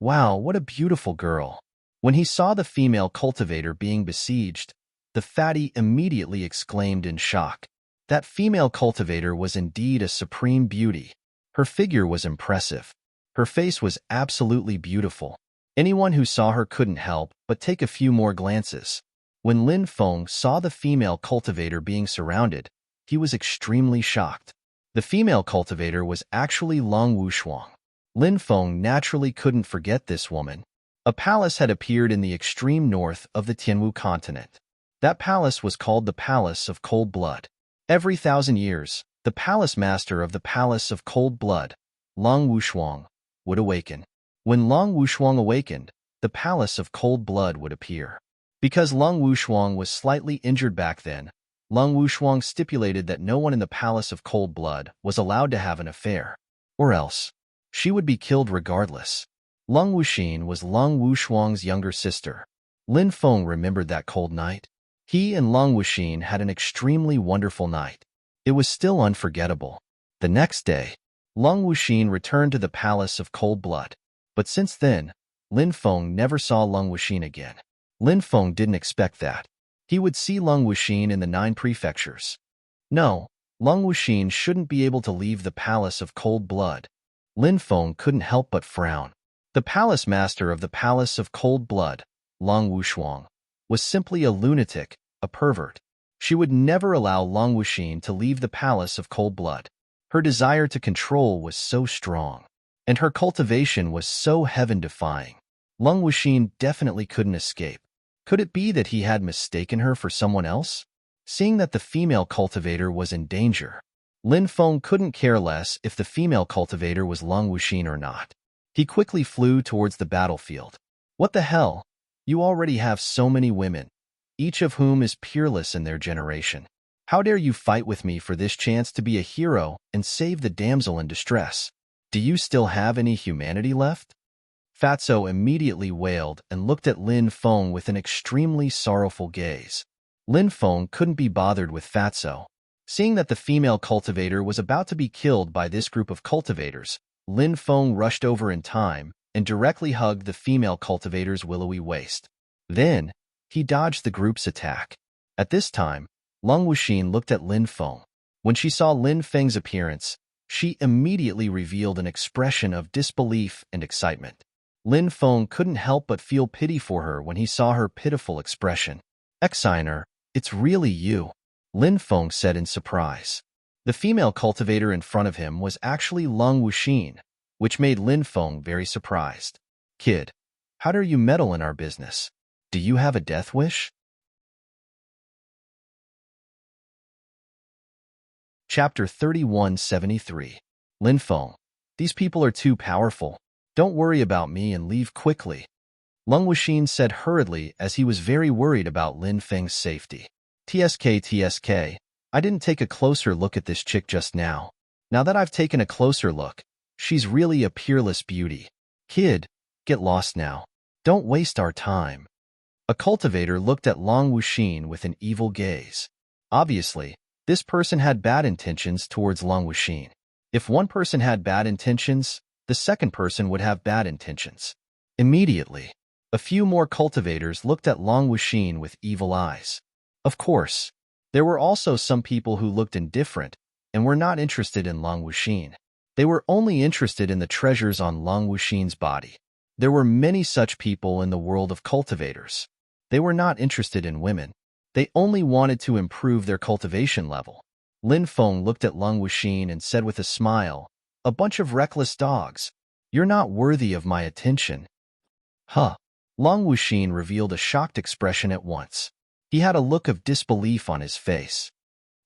Wow, what a beautiful girl. When he saw the female cultivator being besieged, the fatty immediately exclaimed in shock. That female cultivator was indeed a supreme beauty. Her figure was impressive. Her face was absolutely beautiful. Anyone who saw her couldn't help but take a few more glances. When Lin Feng saw the female cultivator being surrounded, he was extremely shocked. The female cultivator was actually Long Wushuang. Lin Feng naturally couldn't forget this woman. A palace had appeared in the extreme north of the Tianwu continent. That palace was called the Palace of Cold Blood. Every 1,000 years, the palace master of the Palace of Cold Blood, Long Wushuang, would awaken. When Long Wushuang awakened, the Palace of Cold Blood would appear. Because Long Wushuang was slightly injured back then, Long Wushuang stipulated that no one in the Palace of Cold Blood was allowed to have an affair, or else she would be killed regardless. Long Wuxin was Long Wushuang's younger sister. Lin Feng remembered that cold night. He and Long Wuxin had an extremely wonderful night. It was still unforgettable. The next day, Long Wuxin returned to the Palace of Cold Blood. But since then, Lin Feng never saw Long Wuxin again. Lin Feng didn't expect that. He would see Long Wuxin in the 9 prefectures. No, Long Wuxin shouldn't be able to leave the Palace of Cold Blood. Lin Feng couldn't help but frown. The palace master of the Palace of Cold Blood, Long Wushuang, was simply a lunatic, a pervert. She would never allow Long Wuxin to leave the Palace of Cold Blood. Her desire to control was so strong, and her cultivation was so heaven-defying. Long Wuxin definitely couldn't escape. Could it be that he had mistaken her for someone else? Seeing that the female cultivator was in danger, Lin Feng couldn't care less if the female cultivator was Long Wuxin or not. He quickly flew towards the battlefield. What the hell? You already have so many women, each of whom is peerless in their generation. How dare you fight with me for this chance to be a hero and save the damsel in distress? Do you still have any humanity left? Fatso immediately wailed and looked at Lin Feng with an extremely sorrowful gaze. Lin Feng couldn't be bothered with Fatso. Seeing that the female cultivator was about to be killed by this group of cultivators, Lin Feng rushed over in time and directly hugged the female cultivator's willowy waist. Then, he dodged the group's attack. At this time, Long Wuxin looked at Lin Feng. When she saw Lin Feng's appearance, she immediately revealed an expression of disbelief and excitement. Lin Feng couldn't help but feel pity for her when he saw her pitiful expression. "Exiner, it's really you," Lin Feng said in surprise. The female cultivator in front of him was actually Long Wuxin, which made Lin Feng very surprised. "Kid, how dare you meddle in our business? Do you have a death wish?" Chapter 3173. Lin Feng. "These people are too powerful. Don't worry about me and leave quickly," Long Wuxin said hurriedly as he was very worried about Lin Feng's safety. TSK, I didn't take a closer look at this chick just now. Now that I've taken a closer look, she's really a peerless beauty. Kid, get lost now. Don't waste our time." A cultivator looked at Long Wuxin with an evil gaze. Obviously, this person had bad intentions towards Long Wuxin. If one person had bad intentions, the second person would have bad intentions. Immediately, a few more cultivators looked at Long Wuxin with evil eyes. Of course, there were also some people who looked indifferent and were not interested in Long Wuxin. They were only interested in the treasures on Long Wuxin's body. There were many such people in the world of cultivators. They were not interested in women. They only wanted to improve their cultivation level. Lin Feng looked at Long Wuxin and said with a smile, "A bunch of reckless dogs. You're not worthy of my attention." Huh. Long Wuxin revealed a shocked expression at once. He had a look of disbelief on his face.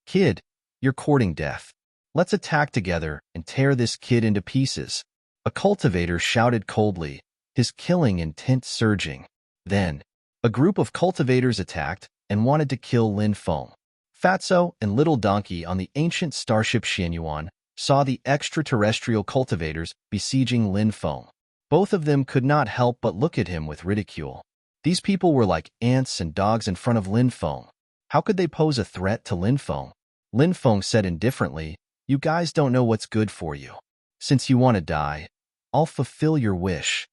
"Kid, you're courting death. Let's attack together and tear this kid into pieces," a cultivator shouted coldly, his killing intent surging. Then, a group of cultivators attacked and wanted to kill Lin Feng. Fatso and Little Donkey on the ancient starship Xianyuan saw the extraterrestrial cultivators besieging Lin Feng. Both of them could not help but look at him with ridicule. These people were like ants and dogs in front of Lin Feng. How could they pose a threat to Lin Feng? Lin Feng said indifferently, "You guys don't know what's good for you. Since you want to die, I'll fulfill your wish."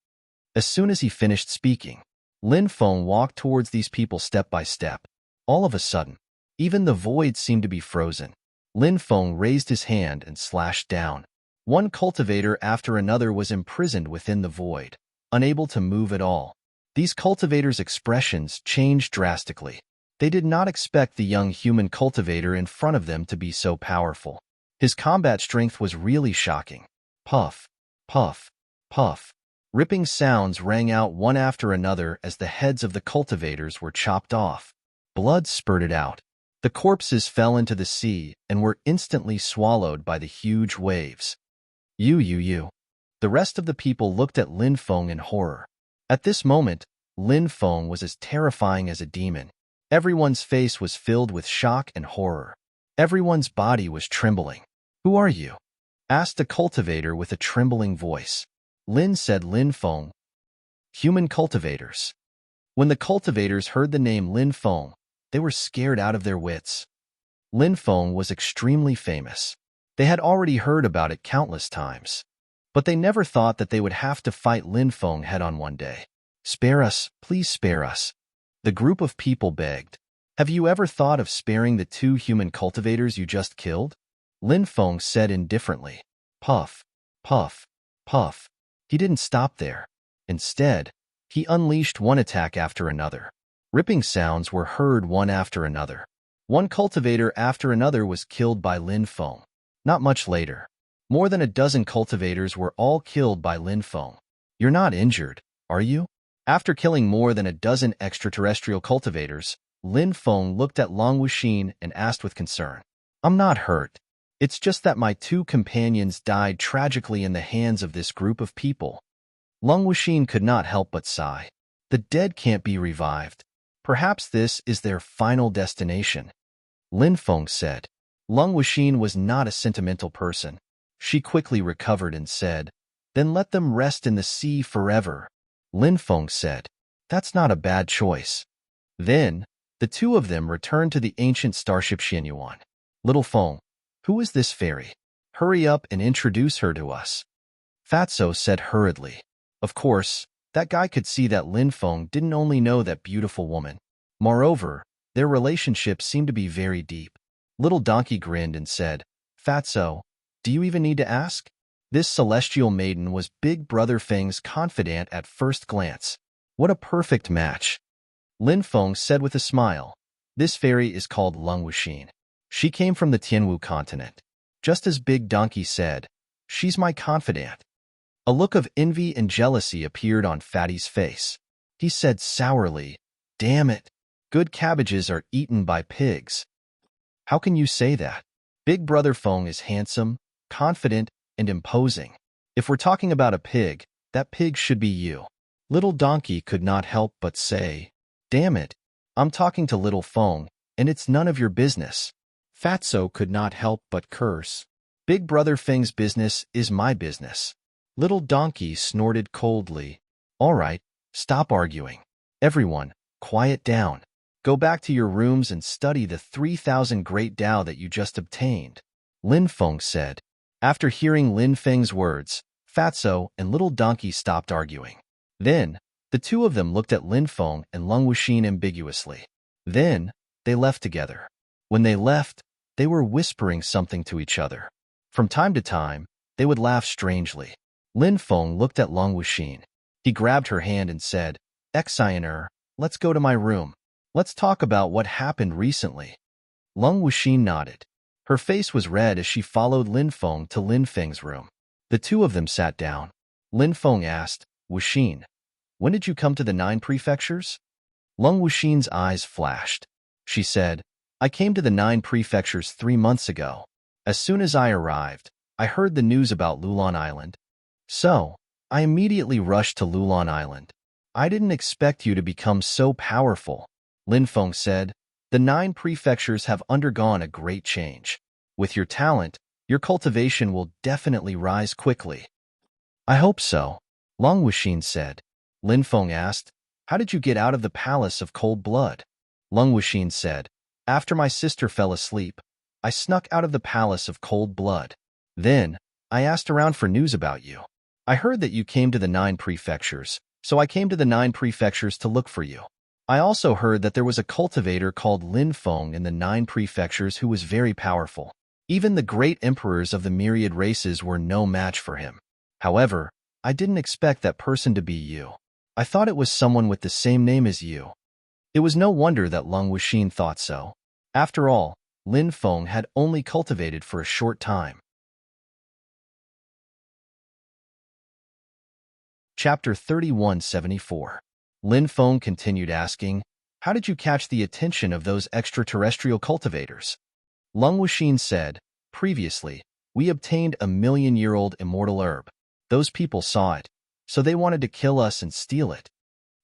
As soon as he finished speaking, Lin Feng walked towards these people step by step. All of a sudden, even the void seemed to be frozen. Lin Feng raised his hand and slashed down. One cultivator after another was imprisoned within the void, unable to move at all. These cultivators' expressions changed drastically. They did not expect the young human cultivator in front of them to be so powerful. His combat strength was really shocking. Puff, puff, puff. Ripping sounds rang out one after another as the heads of the cultivators were chopped off. Blood spurted out. The corpses fell into the sea and were instantly swallowed by the huge waves. You. The rest of the people looked at Lin Feng in horror. At this moment, Lin Feng was as terrifying as a demon. Everyone's face was filled with shock and horror. Everyone's body was trembling. "Who are you?" asked the cultivator with a trembling voice. Lin said Lin Feng. "Human cultivators." When the cultivators heard the name Lin Feng, they were scared out of their wits. Lin Feng was extremely famous. They had already heard about it countless times. But they never thought that they would have to fight Lin Feng head-on one day. "Spare us, please spare us," the group of people begged. "Have you ever thought of sparing the 2 human cultivators you just killed?" Lin Feng said indifferently. Puff, puff, puff. He didn't stop there. Instead, he unleashed one attack after another. Ripping sounds were heard one after another. One cultivator after another was killed by Lin Feng. Not much later, more than a dozen cultivators were all killed by Lin Feng. "You're not injured, are you?" After killing more than a dozen extraterrestrial cultivators, Lin Feng looked at Long Wuxin and asked with concern, "I'm not hurt. It's just that my 2 companions died tragically in the hands of this group of people." Long Wuxin could not help but sigh. The dead can't be revived. Perhaps this is their final destination. Lin Feng said. Long Wuxin was not a sentimental person. She quickly recovered and said, "Then let them rest in the sea forever." Lin Feng said, "That's not a bad choice." Then, the 2 of them returned to the ancient starship Xianyuan. "Little Feng, who is this fairy? Hurry up and introduce her to us." Fatso said hurriedly. Of course, that guy could see that Lin Feng didn't only know that beautiful woman. Moreover, their relationship seemed to be very deep. Little Donkey grinned and said, "Fatso, do you even need to ask?" This celestial maiden was Big Brother Feng's confidant at first glance. What a perfect match. Lin Feng said with a smile, "This fairy is called Long Wuxin. She came from the Tianwu continent. Just as Big Donkey said, she's my confidant." A look of envy and jealousy appeared on Fatty's face. He said sourly, "Damn it. Good cabbages are eaten by pigs." "How can you say that? Big Brother Feng is handsome, confident, and imposing. If we're talking about a pig, that pig should be you." Little Donkey could not help but say, "Damn it. I'm talking to Little Feng, and it's none of your business." Fatso could not help but curse. "Big Brother Feng's business is my business." Little Donkey snorted coldly. "All right, stop arguing. Everyone, quiet down. Go back to your rooms and study the 3,000 great Tao that you just obtained," Lin Feng said. After hearing Lin Feng's words, Fatso and Little Donkey stopped arguing. Then, the 2 of them looked at Lin Feng and Long Wuxin ambiguously. Then, they left together. When they left, they were whispering something to each other. From time to time, they would laugh strangely. Lin Feng looked at Long Wuxin. He grabbed her hand and said, "Exioner, let's go to my room. Let's talk about what happened recently." Long Wuxin nodded. Her face was red as she followed Lin Feng to Lin Feng's room. The 2 of them sat down. Lin Feng asked, "Wuxin, when did you come to the 9 prefectures?" Long Wuxin's eyes flashed. She said, "I came to the 9 prefectures 3 months ago. As soon as I arrived, I heard the news about Lulon Island. So, I immediately rushed to Lulon Island. I didn't expect you to become so powerful." Lin Feng said, "The 9 prefectures have undergone a great change. With your talent, Your cultivation will definitely rise quickly. I hope so, Long Wuxin said. Lin Feng asked, how did you get out of the palace of cold blood? Long Wuxin said, after my sister fell asleep, I snuck out of the palace of cold blood. Then, I asked around for news about you. I heard that you came to the 9 prefectures, so I came to the 9 prefectures to look for you. I also heard that there was a cultivator called Lin Feng in the 9 prefectures who was very powerful. Even the great emperors of the myriad races were no match for him. However, I didn't expect that person to be you. I thought it was someone with the same name as you. It was no wonder that Long Wuxin thought so. After all, Lin Feng had only cultivated for a short time. Chapter 3174. Lin Feng continued asking, how did you catch the attention of those extraterrestrial cultivators? Long Wuxin said, previously, we obtained a million-year-old immortal herb. Those people saw it, so they wanted to kill us and steal it.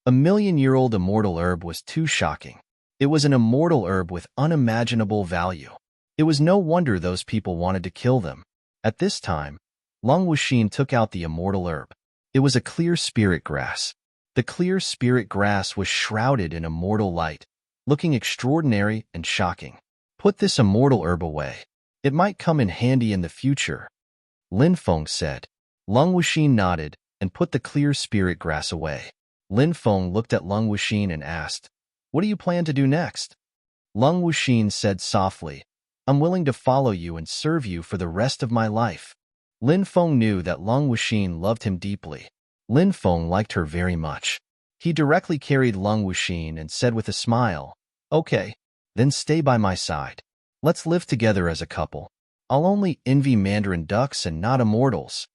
A million-year-old immortal herb was too shocking. It was an immortal herb with unimaginable value. It was no wonder those people wanted to kill them. At this time, Long Wuxin took out the immortal herb. It was a clear spirit grass. The clear spirit grass was shrouded in immortal light, looking extraordinary and shocking. Put this immortal herb away. It might come in handy in the future, Lin Feng said. Long Wuxin nodded and put the clear spirit grass away. Lin Feng looked at Long Wuxin and asked, what do you plan to do next? Long Wuxin said softly, I'm willing to follow you and serve you for the rest of my life. Lin Feng knew that Long Wuxin loved him deeply. Lin Feng liked her very much. He directly carried Long Wuxin and said with a smile, okay, then stay by my side. Let's live together as a couple. I'll only envy mandarin ducks and not immortals.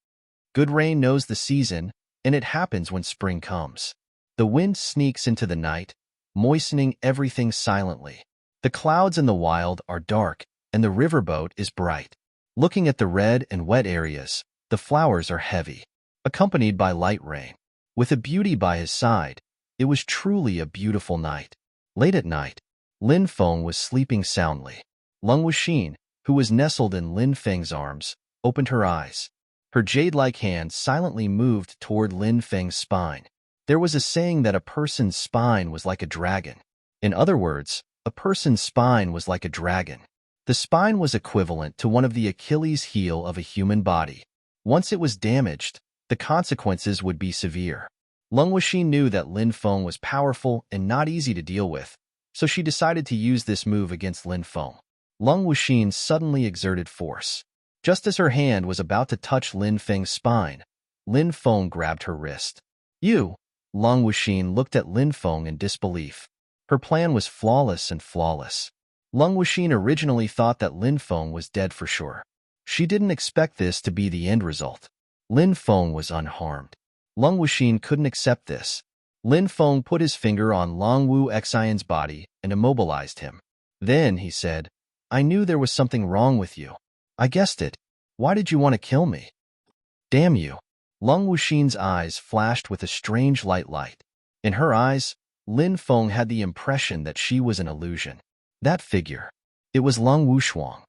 Good rain knows the season, and it happens when spring comes. The wind sneaks into the night, moistening everything silently. The clouds in the wild are dark, and the riverboat is bright. Looking at the red and wet areas, the flowers are heavy, accompanied by light rain. With a beauty by his side, it was truly a beautiful night. Late at night, Lin Feng was sleeping soundly. Long Wuxin, who was nestled in Lin Feng's arms, opened her eyes. Her jade-like hand silently moved toward Lin Feng's spine. There was a saying that a person's spine was like a dragon. In other words, a person's spine was like a dragon. The spine was equivalent to one of the Achilles' heel of a human body. Once it was damaged, the consequences would be severe. Long Wuxin knew that Lin Feng was powerful and not easy to deal with, so she decided to use this move against Lin Feng. Long Wuxin suddenly exerted force. Just as her hand was about to touch Lin Feng's spine, Lin Feng grabbed her wrist. You! Long Wuxin looked at Lin Feng in disbelief. Her plan was flawless and flawless. Long Wuxin originally thought that Lin Feng was dead for sure. She didn't expect this to be the end result. Lin Feng was unharmed. Long Wuxin couldn't accept this. Lin Feng put his finger on Long Wu Xian's body and immobilized him. Then he said, I knew there was something wrong with you. I guessed it. Why did you want to kill me? Damn you. Long Wuxin's eyes flashed with a strange light. In her eyes, Lin Feng had the impression that she was an illusion. That figure. It was Long Wuxuang.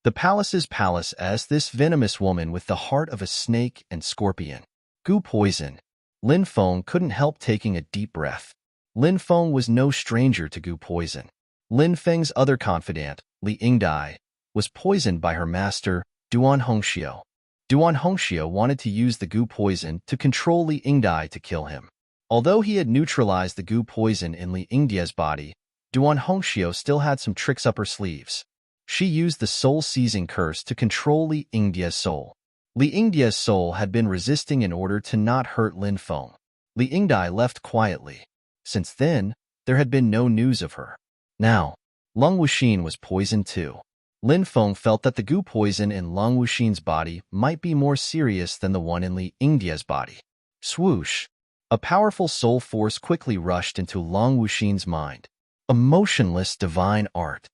The palace's palace as this venomous woman with the heart of a snake and scorpion. Goo poison. Lin Feng couldn't help taking a deep breath. Lin Feng was no stranger to goo poison. Lin Feng's other confidant, Li Yingdai, was poisoned by her master, Duan Hongxiu. Duan Hongxiu wanted to use the goo poison to control Li Yingdai to kill him. Although he had neutralized the goo poison in Li Yingdai's body, Duan Hongxiu still had some tricks up her sleeves. She used the soul-seizing curse to control Li Yingdai's soul. Li Yingdai's soul had been resisting in order to not hurt Lin Feng. Li Yingdai left quietly. Since then, there had been no news of her. Now, Long Wuxin was poisoned too. Lin Feng felt that the goo poison in Long Wuxin's body might be more serious than the one in Li Yingdai's body. Swoosh! A powerful soul force quickly rushed into Long Wuxin's mind. A motionless divine art.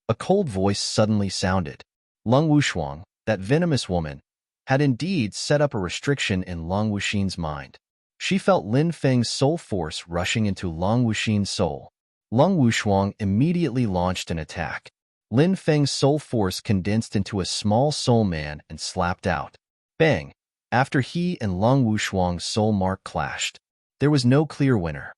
A cold voice suddenly sounded. Long Wuxuang, that venomous woman, had indeed set up a restriction in Long Wuxin's mind. She felt Lin Feng's soul force rushing into Long Wuxin's soul. Long Wuxuang immediately launched an attack. Lin Feng's soul force condensed into a small soul man and slapped out. Bang! After he and Lung Wushuang's soul mark clashed, there was no clear winner.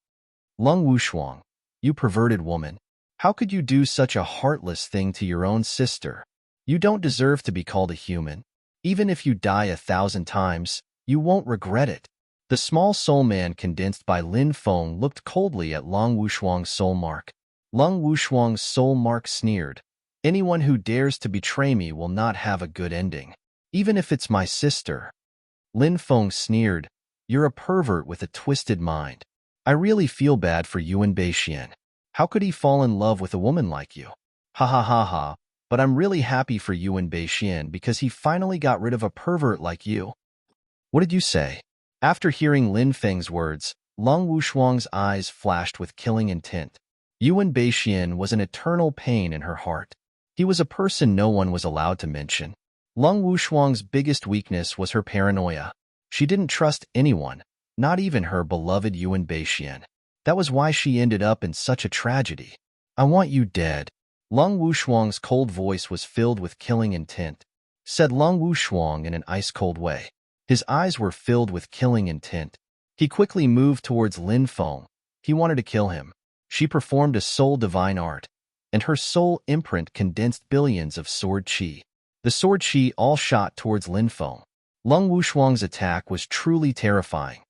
Lung Wushuang, you perverted woman. How could you do such a heartless thing to your own sister? You don't deserve to be called a human. Even if you die 1,000 times, you won't regret it. The small soul man condensed by Lin Feng looked coldly at Lung Wushuang's soul mark. Lung Wushuang's soul mark sneered. Anyone who dares to betray me will not have a good ending. Even if it's my sister. Lin Feng sneered. You're a pervert with a twisted mind. I really feel bad for Yuan Beixian. How could he fall in love with a woman like you? Ha ha ha ha, but I'm really happy for Yuan Beixian because he finally got rid of a pervert like you. What did you say? After hearing Lin Feng's words, Lung Wushuang's eyes flashed with killing intent. Yuan Beixian was an eternal pain in her heart. He was a person no one was allowed to mention. Lung Wushuang's biggest weakness was her paranoia. She didn't trust anyone, not even her beloved Yuan Beixian. That was why she ended up in such a tragedy. I want you dead. Lung Wushuang's cold voice was filled with killing intent, said Lung Wushuang in an ice-cold way. His eyes were filled with killing intent. He quickly moved towards Lin Feng. He wanted to kill him. She performed a soul divine art, and her soul imprint condensed billions of sword qi. The sword qi all shot towards Lin Feng. Lung Wushuang's attack was truly terrifying.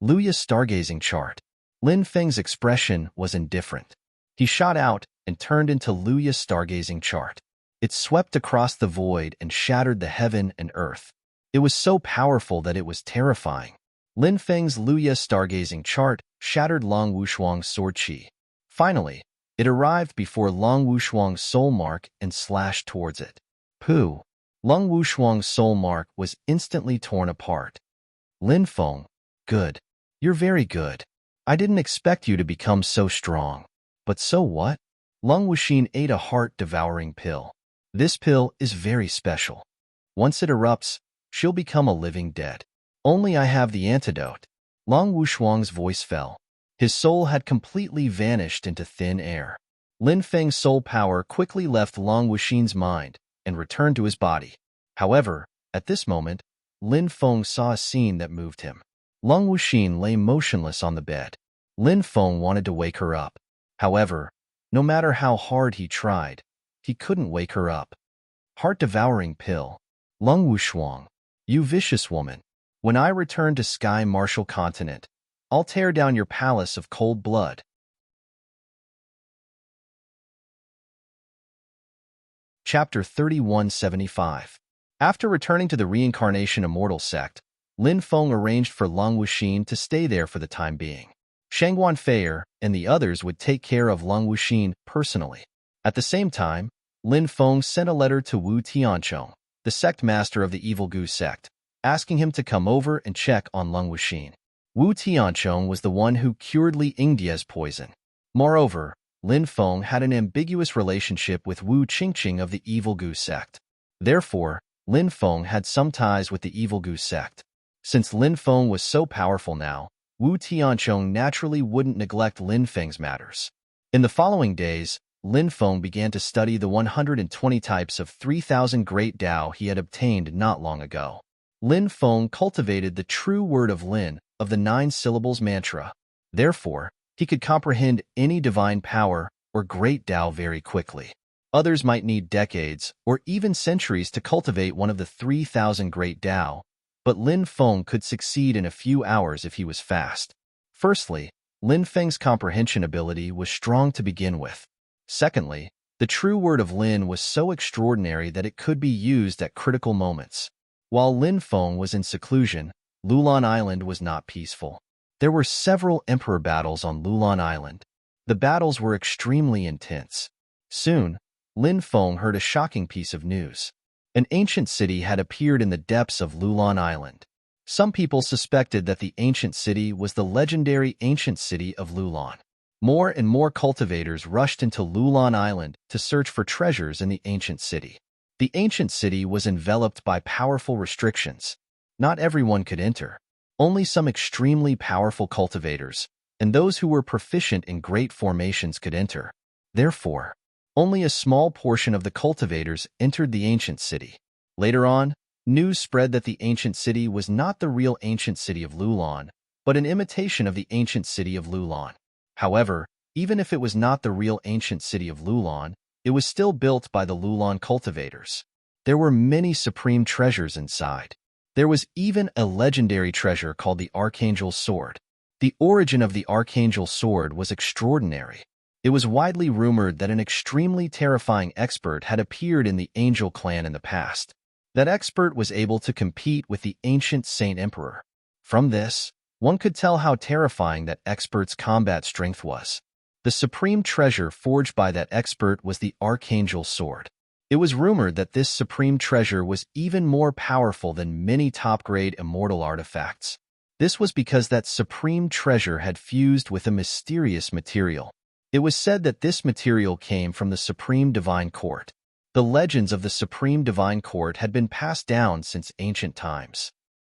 Luya's stargazing chart. Lin Feng's expression was indifferent. He shot out and turned into Luya's stargazing chart. It swept across the void and shattered the heaven and earth. It was so powerful that it was terrifying. Lin Feng's Luya stargazing chart shattered Lung Wushuang's sword qi. Finally, it arrived before Lung Wushuang's soul mark and slashed towards it. Pooh! Lung Wushuang's soul mark was instantly torn apart. Lin Feng, good. You're very good. I didn't expect you to become so strong. But so what? Lung Wuxin ate a heart-devouring pill. This pill is very special. Once it erupts, she'll become a living dead. Only I have the antidote. Lung Wushuang's voice fell. His soul had completely vanished into thin air. Lin Feng's soul power quickly left Lung Wuxin's mind and returned to his body. However, at this moment, Lin Feng saw a scene that moved him. Lung Wuxin lay motionless on the bed. Lin Feng wanted to wake her up. However, no matter how hard he tried, he couldn't wake her up. Heart-devouring pill. Lung Wushuang, you vicious woman. When I return to Sky Martial Continent, I'll tear down your palace of cold blood. Chapter 3175. After returning to the Reincarnation Immortal Sect, Lin Feng arranged for Lung Wuxin to stay there for the time being. Shangguan Feier and the others would take care of Lung Wuxin personally. At the same time, Lin Feng sent a letter to Wu Tianchong, the sect master of the Evil Goose sect, asking him to come over and check on Lung Wuxin. Wu Tianchong was the one who cured Li Yingdia's poison. Moreover, Lin Feng had an ambiguous relationship with Wu Qingqing of the Evil Goose sect. Therefore, Lin Feng had some ties with the Evil Goose sect. Since Lin Feng was so powerful now, Wu Tianchong naturally wouldn't neglect Lin Feng's matters. In the following days, Lin Feng began to study the 120 types of 3,000 Great Tao he had obtained not long ago. Lin Feng cultivated the true word of Lin of the 9 syllables mantra. Therefore, he could comprehend any divine power or great Tao very quickly. Others might need decades or even centuries to cultivate one of the 3,000 Great Tao, but Lin Feng could succeed in a few hours if he was fast. Firstly, Lin Feng's comprehension ability was strong to begin with. Secondly, the true word of Lin was so extraordinary that it could be used at critical moments. While Lin Feng was in seclusion, Lulan Island was not peaceful. There were several emperor battles on Lulan Island. The battles were extremely intense. Soon, Lin Feng heard a shocking piece of news. An ancient city had appeared in the depths of Lulan Island. Some people suspected that the ancient city was the legendary ancient city of Lulan. More and more cultivators rushed into Lulan Island to search for treasures in the ancient city. The ancient city was enveloped by powerful restrictions. Not everyone could enter. Only some extremely powerful cultivators and those who were proficient in great formations could enter. Therefore, Only a small portion of the cultivators entered the ancient city. Later on, news spread that the ancient city was not the real ancient city of Lulon, but an imitation of the ancient city of Lulon. However, even if it was not the real ancient city of Lulon, it was still built by the Lulon cultivators. There were many supreme treasures inside. There was even a legendary treasure called the Archangel's Sword. The origin of the Archangel's Sword was extraordinary. It was widely rumored that an extremely terrifying expert had appeared in the Angel clan in the past. That expert was able to compete with the ancient Saint Emperor. From this, one could tell how terrifying that expert's combat strength was. The supreme treasure forged by that expert was the Archangel's Sword. It was rumored that this supreme treasure was even more powerful than many top-grade immortal artifacts. This was because that supreme treasure had fused with a mysterious material. It was said that this material came from the Supreme Divine Court. The legends of the Supreme Divine Court had been passed down since ancient times.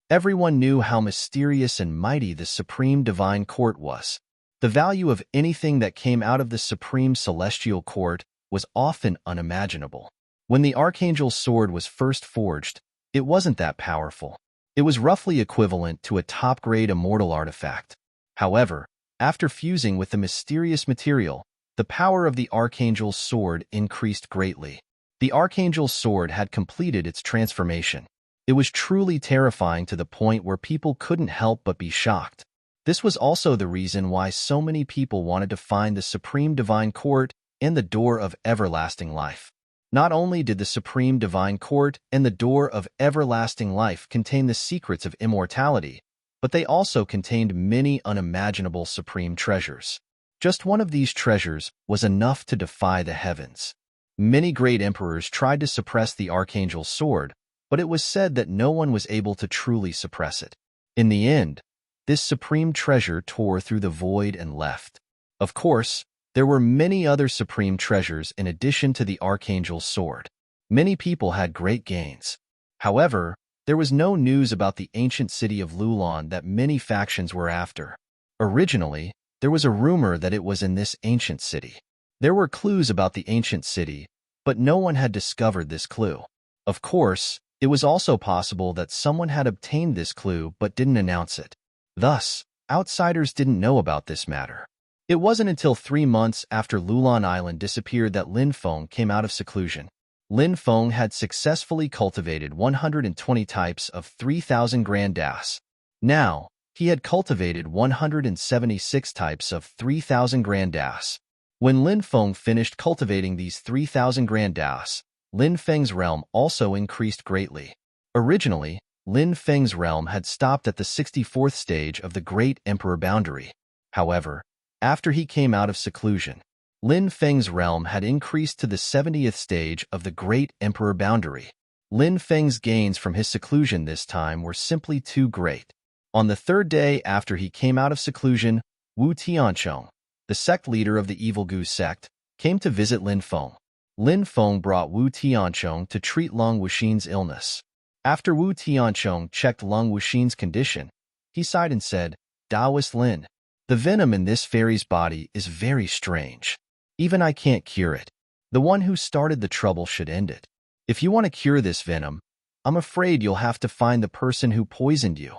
Everyone knew how mysterious and mighty the Supreme Divine Court was. The value of anything that came out of the Supreme Celestial Court was often unimaginable. When the Archangel's Sword was first forged, it wasn't that powerful. It was roughly equivalent to a top-grade immortal artifact. However, after fusing with the mysterious material, the power of the Archangel's Sword increased greatly. The Archangel's Sword had completed its transformation. It was truly terrifying to the point where people couldn't help but be shocked. This was also the reason why so many people wanted to find the Supreme Divine Court and the Door of Everlasting Life. Not only did the Supreme Divine Court and the Door of Everlasting Life contain the secrets of immortality, but they also contained many unimaginable supreme treasures. Just one of these treasures was enough to defy the heavens. Many great emperors tried to suppress the Archangel's Sword, but it was said that no one was able to truly suppress it. In the end, this supreme treasure tore through the void and left. Of course, there were many other supreme treasures in addition to the Archangel's Sword. Many people had great gains. However, there was no news about the ancient city of Lulon that many factions were after. Originally, there was a rumor that it was in this ancient city. There were clues about the ancient city, but no one had discovered this clue. Of course, it was also possible that someone had obtained this clue but didn't announce it. Thus, outsiders didn't know about this matter. It wasn't until 3 months after Lulon Island disappeared that Lin Feng came out of seclusion. Lin Feng had successfully cultivated 120 types of 3,000 Grandas. Now, he had cultivated 176 types of 3,000 Grandas. When Lin Feng finished cultivating these 3,000 Grandas, Lin Feng's realm also increased greatly. Originally, Lin Feng's realm had stopped at the 64th stage of the Great Emperor boundary. However, after he came out of seclusion, Lin Feng's realm had increased to the 70th stage of the Great Emperor boundary. Lin Feng's gains from his seclusion this time were simply too great. On the 3rd day after he came out of seclusion, Wu Tianchong, the sect leader of the Evil Goose sect, came to visit Lin Feng. Lin Feng brought Wu Tianchong to treat Long Wuxin's illness. After Wu Tianchong checked Long Wuxin's condition, he sighed and said, "Taoist Lin, the venom in this fairy's body is very strange. Even I can't cure it. The one who started the trouble should end it. If you want to cure this venom, I'm afraid you'll have to find the person who poisoned you."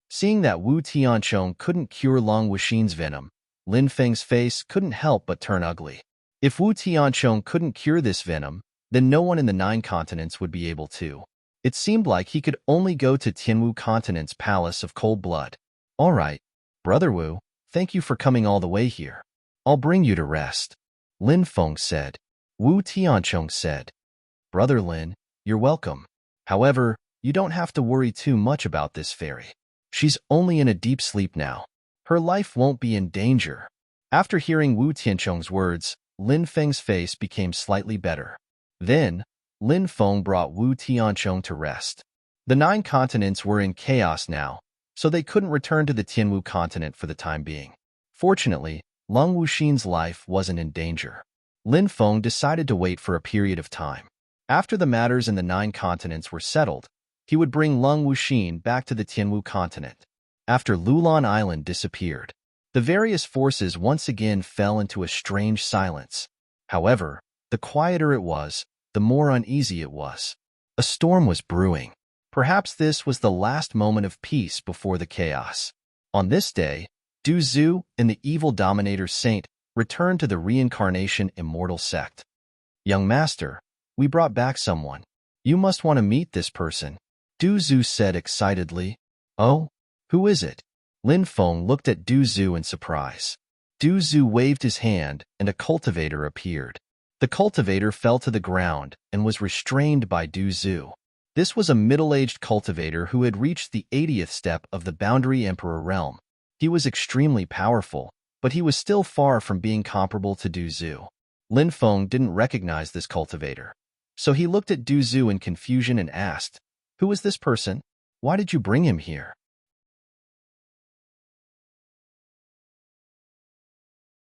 Seeing that Wu Tianchong couldn't cure Long Wuxin's venom, Lin Feng's face couldn't help but turn ugly. If Wu Tianchong couldn't cure this venom, then no one in the 9 continents would be able to. It seemed like he could only go to Tianwu Continent's Palace of Cold Blood. "All right, Brother Wu, thank you for coming all the way here. I'll bring you to rest," Lin Feng said. Wu Tianchong said, "Brother Lin, you're welcome. However, you don't have to worry too much about this fairy. She's only in a deep sleep now. Her life won't be in danger." After hearing Wu Tianchong's words, Lin Feng's face became slightly better. Then, Lin Feng brought Wu Tianchong to rest. The 9 continents were in chaos now, so they couldn't return to the Tianwu continent for the time being. Fortunately, Long Wuxin's life wasn't in danger. Lin Feng decided to wait for a period of time. After the matters in the 9 continents were settled, he would bring Long Wuxin back to the Tianwu continent. After Lulon Island disappeared, the various forces once again fell into a strange silence. However, The quieter it was, the more uneasy it was. A storm was brewing. Perhaps this was the last moment of peace before the chaos. On this day, Du Zhu and the evil dominator saint returned to the reincarnation immortal sect. "Young master, we brought back someone. You must want to meet this person," Du Zhu said excitedly. "Oh, who is it?" Lin Feng looked at Du Zhu in surprise. Du Zhu waved his hand, and a cultivator appeared. The cultivator fell to the ground and was restrained by Du Zhu. This was a middle-aged cultivator who had reached the 80th step of the Boundary Emperor realm. He was extremely powerful, but he was still far from being comparable to Du Zhu. Lin Feng didn't recognize this cultivator, so he looked at Du Zhu in confusion and asked, "Who is this person? Why did you bring him here?"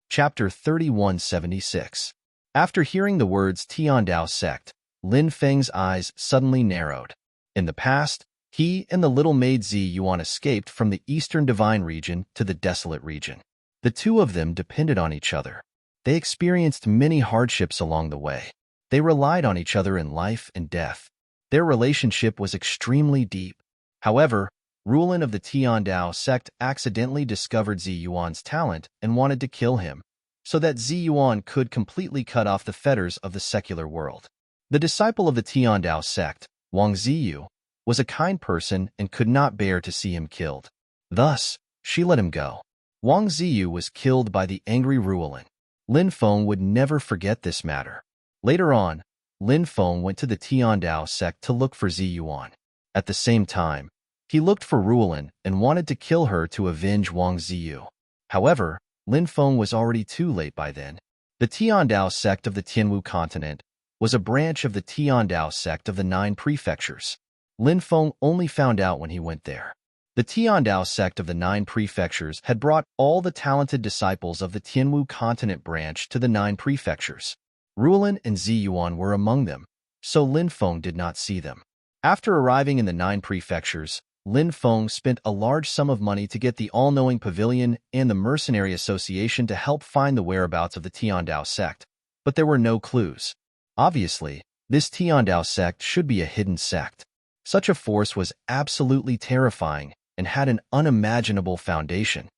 Chapter 3176. After hearing the words Tiandao sect, Lin Feng's eyes suddenly narrowed. In the past, he and the little maid Zi Yuan escaped from the eastern divine region to the desolate region. The two of them depended on each other. They experienced many hardships along the way. They relied on each other in life and death. Their relationship was extremely deep. However, Rulin of the Tiandao sect accidentally discovered Zi Yuan's talent and wanted to kill him, so that Zi Yuan could completely cut off the fetters of the secular world. The disciple of the Tiandao sect, Wang Ziyu, was a kind person and could not bear to see him killed. Thus, she let him go. Wang Ziyu was killed by the angry Rulin. Lin Feng would never forget this matter. Later on, Lin Feng went to the Tiandao sect to look for Zi Yuan. At the same time, he looked for Rulin and wanted to kill her to avenge Wang Ziyu. However, Lin Feng was already too late by then. The Tiandao sect of the Tianwu continent was a branch of the Tiandao sect of the 9 prefectures. Lin Feng only found out when he went there. The Tiandao sect of the 9 prefectures had brought all the talented disciples of the Tianwu continent branch to the 9 prefectures. Rulin and Zi Yuan were among them, so Lin Feng did not see them. After arriving in the 9 prefectures, Lin Feng spent a large sum of money to get the all-knowing pavilion and the mercenary association to help find the whereabouts of the Tiandao sect, but there were no clues. Obviously, this Tiandao sect should be a hidden sect. Such a force was absolutely terrifying and had an unimaginable foundation.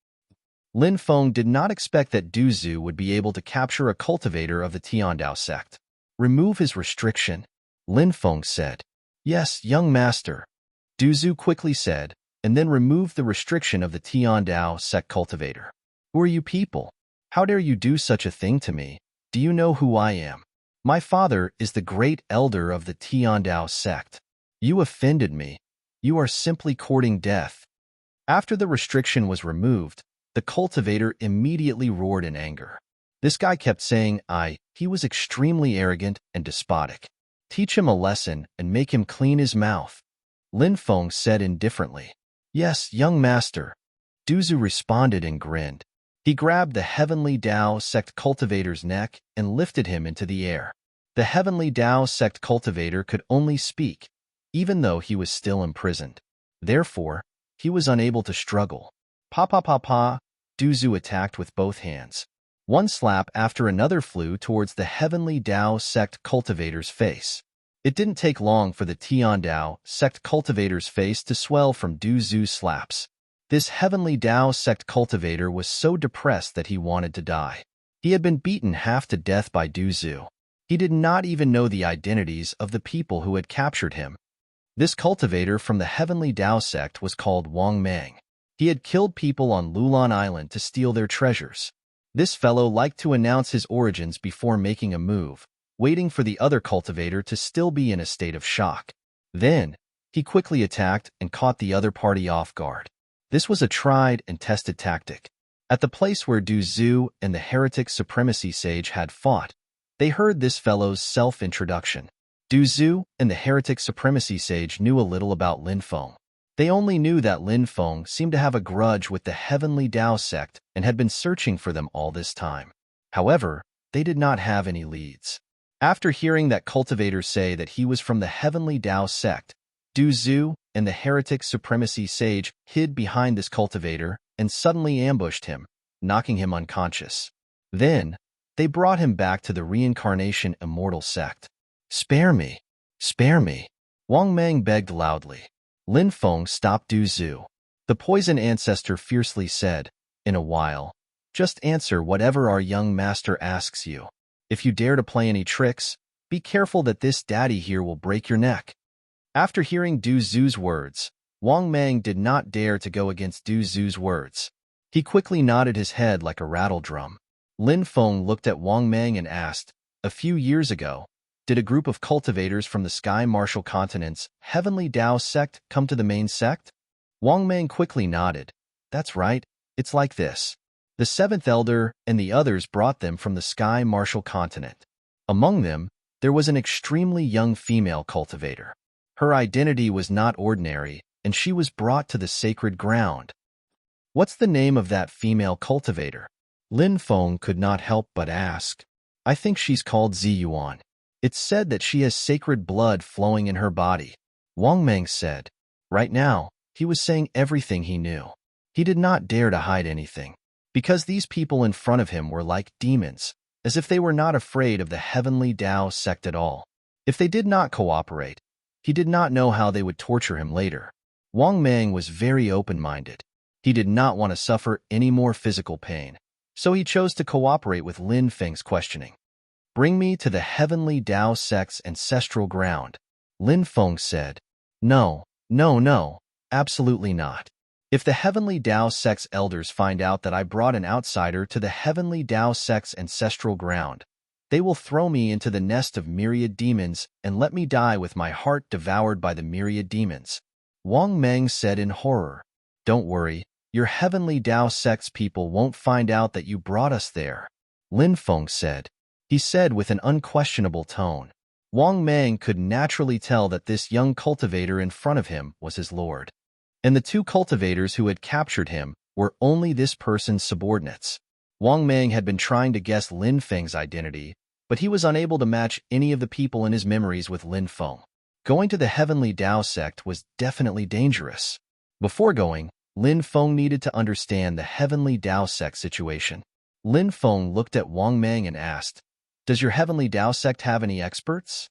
Lin Feng did not expect that Du Zhu would be able to capture a cultivator of the Tiandao sect. "Remove his restriction," Lin Feng said. "Yes, young master," Du Zhu quickly said, and then removed the restriction of the Tiandao sect cultivator. "Who are you people? How dare you do such a thing to me? Do you know who I am? My father is the great elder of the Tiandao sect. You offended me. You are simply courting death." After the restriction was removed, the cultivator immediately roared in anger. This guy kept saying he was extremely arrogant and despotic. "Teach him a lesson and make him clean his mouth," Lin Feng said indifferently. "Yes, young master," Du Zhu responded and grinned. He grabbed the Heavenly Dao sect cultivator's neck and lifted him into the air. The Heavenly Dao sect cultivator could only speak, even though he was still imprisoned. Therefore, he was unable to struggle. "Pa pa pa pa," Du Zhu attacked with both hands. One slap after another flew towards the Heavenly Dao sect cultivator's face. It didn't take long for the Tiandao sect cultivator's face to swell from Du Zhu's slaps. This Heavenly Dao sect cultivator was so depressed that he wanted to die. He had been beaten half to death by Du Zhu. He did not even know the identities of the people who had captured him. This cultivator from the Heavenly Dao sect was called Wang Mang. He had killed people on Lulan Island to steal their treasures. This fellow liked to announce his origins before making a move, waiting for the other cultivator to still be in a state of shock. Then, he quickly attacked and caught the other party off guard. This was a tried and tested tactic. At the place where Du Zhu and the heretic supremacy sage had fought, they heard this fellow's self-introduction. Du Zhu and the heretic supremacy sage knew a little about Lin Feng. They only knew that Lin Feng seemed to have a grudge with the Heavenly Dao sect and had been searching for them all this time. However, they did not have any leads. After hearing that cultivator say that he was from the Heavenly Dao sect, Du Zhu and the heretic supremacy sage hid behind this cultivator and suddenly ambushed him, knocking him unconscious. Then, They brought him back to the reincarnation immortal sect. Spare me! Spare me! Wang Mang begged loudly. Lin Feng stopped Du Zhu. The poison ancestor fiercely said, "In a while, just answer whatever our young master asks you. If you dare to play any tricks, be careful that this daddy here will break your neck." After hearing Du Zhu's words, Wang Mang did not dare to go against Du Zhu's words. He quickly nodded his head like a rattle drum. Lin Feng looked at Wang Mang and asked, "A few years ago, did a group of cultivators from the Sky Martial Continent's Heavenly Tao sect come to the main sect?" Wang Mang quickly nodded. "That's right, it's like this. The seventh elder and the others brought them from the Sky Martial Continent. Among them, there was an extremely young female cultivator. Her identity was not ordinary, and she was brought to the sacred ground." "What's the name of that female cultivator?" Lin Feng could not help but ask. "I think she's called Ziyuan. It's said that she has sacred blood flowing in her body," Wang Mang said. Right now, he was saying everything he knew. He did not dare to hide anything, because these people in front of him were like demons, as if they were not afraid of the Heavenly Tao sect at all. If they did not cooperate, he did not know how they would torture him later. Wang Mang was very open-minded. He did not want to suffer any more physical pain, so he chose to cooperate with Lin Feng's questioning. "Bring me to the Heavenly Tao sect's ancestral ground," Lin Feng said. No, absolutely not. If the Heavenly Tao sect's elders find out that I brought an outsider to the Heavenly Tao sect's ancestral ground, they will throw me into the nest of myriad demons and let me die with my heart devoured by the myriad demons," Wang Mang said in horror. "Don't worry, your Heavenly Tao sect's people won't find out that you brought us there," Lin Feng said. He said with an unquestionable tone. Wang Mang could naturally tell that this young cultivator in front of him was his lord, and the two cultivators who had captured him were only this person's subordinates. Wang Mang had been trying to guess Lin Feng's identity, but he was unable to match any of the people in his memories with Lin Feng. Going to the Heavenly Tao sect was definitely dangerous. Before going, Lin Feng needed to understand the Heavenly Tao sect situation. Lin Feng looked at Wang Mang and asked, "Does your Heavenly Tao sect have any experts?"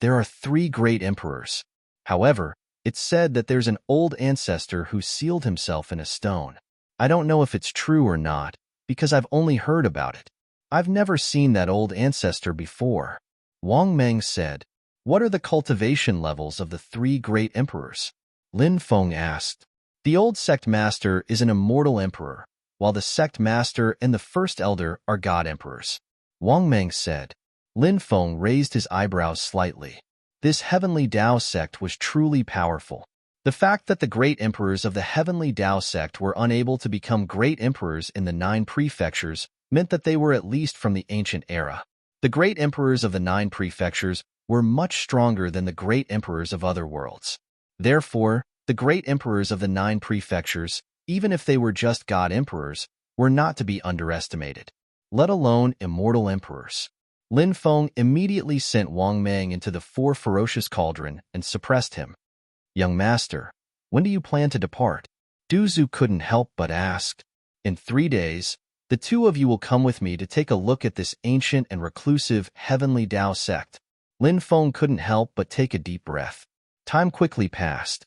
"There are 3 great emperors. However, it's said that there's an old ancestor who sealed himself in a stone. I don't know if it's true or not, because I've only heard about it. I've never seen that old ancestor before," Wang Mang said. "What are the cultivation levels of the 3 great emperors?" Lin Feng asked. "The old sect master is an immortal emperor, while the sect master and the first elder are god emperors," Wang Mang said. Lin Feng raised his eyebrows slightly. This Heavenly Tao sect was truly powerful. The fact that the great emperors of the Heavenly Tao sect were unable to become great emperors in the 9 prefectures meant that they were at least from the ancient era. The great emperors of the 9 prefectures were much stronger than the great emperors of other worlds. Therefore, the great emperors of the 9 prefectures, even if they were just god emperors, were not to be underestimated, let alone immortal emperors. Lin Feng immediately sent Wang Mang into the 4 ferocious cauldron and suppressed him. "Young master, when do you plan to depart?" Du Zhu couldn't help but ask. "In 3 days, the 2 of you will come with me to take a look at this ancient and reclusive Heavenly Tao sect." Lin Feng couldn't help but take a deep breath. Time quickly passed.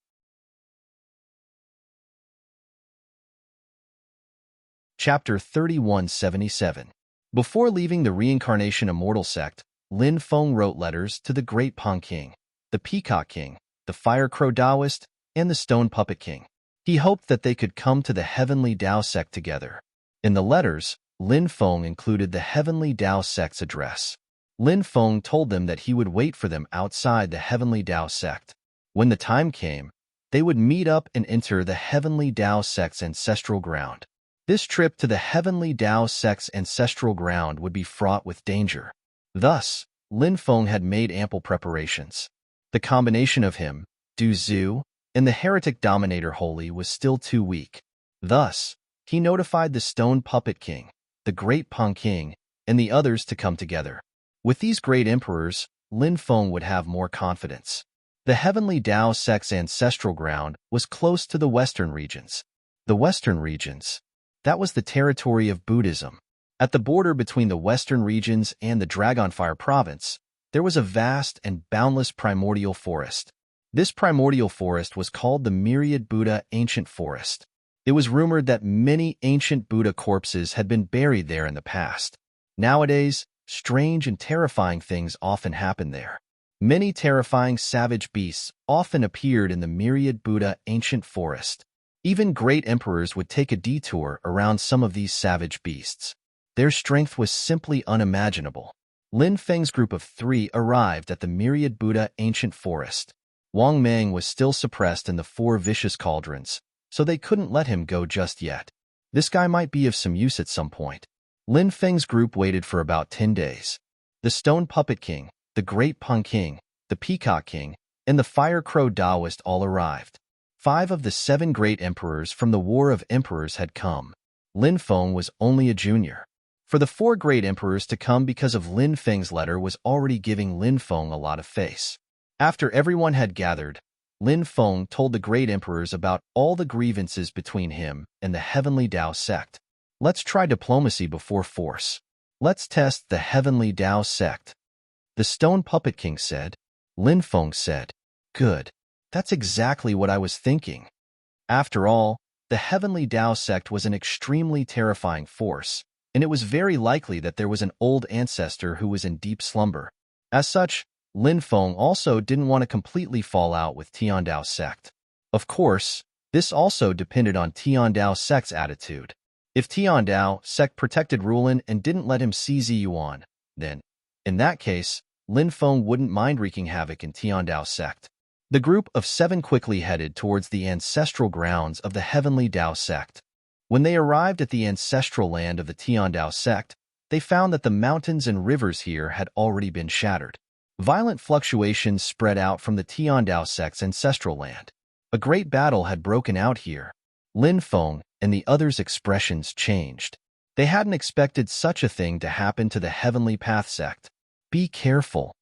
Chapter 3177. Before leaving the Reincarnation Immortal Sect, Lin Feng wrote letters to the Great Pong King, the Peacock King, the Fire Crow Taoist, and the Stone Puppet King. He hoped that they could come to the Heavenly Tao sect together. In the letters, Lin Feng included the Heavenly Tao sect's address. Lin Feng told them that he would wait for them outside the Heavenly Tao sect. When the time came, they would meet up and enter the Heavenly Tao sect's ancestral ground. This trip to the Heavenly Tao sect's ancestral ground would be fraught with danger. Thus, Lin Feng had made ample preparations. The combination of him, Du Zhu, and the heretic dominator Holy was still too weak. Thus, he notified the Stone Puppet King, the Great Pong King, and the others to come together. With these great emperors, Lin Feng would have more confidence. The Heavenly Tao sect's ancestral ground was close to the western regions. The western regions. That was the territory of Buddhism. At the border between the western regions and the Dragonfire province, there was a vast and boundless primordial forest. This primordial forest was called the Myriad Buddha Ancient Forest. It was rumored that many ancient Buddha corpses had been buried there in the past. Nowadays, strange and terrifying things often happen there. Many terrifying savage beasts often appeared in the Myriad Buddha Ancient Forest. Even great emperors would take a detour around some of these savage beasts. Their strength was simply unimaginable. Lin Feng's group of 3 arrived at the Myriad Buddha Ancient Forest. Wang Meng was still suppressed in the 4 vicious cauldrons, so they couldn't let him go just yet. This guy might be of some use at some point. Lin Feng's group waited for about 10 days. The Stone Puppet King, the Great Pung King, the Peacock King, and the Fire Crow Taoist all arrived. 5 of the 7 great emperors from the War of Emperors had come. Lin Feng was only a junior. For the 4 great emperors to come because of Lin Feng's letter was already giving Lin Feng a lot of face. After everyone had gathered, Lin Feng told the great emperors about all the grievances between him and the Heavenly Tao sect. Let's try diplomacy before force. Let's test the Heavenly Tao sect. The Stone Puppet King said. Lin Feng said, "Good. That's exactly what I was thinking." After all, the Heavenly Tao sect was an extremely terrifying force, and it was very likely that there was an old ancestor who was in deep slumber. As such, Lin Feng also didn't want to completely fall out with Tiandao sect. Of course, this also depended on Tiandao sect's attitude. If Tiandao sect protected Rulin and didn't let him seize Yuan, then, in that case, Lin Feng wouldn't mind wreaking havoc in Tiandao sect. The group of 7 quickly headed towards the ancestral grounds of the Heavenly Tao sect. When they arrived at the ancestral land of the Tiandao sect, they found that the mountains and rivers here had already been shattered. Violent fluctuations spread out from the Tiandao sect's ancestral land. A great battle had broken out here. Lin Feng and the others' expressions changed. They hadn't expected such a thing to happen to the Heavenly Path sect. Be careful,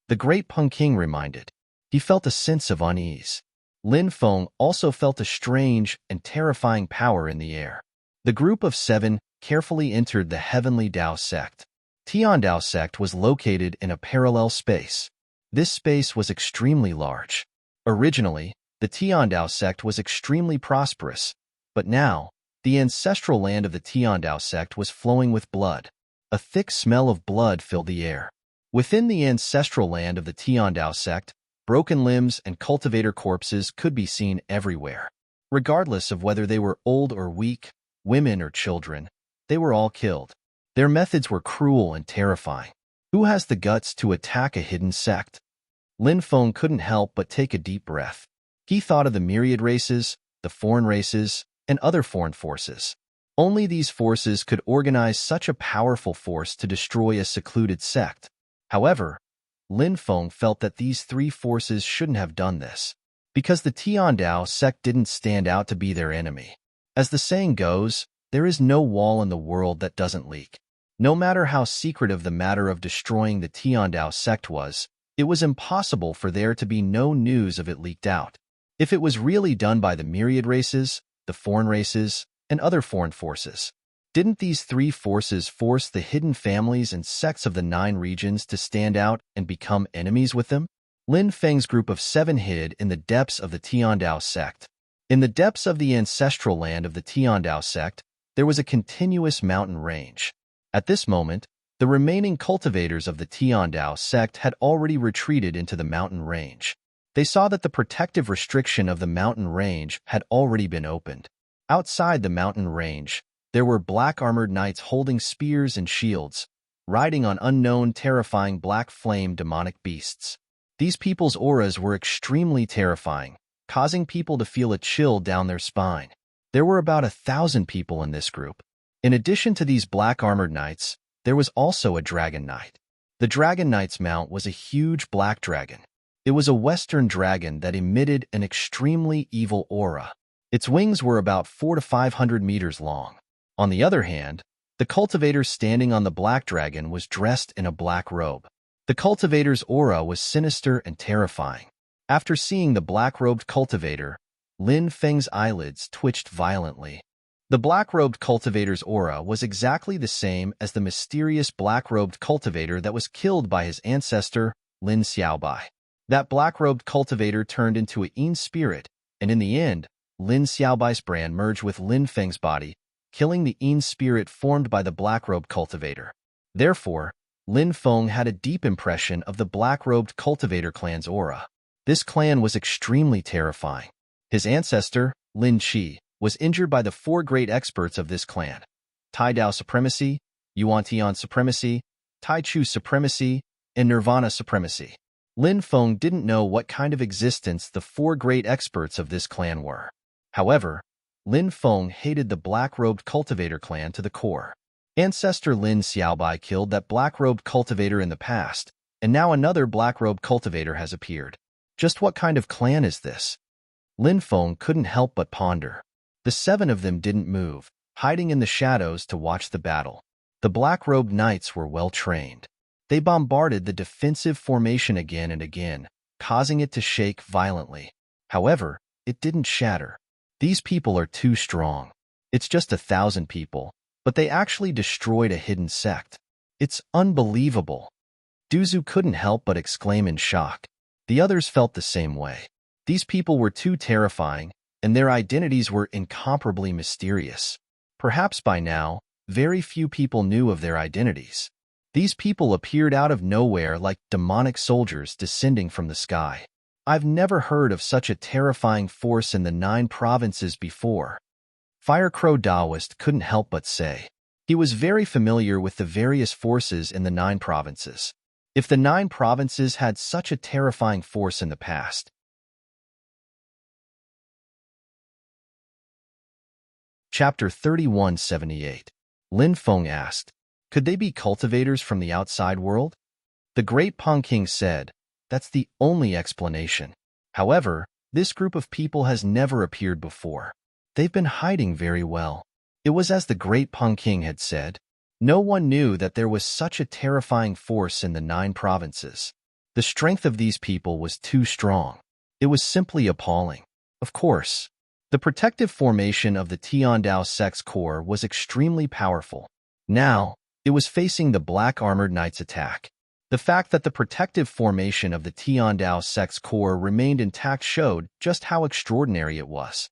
the Great Pung King reminded. He felt a sense of unease. Lin Feng also felt a strange and terrifying power in the air. The group of 7 carefully entered the Heavenly Tao sect. Tiandao sect was located in a parallel space. This space was extremely large. Originally, the Tiandao sect was extremely prosperous, but now, the ancestral land of the Tiandao sect was flowing with blood. A thick smell of blood filled the air. Within the ancestral land of the Tiandao sect, broken limbs and cultivator corpses could be seen everywhere. Regardless of whether they were old or weak, women or children, they were all killed. Their methods were cruel and terrifying. Who has the guts to attack a hidden sect? Lin Feng couldn't help but take a deep breath. He thought of the myriad races, the foreign races, and other foreign forces. Only these forces could organize such a powerful force to destroy a secluded sect. However, Lin Feng felt that these 3 forces shouldn't have done this, because the Tiandao sect didn't stand out to be their enemy. As the saying goes, there is no wall in the world that doesn't leak. No matter how secretive the matter of destroying the Tiandao sect was, it was impossible for there to be no news of it leaked out. If it was really done by the myriad races, the foreign races, and other foreign forces, didn't these 3 forces force the hidden families and sects of the 9 regions to stand out and become enemies with them? Lin Feng's group of 7 hid in the depths of the Tiandao sect. In the depths of the ancestral land of the Tiandao sect, there was a continuous mountain range. At this moment, the remaining cultivators of the Tiandao sect had already retreated into the mountain range. They saw that the protective restriction of the mountain range had already been opened. Outside the mountain range, there were black-armored knights holding spears and shields, riding on unknown, terrifying black flame demonic beasts. These people's auras were extremely terrifying, causing people to feel a chill down their spine. There were about 1,000 people in this group. In addition to these black-armored knights, there was also a dragon knight. The dragon knight's mount was a huge black dragon. It was a western dragon that emitted an extremely evil aura. Its wings were about 400 to 500 meters long. On the other hand, the cultivator standing on the black dragon was dressed in a black robe. The cultivator's aura was sinister and terrifying. After seeing the black-robed cultivator, Lin Feng's eyelids twitched violently. The black-robed cultivator's aura was exactly the same as the mysterious black-robed cultivator that was killed by his ancestor, Lin Xiaobai. That black-robed cultivator turned into a Yin spirit, and in the end, Lin Xiaobai's brand merged with Lin Feng's body, killing the Yin spirit formed by the black-robed cultivator. Therefore, Lin Feng had a deep impression of the black-robed cultivator clan's aura. This clan was extremely terrifying. His ancestor, Lin Qi, was injured by the four great experts of this clan: Tai Dao supremacy, Yuan Tian supremacy, Tai Chu supremacy, and Nirvana supremacy. Lin Feng didn't know what kind of existence the four great experts of this clan were. However, Lin Feng hated the black-robed cultivator clan to the core. Ancestor Lin Xiaobai killed that black-robed cultivator in the past, and now another black-robed cultivator has appeared. Just what kind of clan is this? Lin Feng couldn't help but ponder. The seven of them didn't move, hiding in the shadows to watch the battle. The black-robed knights were well-trained. They bombarded the defensive formation again and again, causing it to shake violently. However, it didn't shatter. These people are too strong. It's just 1,000 people, but they actually destroyed a hidden sect. It's unbelievable. Duzu couldn't help but exclaim in shock. The others felt the same way. These people were too terrifying, and their identities were incomparably mysterious. Perhaps by now, very few people knew of their identities. These people appeared out of nowhere like demonic soldiers descending from the sky. I've never heard of such a terrifying force in the 9 provinces before. Firecrow Daoist couldn't help but say. He was very familiar with the various forces in the 9 provinces. If the 9 provinces had such a terrifying force in the past. Chapter 3178. Lin Feng asked, could they be cultivators from the outside world? The great Peng King said, that's the only explanation. However, this group of people has never appeared before. They've been hiding very well. It was as the great Peng King had said. No one knew that there was such a terrifying force in the 9 provinces. The strength of these people was too strong. It was simply appalling. Of course, the protective formation of the Tiandao sect's core was extremely powerful. Now, it was facing the black armored knight's attack. The fact that the protective formation of the Tiandao sect's core remained intact showed just how extraordinary it was.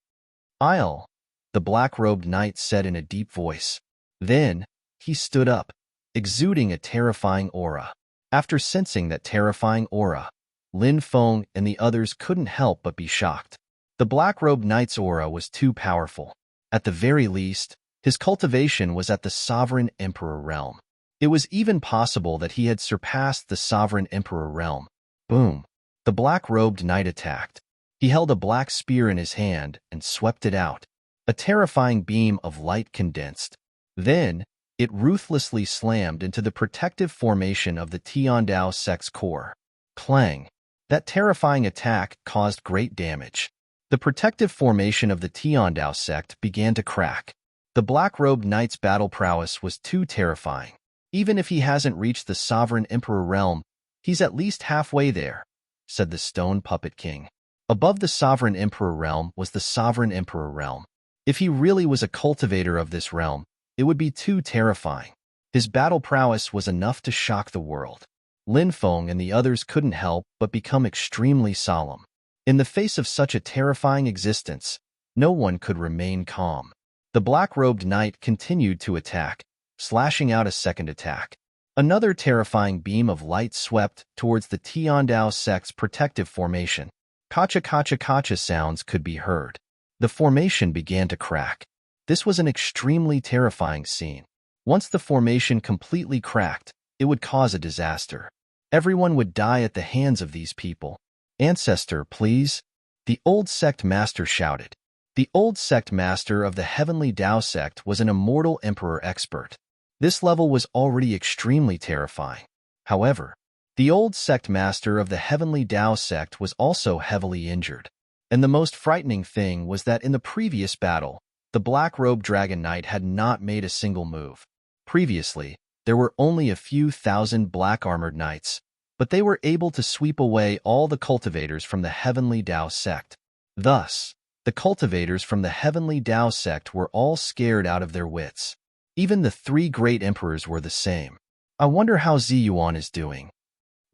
"I'll," the black-robed knight said in a deep voice. Then, he stood up, exuding a terrifying aura. After sensing that terrifying aura, Lin Feng and the others couldn't help but be shocked. The black-robed knight's aura was too powerful. At the very least, his cultivation was at the Sovereign Emperor realm. It was even possible that he had surpassed the Sovereign Emperor realm. Boom! The black-robed knight attacked. He held a black spear in his hand and swept it out. A terrifying beam of light condensed. Then, it ruthlessly slammed into the protective formation of the Tiandao sect's core. Clang! That terrifying attack caused great damage. The protective formation of the Tiandao sect began to crack. The black-robed knight's battle prowess was too terrifying. Even if he hasn't reached the Sovereign Emperor realm, he's at least halfway there, said the Stone Puppet King. Above the Sovereign Emperor realm was the Sovereign Emperor realm. If he really was a cultivator of this realm, it would be too terrifying. His battle prowess was enough to shock the world. Lin Feng and the others couldn't help but become extremely solemn. In the face of such a terrifying existence, no one could remain calm. The black-robed knight continued to attack, slashing out a second attack. Another terrifying beam of light swept towards the Tiandao sect's protective formation. Kacha sounds could be heard. The formation began to crack. This was an extremely terrifying scene. Once the formation completely cracked, it would cause a disaster. Everyone would die at the hands of these people. "Ancestor, please," the old sect master shouted. The old sect master of the Heavenly Dao sect was an immortal emperor expert. This level was already extremely terrifying. However, the old sect master of the Heavenly Dao sect was also heavily injured. And the most frightening thing was that in the previous battle, the black-robed dragon knight had not made a single move. Previously, there were only a few thousand black-armored knights, but they were able to sweep away all the cultivators from the Heavenly Dao sect. Thus, The cultivators from the Heavenly Tao sect were all scared out of their wits. Even the three great emperors were the same. I wonder how Ziyuan is doing.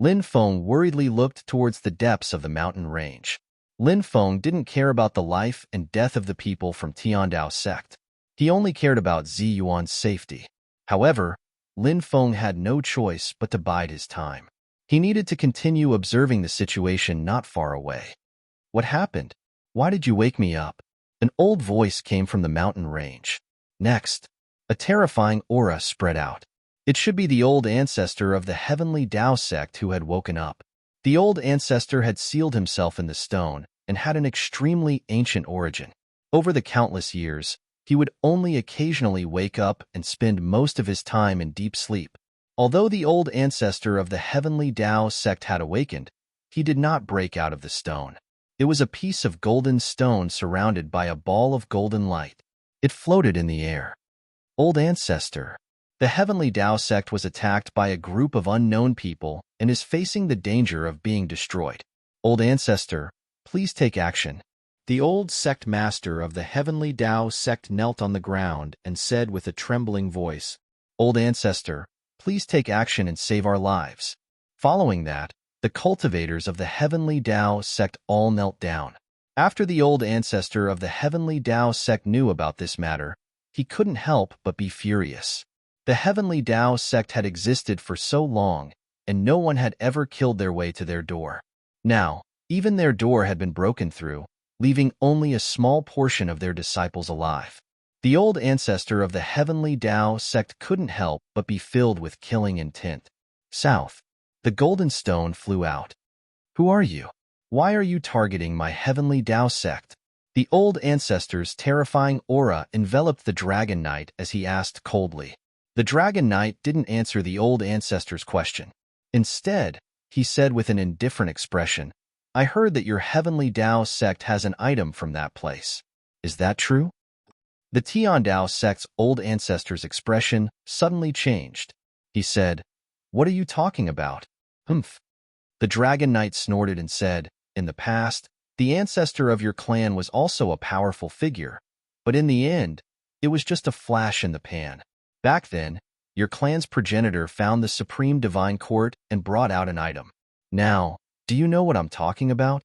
Lin Feng worriedly looked towards the depths of the mountain range. Lin Feng didn't care about the life and death of the people from Tiandao sect. He only cared about Ziyuan's safety. However, Lin Feng had no choice but to bide his time. He needed to continue observing the situation not far away. What happened? Why did you wake me up? An old voice came from the mountain range. Next, a terrifying aura spread out. It should be the old ancestor of the Heavenly Tao sect who had woken up. The old ancestor had sealed himself in the stone and had an extremely ancient origin. Over the countless years, he would only occasionally wake up and spend most of his time in deep sleep. Although the old ancestor of the Heavenly Tao sect had awakened, he did not break out of the stone. It was a piece of golden stone surrounded by a ball of golden light. It floated in the air. Old ancestor. The Heavenly Tao sect was attacked by a group of unknown people and is facing the danger of being destroyed. Old ancestor, please take action. The old sect master of the Heavenly Tao sect knelt on the ground and said with a trembling voice, Old ancestor, please take action and save our lives. Following that, the cultivators of the Heavenly Tao sect all knelt down. After the old ancestor of the Heavenly Tao sect knew about this matter, he couldn't help but be furious. The Heavenly Tao sect had existed for so long, and no one had ever killed their way to their door. Now, even their door had been broken through, leaving only a small portion of their disciples alive. The old ancestor of the Heavenly Tao sect couldn't help but be filled with killing intent. South. The golden stone flew out. Who are you? Why are you targeting my Heavenly Tao sect? The old ancestor's terrifying aura enveloped the Dragon Knight as he asked coldly. The Dragon Knight didn't answer the old ancestor's question. Instead, he said with an indifferent expression, I heard that your Heavenly Tao sect has an item from that place. Is that true? The Tiandao sect's old ancestor's expression suddenly changed. He said, What are you talking about? Humph. The Dragon Knight snorted and said, In the past, the ancestor of your clan was also a powerful figure, but in the end, it was just a flash in the pan. Back then, your clan's progenitor found the Supreme Divine Court and brought out an item. Now, do you know what I'm talking about?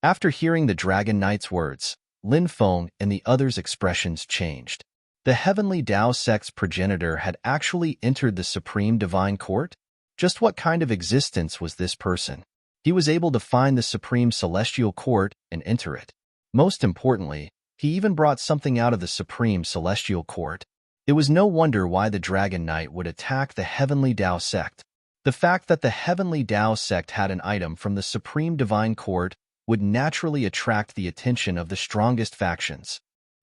After hearing the Dragon Knight's words, Lin Feng and the others' expressions changed. The Heavenly Tao sect's progenitor had actually entered the Supreme Divine Court? Just what kind of existence was this person? He was able to find the Supreme Celestial Court and enter it. Most importantly, he even brought something out of the Supreme Celestial Court. It was no wonder why the Dragon Knight would attack the Heavenly Tao sect. The fact that the Heavenly Tao sect had an item from the Supreme Divine Court would naturally attract the attention of the strongest factions.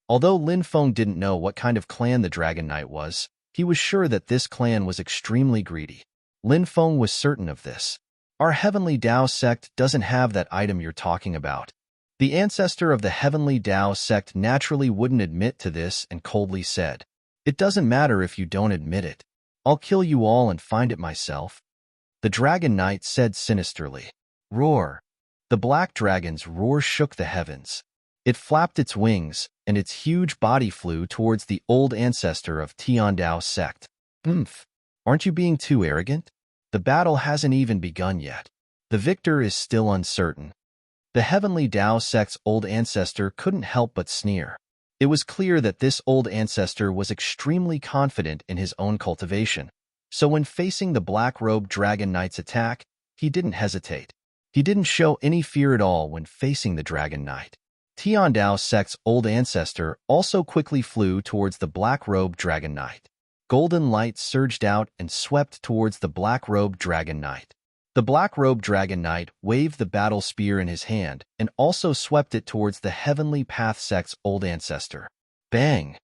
Although Lin Feng didn't know what kind of clan the Dragon Knight was, he was sure that this clan was extremely greedy. Lin Feng was certain of this. Our Heavenly Tao sect doesn't have that item you're talking about. The ancestor of the Heavenly Tao sect naturally wouldn't admit to this and coldly said, It doesn't matter if you don't admit it. I'll kill you all and find it myself. The Dragon Knight said sinisterly. Roar. The black dragon's roar shook the heavens. It flapped its wings, and its huge body flew towards the old ancestor of Tiandao sect. Aren't you being too arrogant? The battle hasn't even begun yet. The victor is still uncertain. The Heavenly Tao sect's old ancestor couldn't help but sneer. It was clear that this old ancestor was extremely confident in his own cultivation, so when facing the black-robed Dragon Knight's attack, he didn't hesitate. He didn't show any fear at all when facing the Dragon Knight. Tiandao sect's old ancestor also quickly flew towards the black-robed Dragon Knight. Golden light surged out and swept towards the black-robed Dragon Knight. The black-robed Dragon Knight waved the battle spear in his hand and also swept it towards the Heavenly Path sect's old ancestor. Bang!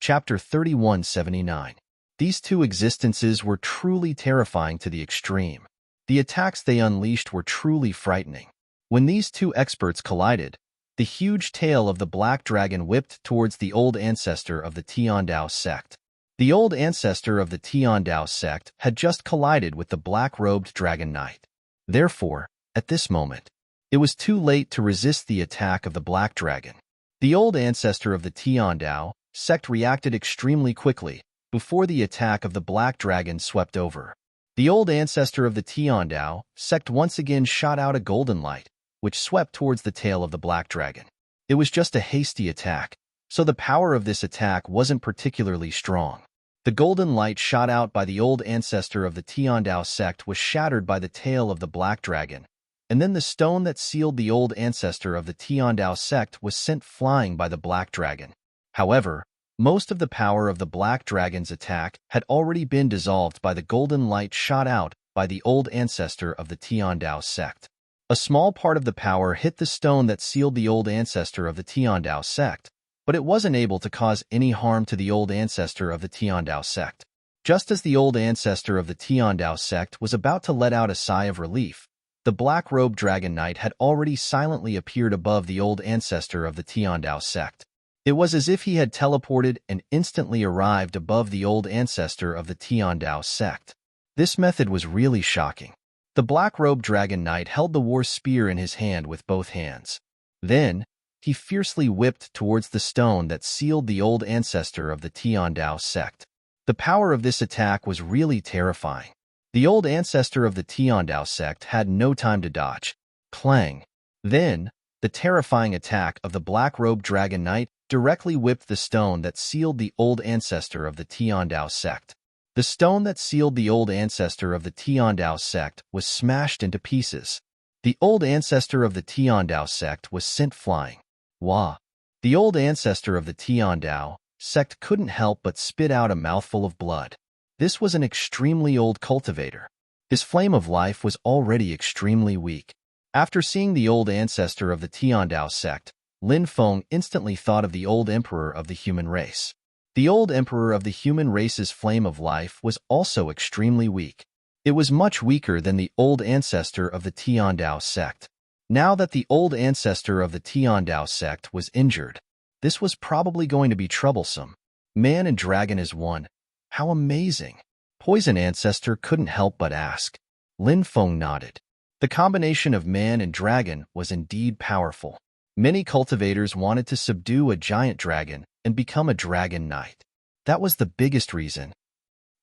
Chapter 3179. These two existences were truly terrifying to the extreme. The attacks they unleashed were truly frightening. When these two experts collided, the huge tail of the black dragon whipped towards the old ancestor of the Tiandao sect. The old ancestor of the Tiandao sect had just collided with the black-robed Dragon Knight. Therefore, At this moment, it was too late to resist the attack of the Black Dragon. The old ancestor of the Tiandao sect reacted extremely quickly before the attack of the Black Dragon swept over. The old ancestor of the Tiandao sect once again shot out a golden light, which swept towards the tail of the Black Dragon. It was just a hasty attack, so the power of this attack wasn't particularly strong. The golden light shot out by the old ancestor of the Tiandao sect was shattered by the tail of the Black Dragon, and then the stone that sealed the old ancestor of the Tiandao sect was sent flying by the Black Dragon. However, most of the power of the Black Dragon's attack had already been dissolved by the golden light shot out by the old ancestor of the Tiandao sect. A small part of the power hit the stone that sealed the old ancestor of the Tiandao sect, but it wasn't able to cause any harm to the old ancestor of the Tiandao sect. Just as the old ancestor of the Tiandao sect was about to let out a sigh of relief, the black-robed dragon knight had already silently appeared above the old ancestor of the Tiandao sect. It was as if he had teleported and instantly arrived above the old ancestor of the Tiandao sect. This method was really shocking. The black-robed dragon knight held the war spear in his hand with both hands. Then, he fiercely whipped towards the stone that sealed the old ancestor of the Tiandao sect. The power of this attack was really terrifying. The old ancestor of the Tiandao sect had no time to dodge. Clang! Then, the terrifying attack of the black-robed dragon knight directly whipped the stone that sealed the old ancestor of the Tiandao sect. The stone that sealed the old ancestor of the Tiandao sect was smashed into pieces. The old ancestor of the Tiandao sect was sent flying. Wah! The old ancestor of the Tiandao sect couldn't help but spit out a mouthful of blood. This was an extremely old cultivator. His flame of life was already extremely weak. After seeing the old ancestor of the Tiandao sect, Lin Feng instantly thought of the old emperor of the human race. The old emperor of the human race's flame of life was also extremely weak. It was much weaker than the old ancestor of the Tiandao sect. Now that the old ancestor of the Tiandao sect was injured, this was probably going to be troublesome. Man and dragon as one. How amazing! Poison Ancestor couldn't help but ask. Lin Feng nodded. The combination of man and dragon was indeed powerful. Many cultivators wanted to subdue a giant dragon and become a dragon knight. That was the biggest reason.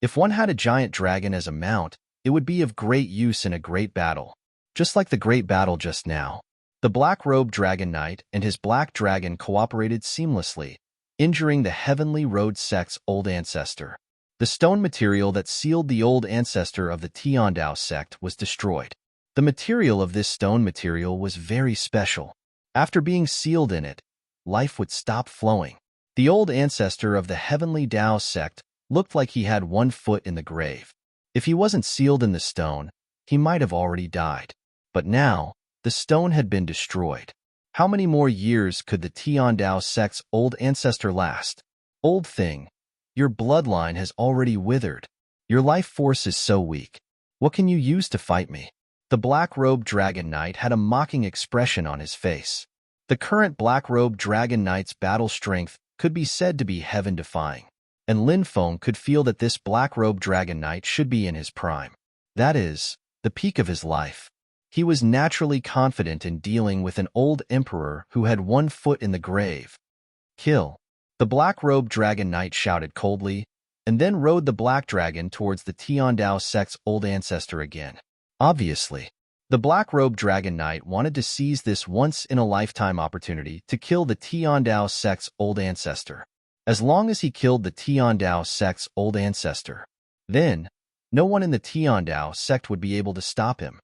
If one had a giant dragon as a mount, it would be of great use in a great battle. Just like the great battle just now, the black-robed dragon knight and his black dragon cooperated seamlessly, injuring the Heavenly Road sect's old ancestor. The stone material that sealed the old ancestor of the Tiandao sect was destroyed. The material of this stone material was very special. After being sealed in it, life would stop flowing. The old ancestor of the Heavenly Dao sect looked like he had 1 foot in the grave. If he wasn't sealed in the stone, he might have already died. But now, the stone had been destroyed. How many more years could the Tiandao sect's old ancestor last? Old thing, your bloodline has already withered. Your life force is so weak. What can you use to fight me? The black-robed dragon knight had a mocking expression on his face. The current black-robed dragon knight's battle strength could be said to be heaven-defying, and Lin Feng could feel that this black-robed dragon knight should be in his prime. That is, the peak of his life. He was naturally confident in dealing with an old emperor who had 1 foot in the grave. Kill! The black-robed dragon knight shouted coldly, and then rode the black dragon towards the Tiandao sect's old ancestor again. Obviously, the black-robed dragon knight wanted to seize this once-in-a-lifetime opportunity to kill the Tiandao sect's old ancestor. As long as he killed the Tiandao sect's old ancestor, then no one in the Tiandao sect would be able to stop him.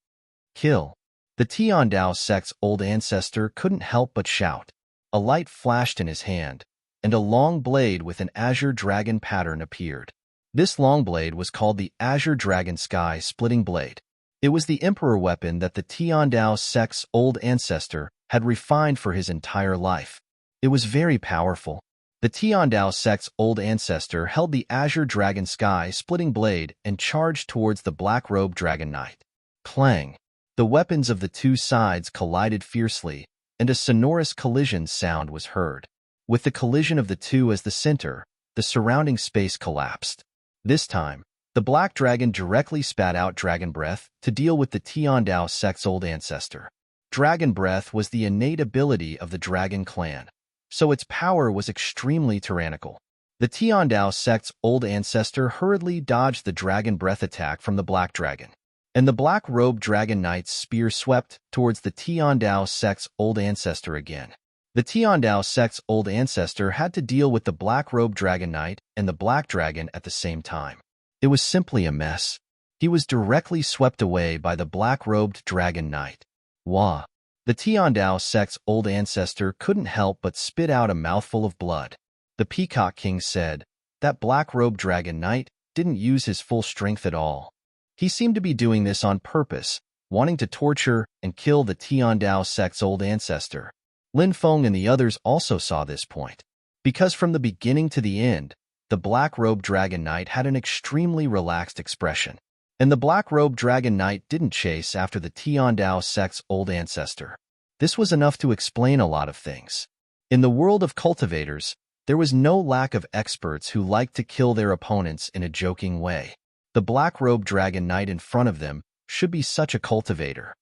Kill! The Tiandao sect's old ancestor couldn't help but shout. A light flashed in his hand, and a long blade with an azure dragon pattern appeared. This long blade was called the Azure Dragon Sky Splitting Blade. It was the emperor weapon that the Tiandao sect's old ancestor had refined for his entire life. It was very powerful. The Tiandao sect's old ancestor held the Azure Dragon Sky Splitting Blade and charged towards the black-robed dragon knight. Clang! The weapons of the two sides collided fiercely, and a sonorous collision sound was heard. With the collision of the two as the center, the surrounding space collapsed. This time, The black dragon directly spat out dragon breath to deal with the Tiandao sect's old ancestor. Dragon breath was the innate ability of the dragon clan, so its power was extremely tyrannical. The Tiandao sect's old ancestor hurriedly dodged the dragon breath attack from the black dragon, and the black-robed dragon knight's spear swept towards the Tiandao sect's old ancestor again. The Tiandao sect's old ancestor had to deal with the black-robed dragon knight and the black dragon at the same time. It was simply a mess. He was directly swept away by the black-robed dragon knight. Wah! The Tiandao sect's old ancestor couldn't help but spit out a mouthful of blood. The Peacock King said, "That black-robed dragon knight didn't use his full strength at all. He seemed to be doing this on purpose, wanting to torture and kill the Tiandao sect's old ancestor." Lin Feng and the others also saw this point, because from the beginning to the end, the black-robed dragon knight had an extremely relaxed expression, and the black-robed dragon knight didn't chase after the Tiandao sect's old ancestor. This was enough to explain a lot of things. In the world of cultivators, there was no lack of experts who liked to kill their opponents in a joking way. The black-robed dragon knight in front of them should be such a cultivator.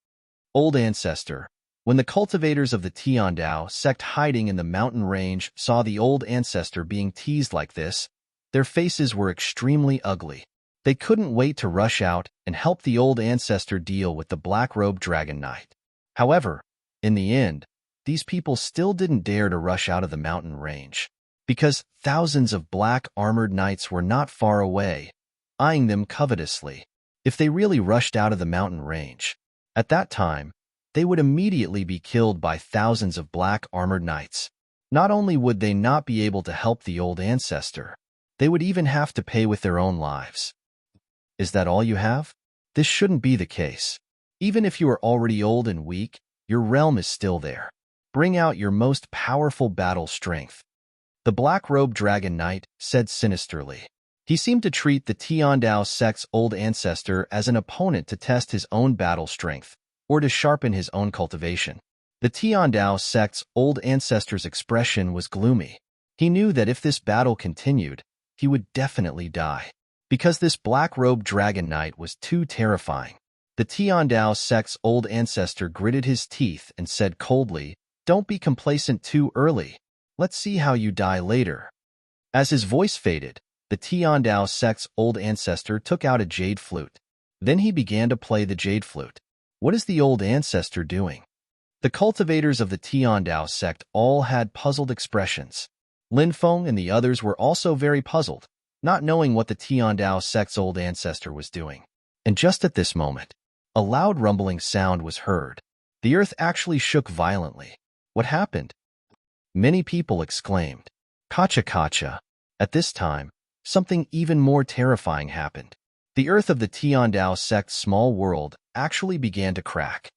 Old ancestor. When the cultivators of the Tiandao sect hiding in the mountain range saw the old ancestor being teased like this, their faces were extremely ugly. They couldn't wait to rush out and help the old ancestor deal with the black-robed dragon knight. However, in the end, these people still didn't dare to rush out of the mountain range, because thousands of black-armored knights were not far away, eyeing them covetously. If they really rushed out of the mountain range, at that time, they would immediately be killed by thousands of black-armored knights. Not only would they not be able to help the old ancestor, they would even have to pay with their own lives. Is that all you have? This shouldn't be the case. Even if you are already old and weak, your realm is still there. Bring out your most powerful battle strength. The black-robed dragon knight said sinisterly. He seemed to treat the Tiandao sect's old ancestor as an opponent to test his own battle strength, or to sharpen his own cultivation. The Tiandao sect's old ancestor's expression was gloomy. He knew that if this battle continued, he would definitely die, because this black-robed dragon knight was too terrifying. The Tiandao sect's old ancestor gritted his teeth and said coldly, "Don't be complacent too early. Let's see how you die later." As his voice faded, the Tiandao sect's old ancestor took out a jade flute. Then he began to play the jade flute. What is the old ancestor doing? The cultivators of the Tiandao sect all had puzzled expressions. Lin Feng and the others were also very puzzled, not knowing what the Tiandao sect's old ancestor was doing. And just at this moment, a loud rumbling sound was heard. The earth actually shook violently. What happened? Many people exclaimed, "Kacha kacha." At this time, something even more terrifying happened. The earth of the Tiandao sect's small world actually began to crack.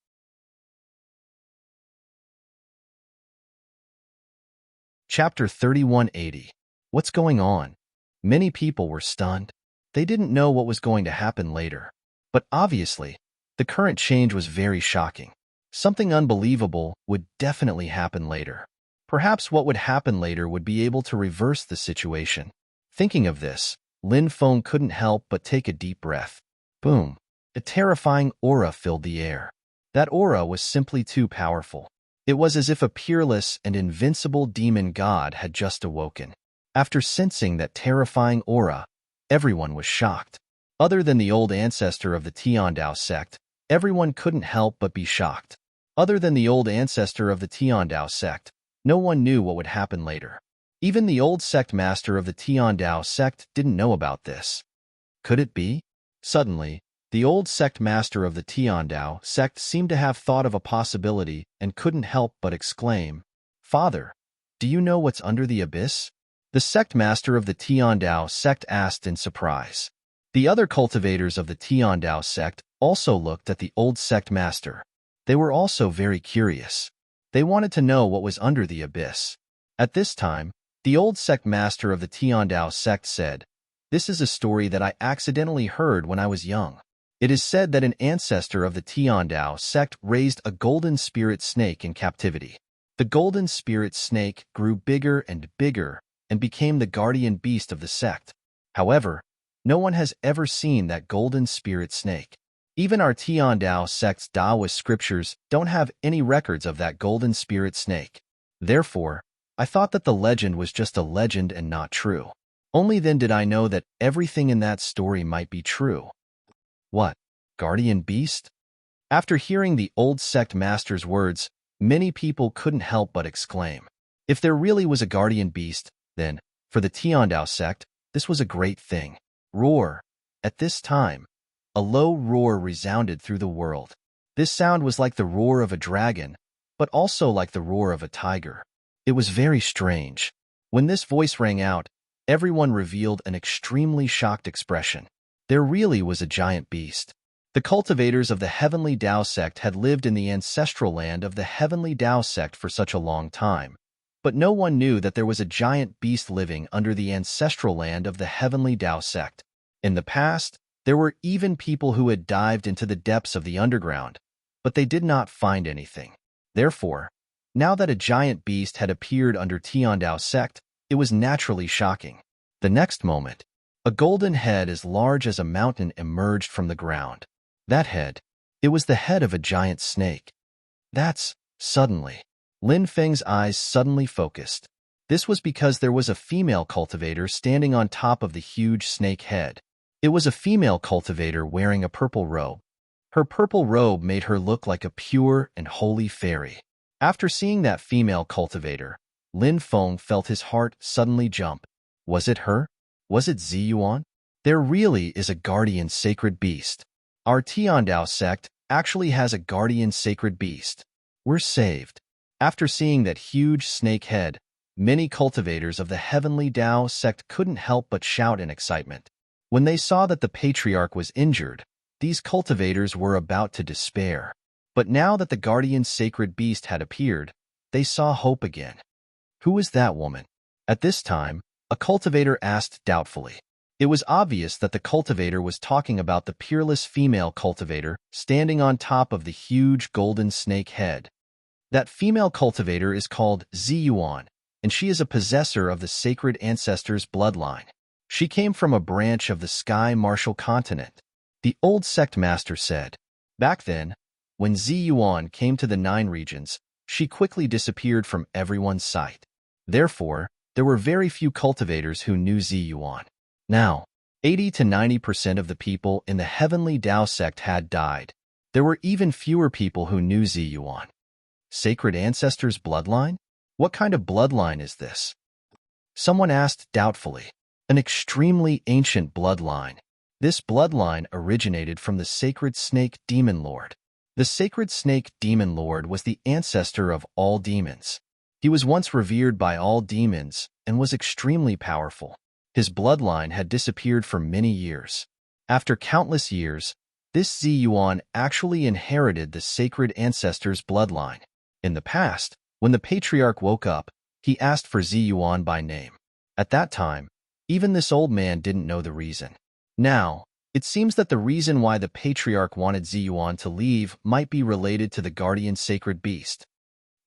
Chapter 3180. What's going on? Many people were stunned. They didn't know what was going to happen later. But obviously, the current change was very shocking. Something unbelievable would definitely happen later. Perhaps what would happen later would be able to reverse the situation. Thinking of this, Lin Feng couldn't help but take a deep breath. Boom! A terrifying aura filled the air. That aura was simply too powerful. It was as if a peerless and invincible demon god had just awoken. After sensing that terrifying aura, everyone was shocked. Other than the old ancestor of the Tiandao sect, everyone couldn't help but be shocked. Other than the old ancestor of the Tiandao sect, no one knew what would happen later. Even the old sect master of the Tiandao sect didn't know about this. Could it be? Suddenly, the old sect master of the Tiandao sect seemed to have thought of a possibility and couldn't help but exclaim, "Father, do you know what's under the abyss?" The sect master of the Tiandao sect asked in surprise. The other cultivators of the Tiandao sect also looked at the old sect master. They were also very curious. They wanted to know what was under the abyss. At this time, the old sect master of the Tiandao sect said, "This is a story that I accidentally heard when I was young. It is said that an ancestor of the Tiandao sect raised a golden spirit snake in captivity. The golden spirit snake grew bigger and bigger and became the guardian beast of the sect. However, No one has ever seen that golden spirit snake. Even our Tiandao sect's Taoist scriptures don't have any records of that golden spirit snake. Therefore, I thought that the legend was just a legend and not true. Only then did I know that everything in that story might be true. What? Guardian beast? After hearing the old sect master's words, many people couldn't help but exclaim. If there really was a guardian beast, then, for the Tiandao sect, this was a great thing. Roar. At this time, a low roar resounded through the world. This sound was like the roar of a dragon, but also like the roar of a tiger. It was very strange. When this voice rang out, everyone revealed an extremely shocked expression. There really was a giant beast. The cultivators of the Heavenly Tao sect had lived in the ancestral land of the Heavenly Tao sect for such a long time, but no one knew that there was a giant beast living under the ancestral land of the Heavenly Tao sect. In the past, there were even people who had dived into the depths of the underground, but they did not find anything. Therefore, now that a giant beast had appeared under Tiandao sect, it was naturally shocking. The next moment, a golden head as large as a mountain emerged from the ground. That head, it was the head of a giant snake. Suddenly, Lin Feng's eyes suddenly focused. This was because there was a female cultivator standing on top of the huge snake head. It was a female cultivator wearing a purple robe. Her purple robe made her look like a pure and holy fairy. After seeing that female cultivator, Lin Feng felt his heart suddenly jump. Was it her? Was it Ziyuan? There really is a guardian sacred beast. Our Tiandao sect actually has a guardian sacred beast. We're saved. After seeing that huge snake head, many cultivators of the Heavenly Tao sect couldn't help but shout in excitement. When they saw that the patriarch was injured, these cultivators were about to despair. But now that the guardian sacred beast had appeared, they saw hope again. Who is that woman? At this time, a cultivator asked doubtfully. It was obvious that the cultivator was talking about the peerless female cultivator standing on top of the huge golden snake head. That female cultivator is called Ziyuan, and she is a possessor of the sacred ancestors' bloodline. She came from a branch of the Sky Martial Continent. The old sect master said. Back then, when Ziyuan came to the 9 regions, she quickly disappeared from everyone's sight. Therefore, there were very few cultivators who knew Ziyuan. Now, 80 to 90% of the people in the Heavenly Tao sect had died. There were even fewer people who knew Ziyuan. Sacred ancestors' bloodline? What kind of bloodline is this? Someone asked doubtfully. An extremely ancient bloodline. This bloodline originated from the sacred snake demon lord. The sacred snake demon lord was the ancestor of all demons. He was once revered by all demons and was extremely powerful. His bloodline had disappeared for many years. After countless years, this Ziyuan actually inherited the sacred ancestor's bloodline. In the past, when the patriarch woke up, he asked for Ziyuan by name. At that time, even this old man didn't know the reason. Now, it seems that the reason why the patriarch wanted Ziyuan to leave might be related to the guardian sacred beast.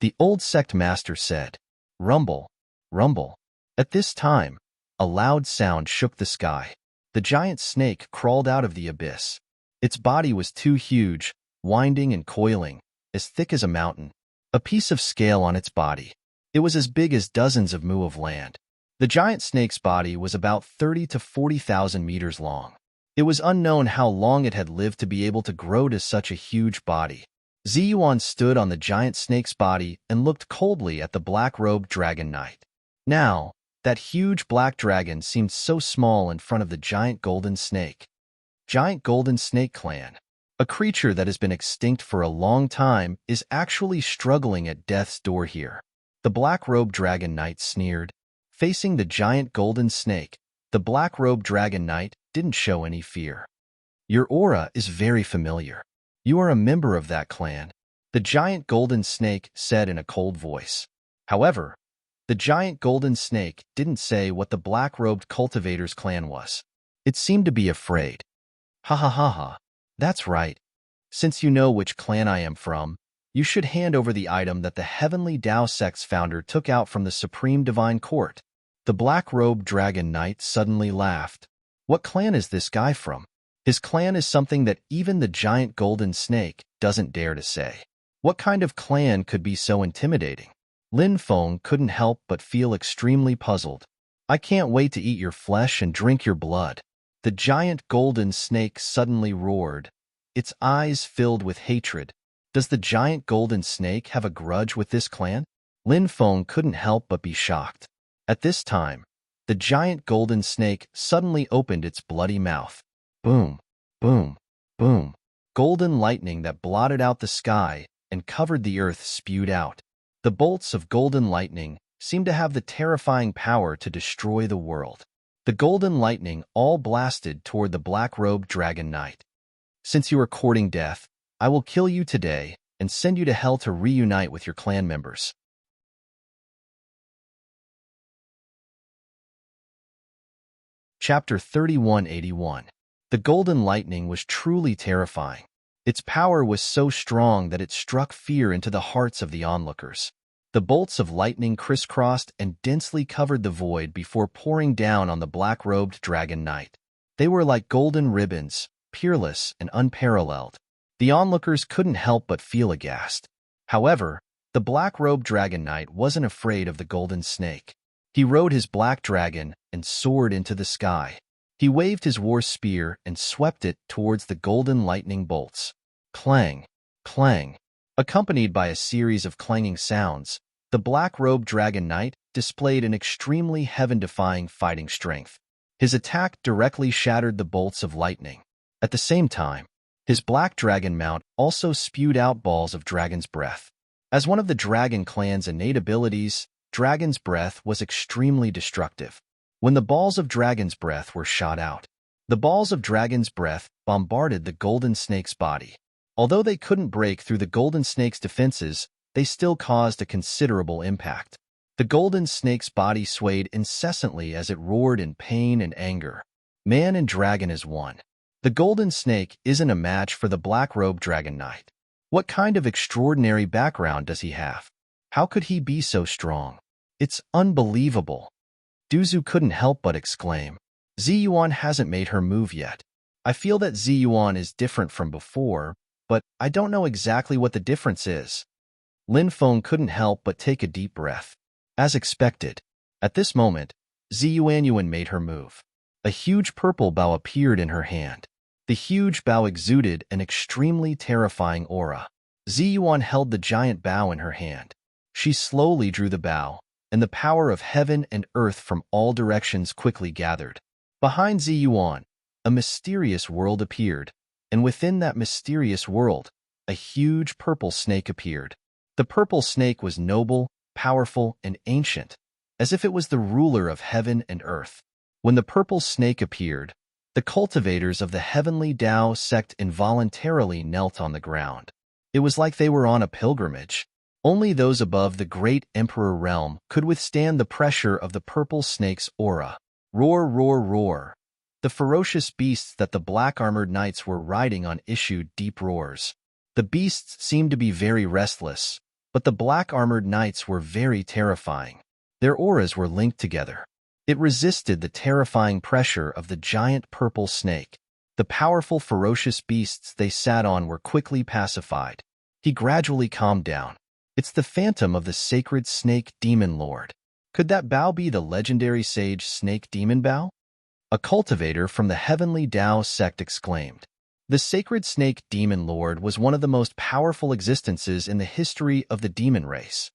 The old sect master said, Rumble, rumble. At this time, a loud sound shook the sky. The giant snake crawled out of the abyss. Its body was too huge, winding and coiling, as thick as a mountain. A piece of scale on its body. It was as big as dozens of mu of land. The giant snake's body was about 30 to 40,000 meters long. It was unknown how long it had lived to be able to grow to such a huge body. Ziyuan stood on the giant snake's body and looked coldly at the black-robed dragon knight. Now, that huge black dragon seemed so small in front of the giant golden snake. Giant golden snake clan. A creature that has been extinct for a long time is actually struggling at death's door here. The black-robed dragon knight sneered. Facing the giant golden snake, the black-robed dragon knight didn't show any fear. Your aura is very familiar. You are a member of that clan, the giant golden snake said in a cold voice. However, the giant golden snake didn't say what the black-robed cultivator's clan was. It seemed to be afraid. Ha ha ha ha. That's right. Since you know which clan I am from, you should hand over the item that the Heavenly Tao sect's founder took out from the Supreme Divine Court. The black-robed dragon knight suddenly laughed. What clan is this guy from? His clan is something that even the giant golden snake doesn't dare to say. What kind of clan could be so intimidating? Lin Feng couldn't help but feel extremely puzzled. I can't wait to eat your flesh and drink your blood. The giant golden snake suddenly roared, its eyes filled with hatred. Does the giant golden snake have a grudge with this clan? Lin Feng couldn't help but be shocked. At this time, the giant golden snake suddenly opened its bloody mouth. Boom, boom, boom. Golden lightning that blotted out the sky and covered the earth spewed out. The bolts of golden lightning seemed to have the terrifying power to destroy the world. The golden lightning all blasted toward the black-robed dragon knight. Since you are courting death, I will kill you today and send you to hell to reunite with your clan members. Chapter 3181. The golden lightning was truly terrifying. Its power was so strong that it struck fear into the hearts of the onlookers. The bolts of lightning crisscrossed and densely covered the void before pouring down on the black-robed dragon knight. They were like golden ribbons, peerless and unparalleled. The onlookers couldn't help but feel aghast. However, the black-robed dragon knight wasn't afraid of the golden snake. He rode his black dragon and soared into the sky. He waved his war spear and swept it towards the golden lightning bolts. Clang, clang. Accompanied by a series of clanging sounds, the black-robed dragon knight displayed an extremely heaven-defying fighting strength. His attack directly shattered the bolts of lightning. At the same time, his black dragon mount also spewed out balls of dragon's breath. As one of the dragon clan's innate abilities, dragon's breath was extremely destructive. When the balls of dragon's breath were shot out, the balls of dragon's breath bombarded the golden snake's body. Although they couldn't break through the golden snake's defenses, they still caused a considerable impact. The golden snake's body swayed incessantly as it roared in pain and anger. Man and dragon as one. The golden snake isn't a match for the black-robed dragon knight. What kind of extraordinary background does he have? How could he be so strong? It's unbelievable. Duzu couldn't help but exclaim. Ziyuan hasn't made her move yet. I feel that Ziyuan is different from before, but I don't know exactly what the difference is. Lin Feng couldn't help but take a deep breath. As expected, at this moment, Ziyuan made her move. A huge purple bow appeared in her hand. The huge bow exuded an extremely terrifying aura. Ziyuan held the giant bow in her hand. She slowly drew the bow, and the power of heaven and earth from all directions quickly gathered. Behind Ziyuan, a mysterious world appeared, and within that mysterious world, a huge purple snake appeared. The purple snake was noble, powerful, and ancient, as if it was the ruler of heaven and earth. When the purple snake appeared, the cultivators of the heavenly Tao sect involuntarily knelt on the ground. It was like they were on a pilgrimage. Only those above the great emperor realm could withstand the pressure of the purple snake's aura. Roar, roar, roar. The ferocious beasts that the black-armored knights were riding on issued deep roars. The beasts seemed to be very restless, but the black-armored knights were very terrifying. Their auras were linked together. It resisted the terrifying pressure of the giant purple snake. The powerful, ferocious beasts they sat on were quickly pacified. He gradually calmed down. It's the phantom of the sacred snake demon lord. Could that bow be the legendary sage snake demon bow? A cultivator from the heavenly Tao sect exclaimed. The sacred snake demon lord was one of the most powerful existences in the history of the demon race.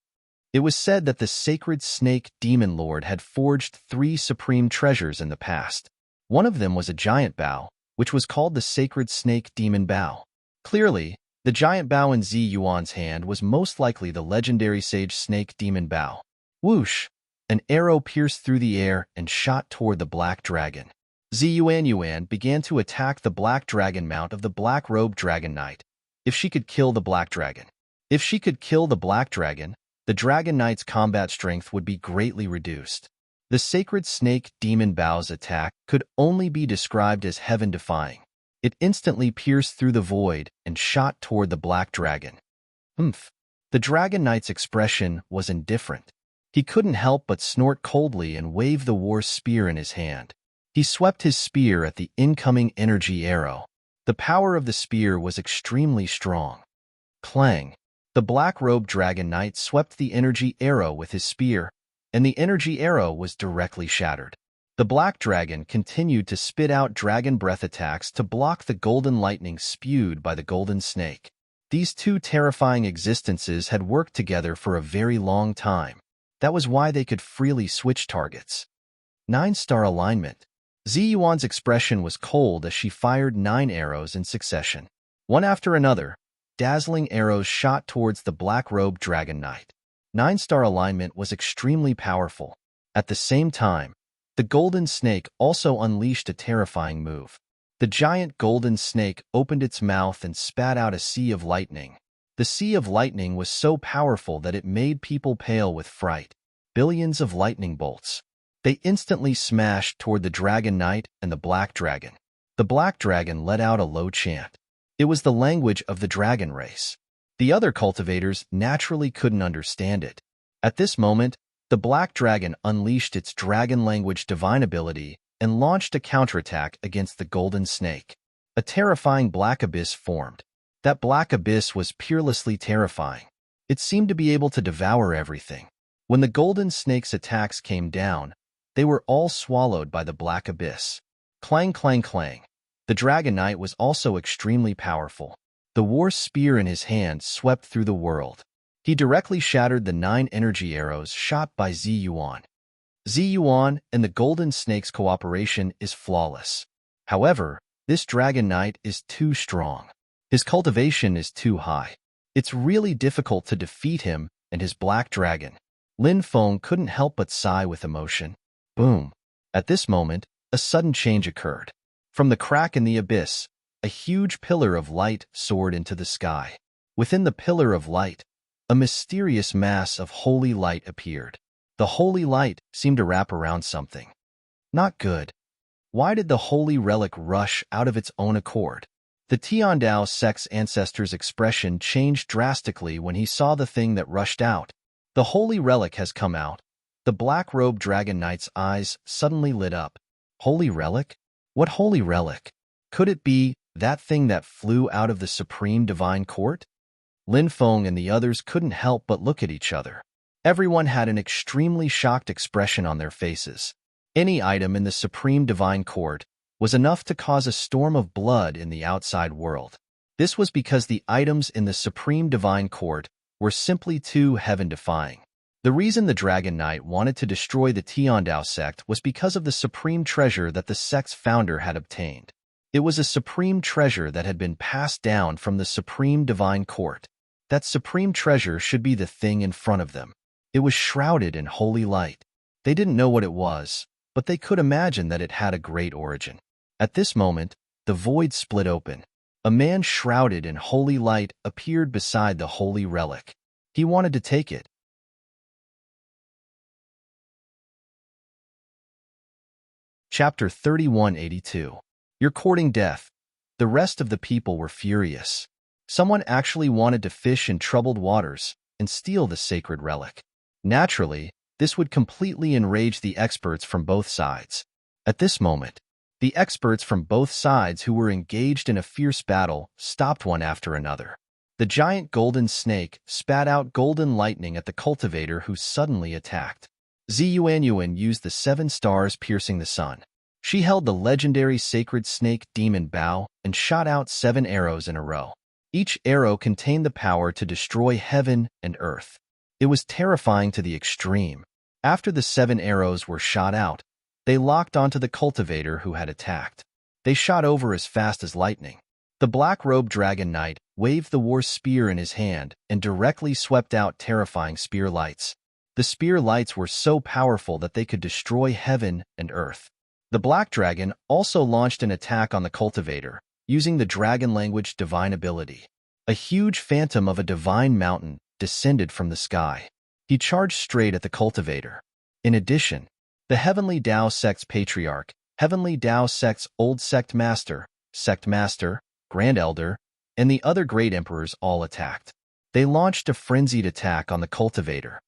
It was said that the sacred snake demon lord had forged 3 supreme treasures in the past. One of them was a giant bow, which was called the sacred snake demon bow. Clearly, the giant bow in Ziyuan's hand was most likely the legendary sage snake demon bow. Whoosh! An arrow pierced through the air and shot toward the black dragon. Ziyuan began to attack the black dragon mount of the black-robed dragon knight. If she could kill the black dragon. If she could kill the black dragon, the dragon knight's combat strength would be greatly reduced. The sacred snake demon bow's attack could only be described as heaven-defying. It instantly pierced through the void and shot toward the black dragon. Humph! The dragon knight's expression was indifferent. He couldn't help but snort coldly and wave the war spear in his hand. He swept his spear at the incoming energy arrow. The power of the spear was extremely strong. Clang! The black-robed dragon knight swept the energy arrow with his spear, and the energy arrow was directly shattered. The black dragon continued to spit out dragon breath attacks to block the golden lightning spewed by the golden snake. These two terrifying existences had worked together for a very long time. That was why they could freely switch targets. 9-star alignment. Ziyuan's expression was cold as she fired 9 arrows in succession. One after another, dazzling arrows shot towards the black-robed dragon knight. 9-star alignment was extremely powerful. At the same time, the golden snake also unleashed a terrifying move. The giant golden snake opened its mouth and spat out a sea of lightning. The sea of lightning was so powerful that it made people pale with fright. Billions of lightning bolts. They instantly smashed toward the dragon knight and the black dragon. The black dragon let out a low chant. It was the language of the dragon race. The other cultivators naturally couldn't understand it. At this moment, the black dragon unleashed its dragon language divine ability and launched a counterattack against the golden snake. A terrifying black abyss formed. That black abyss was peerlessly terrifying. It seemed to be able to devour everything. When the golden snake's attacks came down, they were all swallowed by the black abyss. Clang, clang, clang. The dragon knight was also extremely powerful. The war spear in his hand swept through the world. He directly shattered the 9 energy arrows shot by Ziyuan. Ziyuan and the golden snake's cooperation is flawless. However, this dragon knight is too strong. His cultivation is too high. It's really difficult to defeat him and his black dragon. Lin Feng couldn't help but sigh with emotion. Boom! At this moment, a sudden change occurred. From the crack in the abyss, a huge pillar of light soared into the sky. Within the pillar of light, a mysterious mass of holy light appeared. The holy light seemed to wrap around something. Not good. Why did the holy relic rush out of its own accord? The Tiandao sect's ancestor's expression changed drastically when he saw the thing that rushed out. The holy relic has come out. The black-robed dragon knight's eyes suddenly lit up. Holy relic? What holy relic? Could it be that thing that flew out of the supreme divine court? Lin Feng and the others couldn't help but look at each other. Everyone had an extremely shocked expression on their faces. Any item in the supreme divine court was enough to cause a storm of blood in the outside world. This was because the items in the supreme divine court were simply too heaven-defying. The reason the Dragon Knight wanted to destroy the Tiandao sect was because of the supreme treasure that the sect's founder had obtained. It was a supreme treasure that had been passed down from the supreme divine court. That supreme treasure should be the thing in front of them. It was shrouded in holy light. They didn't know what it was, but they could imagine that it had a great origin. At this moment, the void split open. A man shrouded in holy light appeared beside the holy relic. He wanted to take it. Chapter 3182. You're courting death. The rest of the people were furious. Someone actually wanted to fish in troubled waters and steal the sacred relic. Naturally, this would completely enrage the experts from both sides. At this moment, the experts from both sides who were engaged in a fierce battle stopped one after another. The giant golden snake spat out golden lightning at the cultivator who suddenly attacked. Ziyuan used the 7 stars piercing the sun. She held the legendary sacred snake demon bow and shot out 7 arrows in a row. Each arrow contained the power to destroy heaven and earth. It was terrifying to the extreme. After the 7 arrows were shot out, they locked onto the cultivator who had attacked. They shot over as fast as lightning. The black-robed dragon knight waved the war spear in his hand and directly swept out terrifying spear lights. The spear lights were so powerful that they could destroy heaven and earth. The black dragon also launched an attack on the cultivator, using the dragon language divine ability. A huge phantom of a divine mountain descended from the sky. He charged straight at the cultivator. In addition, the Heavenly Dao sect's patriarch, Heavenly Dao sect's old sect master, Grand Elder, and the other great emperors all attacked. They launched a frenzied attack on the cultivator.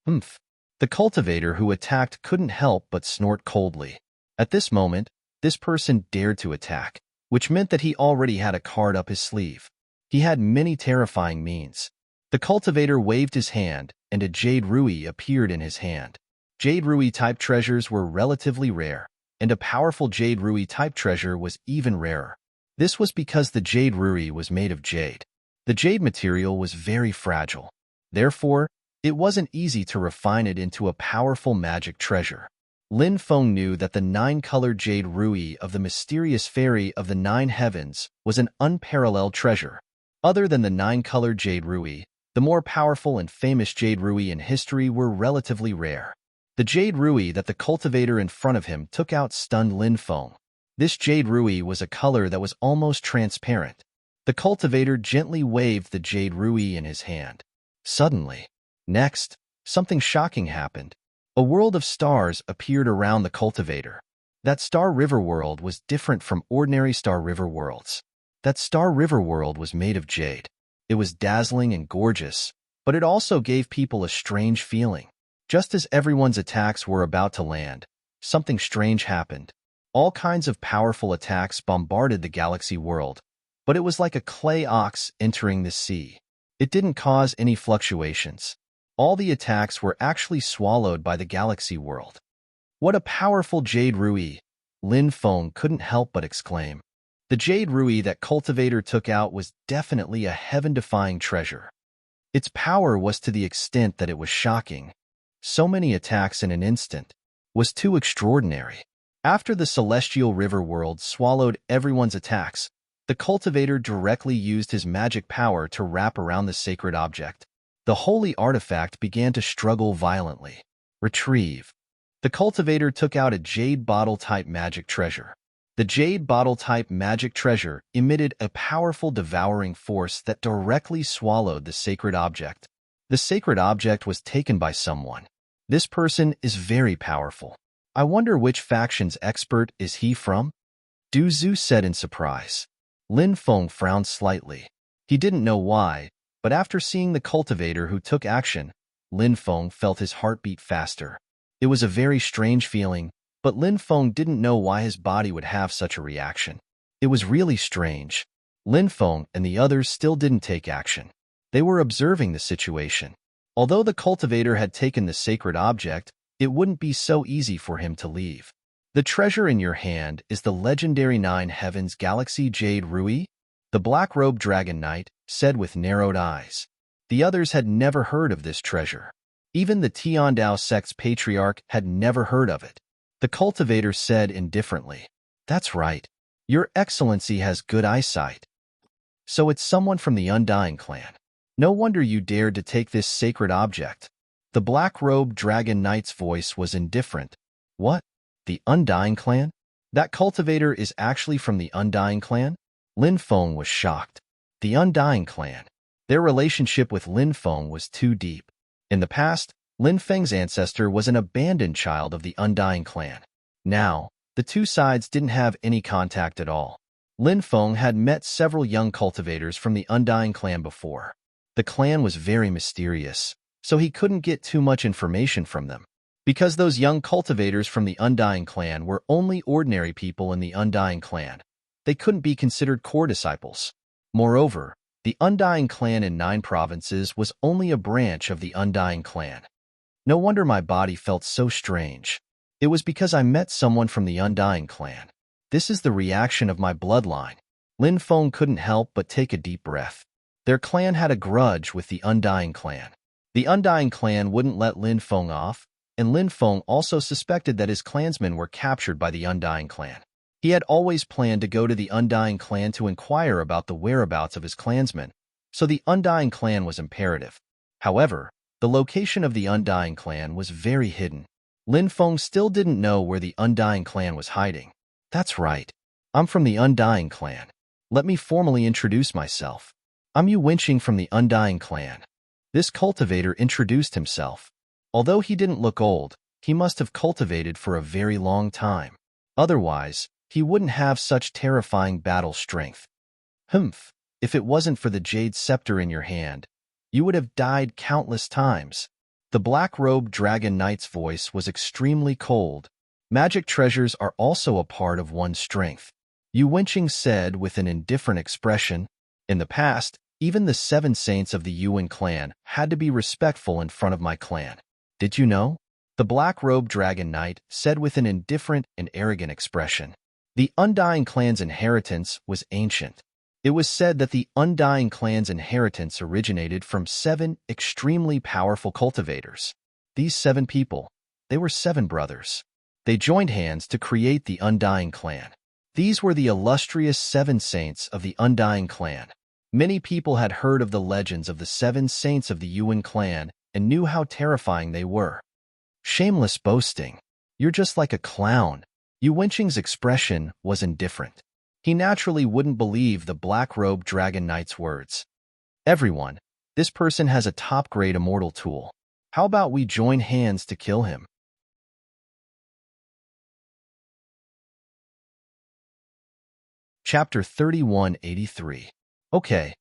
The cultivator who attacked couldn't help but snort coldly. At this moment, this person dared to attack, which meant that he already had a card up his sleeve. He had many terrifying means. The cultivator waved his hand, and a jade ruby appeared in his hand. Jade ruby-type treasures were relatively rare, and a powerful jade ruby-type treasure was even rarer. This was because the jade ruby was made of jade. The jade material was very fragile. Therefore, it wasn't easy to refine it into a powerful magic treasure. Lin Feng knew that the 9-colored jade ruby of the mysterious fairy of the 9 heavens was an unparalleled treasure. Other than the 9-colored jade ruby, the more powerful and famous jade ruby in history were relatively rare. The jade ruby that the cultivator in front of him took out stunned Lin Feng. This jade ruby was a color that was almost transparent. The cultivator gently waved the jade ruby in his hand. Suddenly, next, something shocking happened. A world of stars appeared around the cultivator. That Star River world was different from ordinary Star River worlds. That Star River world was made of jade. It was dazzling and gorgeous, but it also gave people a strange feeling. Just as everyone's attacks were about to land, something strange happened. All kinds of powerful attacks bombarded the galaxy world, but it was like a clay ox entering the sea. It didn't cause any fluctuations. All the attacks were actually swallowed by the galaxy world. What a powerful jade ruby! Lin Feng couldn't help but exclaim. The jade ruby that cultivator took out was definitely a heaven-defying treasure. Its power was to the extent that it was shocking. So many attacks in an instant was too extraordinary. After the celestial river world swallowed everyone's attacks, the cultivator directly used his magic power to wrap around the sacred object. The holy artifact began to struggle violently. Retrieve. The cultivator took out a jade bottle-type magic treasure. The jade bottle-type magic treasure emitted a powerful devouring force that directly swallowed the sacred object. The sacred object was taken by someone. This person is very powerful. I wonder which faction's expert is he from? Du Zhu said in surprise. Lin Feng frowned slightly. He didn't know why, but after seeing the cultivator who took action, Lin Feng felt his heart beat faster. It was a very strange feeling, but Lin Feng didn't know why his body would have such a reaction. It was really strange. Lin Feng and the others still didn't take action. They were observing the situation. Although the cultivator had taken the sacred object, it wouldn't be so easy for him to leave. The treasure in your hand is the legendary 9 Heavens Galaxy Jade Ruby, the black-robed dragon knight said with narrowed eyes. The others had never heard of this treasure. Even the Tiandao sect's patriarch had never heard of it. The cultivator said indifferently, "That's right. Your Excellency has good eyesight. So it's someone from the Undying clan. No wonder you dared to take this sacred object." The black-robed dragon knight's voice was indifferent. "What? The Undying clan? That cultivator is actually from the Undying clan?" Lin Feng was shocked. The Undying clan. Their relationship with Lin Feng was too deep. In the past, Lin Feng's ancestor was an abandoned child of the Undying clan. Now, the two sides didn't have any contact at all. Lin Feng had met several young cultivators from the Undying clan before. The clan was very mysterious, so he couldn't get too much information from them. Because those young cultivators from the Undying clan were only ordinary people in the Undying clan, they couldn't be considered core disciples. Moreover, the Undying clan in 9 provinces was only a branch of the Undying clan. No wonder my body felt so strange. It was because I met someone from the Undying clan. This is the reaction of my bloodline. Lin Feng couldn't help but take a deep breath. Their clan had a grudge with the Undying clan. The Undying clan wouldn't let Lin Feng off, and Lin Feng also suspected that his clansmen were captured by the Undying clan. He had always planned to go to the Undying clan to inquire about the whereabouts of his clansmen, so the Undying clan was imperative. However, the location of the Undying clan was very hidden. Lin Feng still didn't know where the Undying clan was hiding. "That's right. I'm from the Undying clan. Let me formally introduce myself. I'm Yu Wenqing from the Undying clan." This cultivator introduced himself. Although he didn't look old, he must have cultivated for a very long time. Otherwise, he wouldn't have such terrifying battle strength. "Humph, if it wasn't for the jade scepter in your hand, you would have died countless times." The black-robed dragon knight's voice was extremely cold. Magic treasures are also a part of one's strength. Yu Wenqing said with an indifferent expression. In the past, even the 7 saints of the Yuan clan had to be respectful in front of my clan. Did you know? The black-robed dragon knight said with an indifferent and arrogant expression. The Undying clan's inheritance was ancient. It was said that the Undying clan's inheritance originated from 7 extremely powerful cultivators. These 7 people, they were 7 brothers. They joined hands to create the Undying clan. These were the illustrious 7 saints of the Undying clan. Many people had heard of the legends of the 7 saints of the Yuan clan and knew how terrifying they were. Shameless boasting. You're just like a clown. Yu Wenqing's expression was indifferent. He naturally wouldn't believe the black-robed dragon knight's words. Everyone, this person has a top-grade immortal tool. How about we join hands to kill him? Chapter 3183. Okay,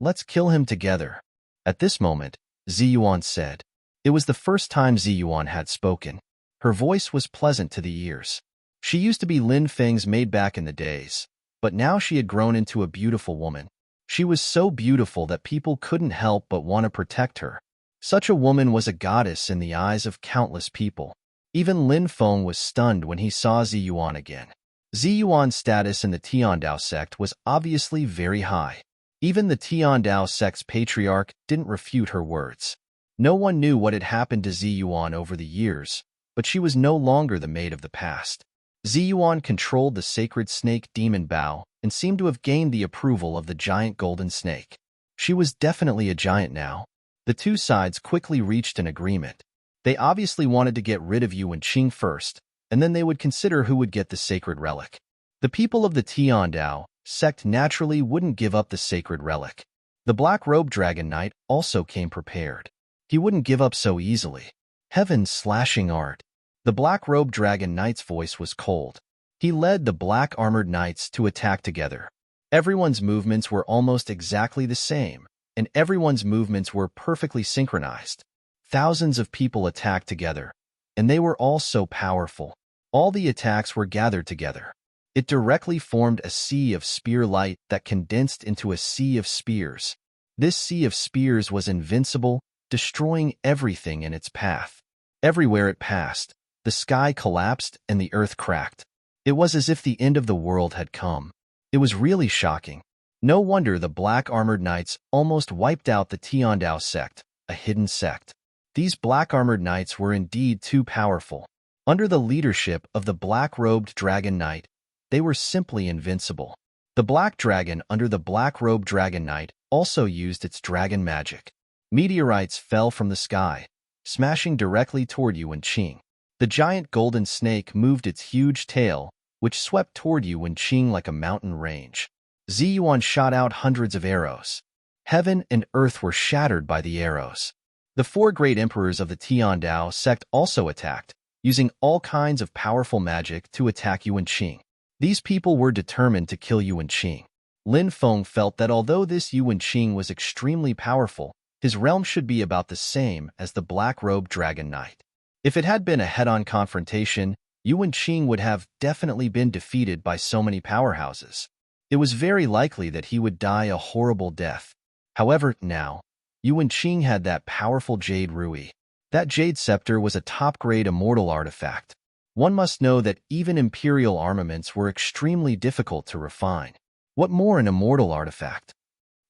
let's kill him together. At this moment, Ziyuan said. It was the first time Ziyuan had spoken. Her voice was pleasant to the ears. She used to be Lin Feng's maid back in the days, but now she had grown into a beautiful woman. She was so beautiful that people couldn't help but want to protect her. Such a woman was a goddess in the eyes of countless people. Even Lin Feng was stunned when he saw Ziyuan again. Ziyuan's status in the Tiandao sect was obviously very high. Even the Tiandao sect's patriarch didn't refute her words. No one knew what had happened to Ziyuan over the years, but she was no longer the maid of the past. Ziyuan controlled the sacred snake demon Bao and seemed to have gained the approval of the giant golden snake. She was definitely a giant now. The two sides quickly reached an agreement. They obviously wanted to get rid of Yu Wenqing first, and then they would consider who would get the sacred relic. The people of the Tiandao sect naturally wouldn't give up the sacred relic. The black-robed dragon knight also came prepared. He wouldn't give up so easily. Heaven's slashing art. The black-robed dragon knight's voice was cold. He led the black-armored knights to attack together. Everyone's movements were almost exactly the same, and everyone's movements were perfectly synchronized. Thousands of people attacked together, and they were all so powerful. All the attacks were gathered together. It directly formed a sea of spear light that condensed into a sea of spears. This sea of spears was invincible, destroying everything in its path. Everywhere it passed, the sky collapsed and the earth cracked. It was as if the end of the world had come. It was really shocking. No wonder the black-armored knights almost wiped out the Tiandao sect, a hidden sect. These black-armored knights were indeed too powerful. Under the leadership of the black-robed dragon knight, they were simply invincible. The black dragon under the black-robed dragon knight also used its dragon magic. Meteorites fell from the sky, smashing directly toward Yu Wenqing. The giant golden snake moved its huge tail, which swept toward Yu Wenqing like a mountain range. Ziyuan shot out hundreds of arrows. Heaven and earth were shattered by the arrows. The 4 great emperors of the Tiandao sect also attacked, using all kinds of powerful magic to attack Yu Wenqing. These people were determined to kill Yu Wenqing. Lin Feng felt that although this Yu Wenqing was extremely powerful, his realm should be about the same as the black-robed dragon knight. If it had been a head-on confrontation, Yu Wenqing would have definitely been defeated by so many powerhouses. It was very likely that he would die a horrible death. However, now, Yu Wenqing had that powerful jade rui. That jade scepter was a top-grade immortal artifact. One must know that even imperial armaments were extremely difficult to refine. What more an immortal artifact?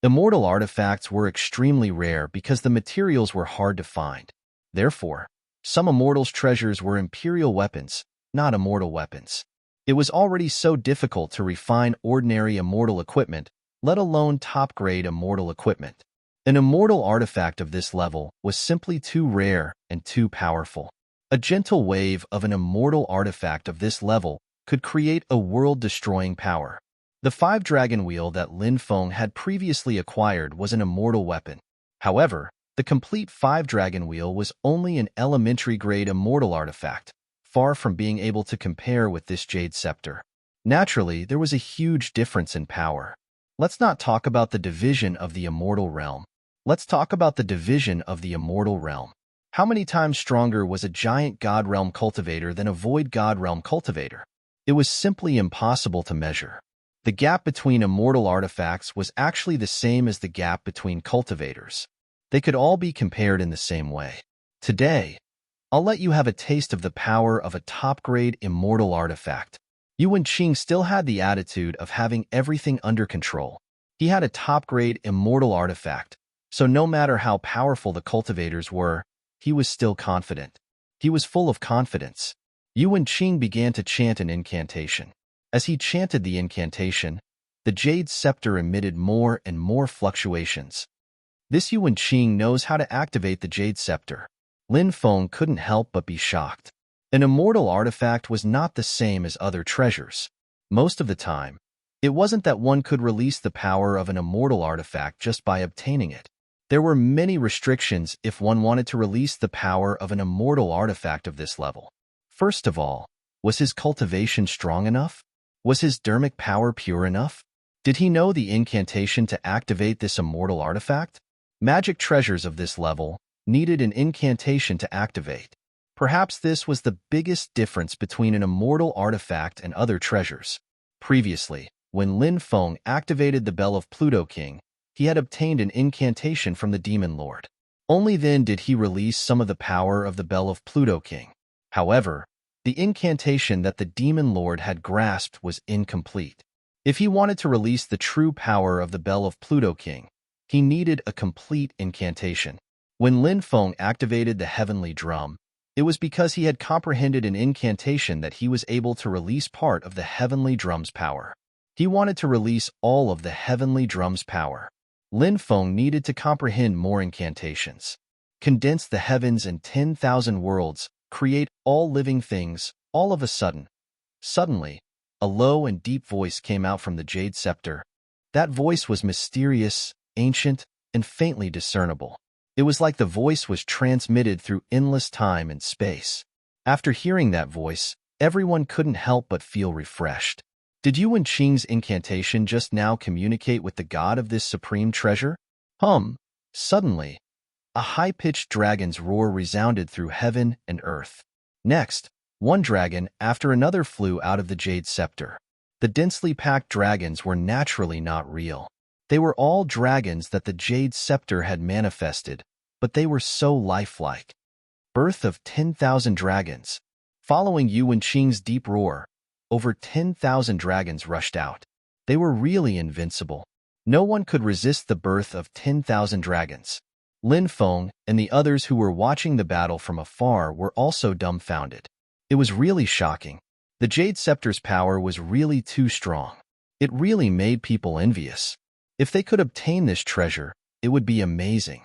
Immortal artifacts were extremely rare because the materials were hard to find. Therefore, some immortals' treasures were imperial weapons, not immortal weapons. It was already so difficult to refine ordinary immortal equipment, let alone top-grade immortal equipment. An immortal artifact of this level was simply too rare and too powerful. A gentle wave of an immortal artifact of this level could create a world-destroying power. The 5-dragon wheel that Lin Feng had previously acquired was an immortal weapon. However, the complete 5-dragon wheel was only an elementary-grade immortal artifact, far from being able to compare with this jade scepter. Naturally, there was a huge difference in power. Let's not talk about the division of the immortal realm. Let's talk about the division of the immortal realm. How many times stronger was a giant God Realm cultivator than a void God Realm cultivator? It was simply impossible to measure. The gap between immortal artifacts was actually the same as the gap between cultivators. They could all be compared in the same way. Today, I'll let you have a taste of the power of a top-grade immortal artifact. Yuan Qing still had the attitude of having everything under control. He had a top-grade immortal artifact, so no matter how powerful the cultivators were, he was still confident. He was full of confidence. Yuan Qing began to chant an incantation. As he chanted the incantation, the jade scepter emitted more and more fluctuations. This Yuan Qing knows how to activate the jade scepter. Lin Feng couldn't help but be shocked. An immortal artifact was not the same as other treasures. Most of the time, it wasn't that one could release the power of an immortal artifact just by obtaining it. There were many restrictions if one wanted to release the power of an immortal artifact of this level. First of all, was his cultivation strong enough? Was his dermic power pure enough? Did he know the incantation to activate this immortal artifact? Magic treasures of this level needed an incantation to activate. Perhaps this was the biggest difference between an immortal artifact and other treasures. Previously, when Lin Feng activated the Bell of Pluto King, he had obtained an incantation from the Demon Lord. Only then did he release some of the power of the Bell of Pluto King. However, the incantation that the Demon Lord had grasped was incomplete. If he wanted to release the true power of the Bell of Pluto King, he needed a complete incantation. When Lin Feng activated the Heavenly Drum, it was because he had comprehended an incantation that he was able to release part of the Heavenly Drum's power. He wanted to release all of the Heavenly Drum's power. Lin Feng needed to comprehend more incantations. Condense the heavens and 10,000 worlds, create all living things, all of a sudden. Suddenly, a low and deep voice came out from the jade scepter. That voice was mysterious, ancient, and faintly discernible. It was like the voice was transmitted through endless time and space. After hearing that voice, everyone couldn't help but feel refreshed. Did Yuan Qing's incantation just now communicate with the god of this supreme treasure? Suddenly, a high-pitched dragon's roar resounded through heaven and earth. Next, one dragon after another flew out of the jade scepter. The densely packed dragons were naturally not real. They were all dragons that the jade scepter had manifested, but they were so lifelike. Birth of 10,000 dragons. Following Yuan Qing's deep roar, over 10,000 dragons rushed out. They were really invincible. No one could resist the birth of 10,000 dragons. Lin Feng and the others who were watching the battle from afar were also dumbfounded. It was really shocking. The Jade Scepter's power was really too strong. It really made people envious. If they could obtain this treasure, it would be amazing.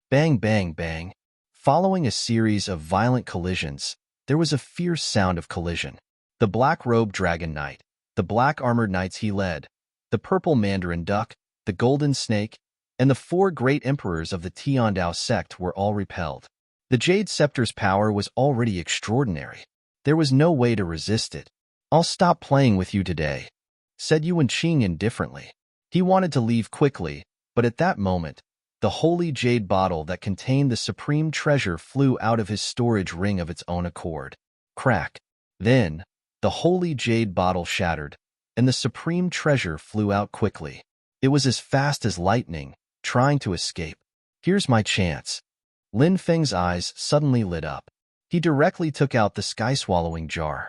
Bang, bang, bang. Following a series of violent collisions, there was a fierce sound of collision. The black-robed dragon knight, the black-armored knights he led, the purple mandarin duck, the golden snake, and the 4 great emperors of the Tiandao sect were all repelled. The Jade Scepter's power was already extraordinary. There was no way to resist it. "I'll stop playing with you today," said Yuan Qing indifferently. He wanted to leave quickly, but at that moment, the holy jade bottle that contained the supreme treasure flew out of his storage ring of its own accord. Crack. Then, the holy jade bottle shattered, and the supreme treasure flew out quickly. It was as fast as lightning, trying to escape. "Here's my chance." Lin Feng's eyes suddenly lit up. He directly took out the sky-swallowing jar.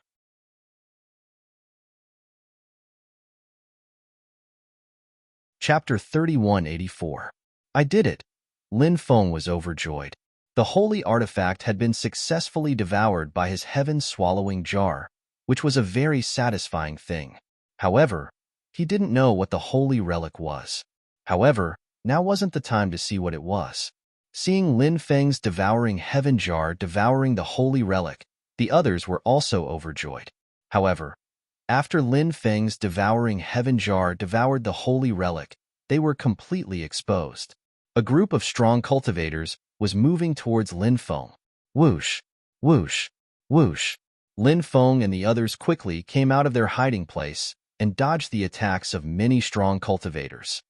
Chapter 3184. I did it. Lin Feng was overjoyed. The holy artifact had been successfully devoured by his heaven-swallowing jar, which was a very satisfying thing. However, he didn't know what the holy relic was. However, now wasn't the time to see what it was. Seeing Lin Feng's devouring heaven jar devouring the holy relic, the others were also overjoyed. However, after Lin Feng's devouring heaven jar devoured the holy relic, they were completely exposed. A group of strong cultivators was moving towards Lin Feng. Whoosh, whoosh, whoosh. Lin Feng and the others quickly came out of their hiding place and dodged the attacks of many strong cultivators.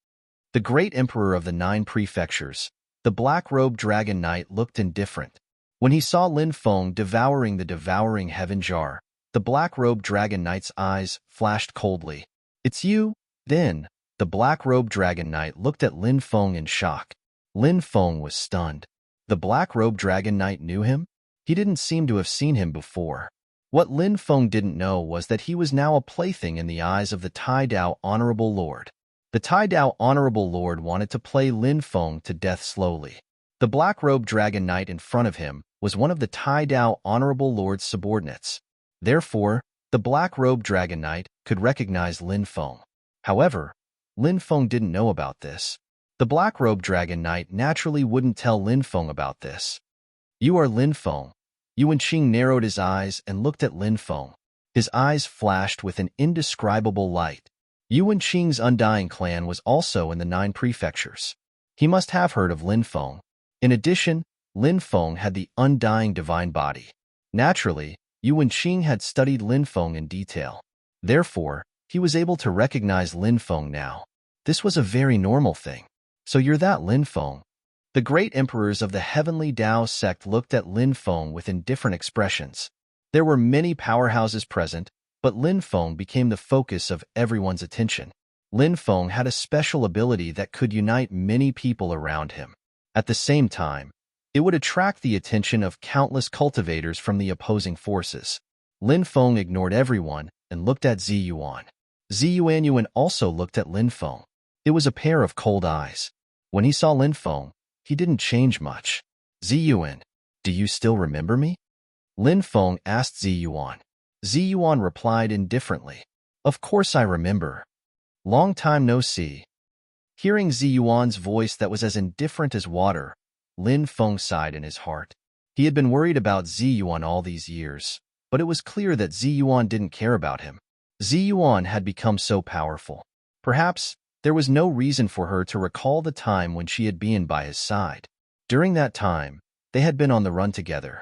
The great emperor of the 9 prefectures, the black-robed dragon knight, looked indifferent. When he saw Lin Feng devouring the devouring heaven jar, the black-robed dragon knight's eyes flashed coldly. "It's you, then?" The black-robed dragon knight looked at Lin Feng in shock. Lin Feng was stunned. The black-robed dragon knight knew him? He didn't seem to have seen him before. What Lin Feng didn't know was that he was now a plaything in the eyes of the Tai Dao Honorable Lord. The Tai Dao Honorable Lord wanted to play Lin Feng to death slowly. The black-robed dragon knight in front of him was one of the Tai Dao Honorable Lord's subordinates. Therefore, the black-robed dragon knight could recognize Lin Feng. However, Lin Feng didn't know about this. The black-robed dragon knight naturally wouldn't tell Lin Feng about this. "You are Lin Feng." Yuan Qing narrowed his eyes and looked at Lin Feng. His eyes flashed with an indescribable light. Yuan Qing's undying clan was also in the 9 prefectures. He must have heard of Lin Feng. In addition, Lin Feng had the undying divine body. Naturally, Yuan Qing had studied Lin Feng in detail. Therefore, he was able to recognize Lin Feng now. This was a very normal thing. "So you're that Lin Feng?" The great emperors of the Heavenly Dao sect looked at Lin Feng with indifferent expressions. There were many powerhouses present, but Lin Feng became the focus of everyone's attention. Lin Feng had a special ability that could unite many people around him. At the same time, it would attract the attention of countless cultivators from the opposing forces. Lin Feng ignored everyone and looked at Ziyuan. Ziyuan also looked at Lin Feng. It was a pair of cold eyes. When he saw Lin Feng, he didn't change much. "Ziyuan, do you still remember me?" Lin Feng asked Ziyuan. Ziyuan replied indifferently. "Of course I remember. Long time no see." Hearing Ziyuan's voice that was as indifferent as water, Lin Feng sighed in his heart. He had been worried about Ziyuan all these years, but it was clear that Ziyuan didn't care about him. Ziyuan had become so powerful. Perhaps there was no reason for her to recall the time when she had been by his side. During that time, they had been on the run together.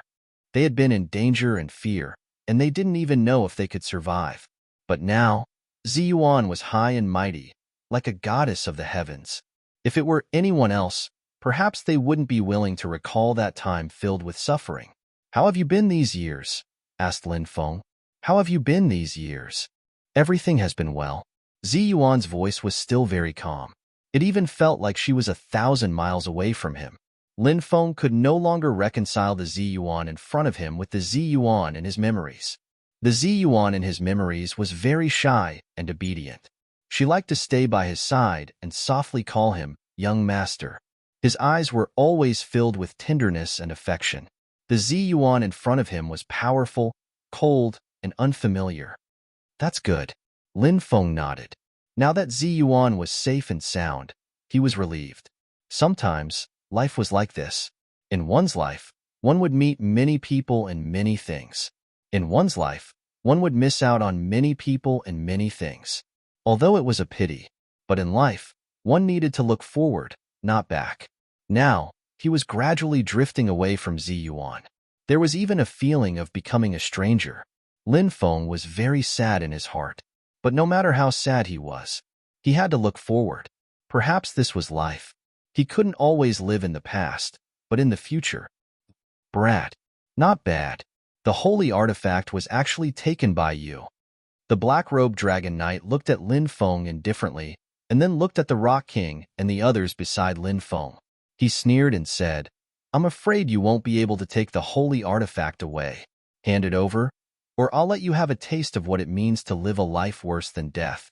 They had been in danger and fear, and they didn't even know if they could survive. But now, Ziyuan was high and mighty, like a goddess of the heavens. If it were anyone else, perhaps they wouldn't be willing to recall that time filled with suffering. "How have you been these years?" asked Lin Feng. "How have you been these years?" "Everything has been well." Ziyuan's voice was still very calm. It even felt like she was 1,000 miles away from him. Lin Feng could no longer reconcile the Ziyuan in front of him with the Ziyuan in his memories. The Ziyuan in his memories was very shy and obedient. She liked to stay by his side and softly call him young master. His eyes were always filled with tenderness and affection. The Ziyuan in front of him was powerful, cold, and unfamiliar. "That's good." Lin Feng nodded. Now that Ziyuan was safe and sound, he was relieved. Sometimes, life was like this. In one's life, one would meet many people and many things. In one's life, one would miss out on many people and many things. Although it was a pity, but in life, one needed to look forward, not back. Now, he was gradually drifting away from Ziyuan. There was even a feeling of becoming a stranger. Lin Feng was very sad in his heart. But no matter how sad he was, he had to look forward. Perhaps this was life. He couldn't always live in the past, but in the future. "Brat. Not bad. The holy artifact was actually taken by you." The black-robed dragon knight looked at Lin Feng indifferently, and then looked at the Rock King and the others beside Lin Feng. He sneered and said, "I'm afraid you won't be able to take the holy artifact away. Hand it over, or I'll let you have a taste of what it means to live a life worse than death."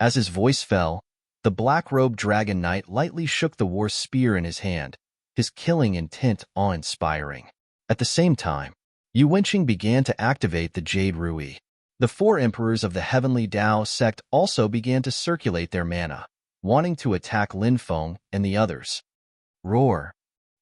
As his voice fell, the black-robed dragon knight lightly shook the war spear in his hand, his killing intent awe-inspiring. At the same time, Yu Wenqing began to activate the Jade Rui. The 4 emperors of the Heavenly Dao sect also began to circulate their mana, wanting to attack Lin Feng and the others. Roar!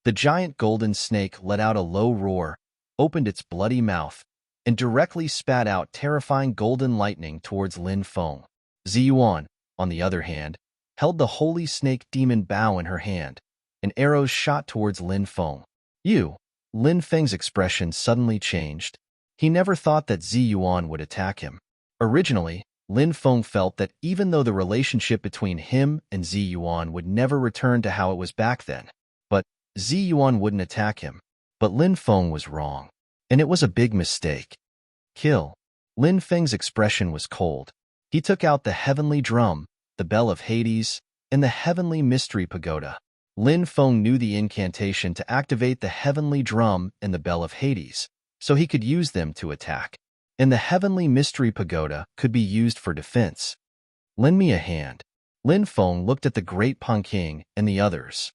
The giant golden snake let out a low roar, opened its bloody mouth, and directly spat out terrifying golden lightning towards Lin Feng. Ziyuan, on the other hand, held the holy snake demon bow in her hand, and arrows shot towards Lin Feng. Lin Feng's expression suddenly changed. He never thought that Ziyuan would attack him. Originally, Lin Feng felt that even though the relationship between him and Ziyuan would never return to how it was back then, but Ziyuan wouldn't attack him. But Lin Feng was wrong. And it was a big mistake. Kill. Lin Feng's expression was cold. He took out the heavenly drum, the bell of Hades, and the heavenly mystery pagoda. Lin Feng knew the incantation to activate the heavenly drum and the bell of Hades, so he could use them to attack. And the heavenly mystery pagoda could be used for defense. Lend me a hand. Lin Feng looked at the great King and the others.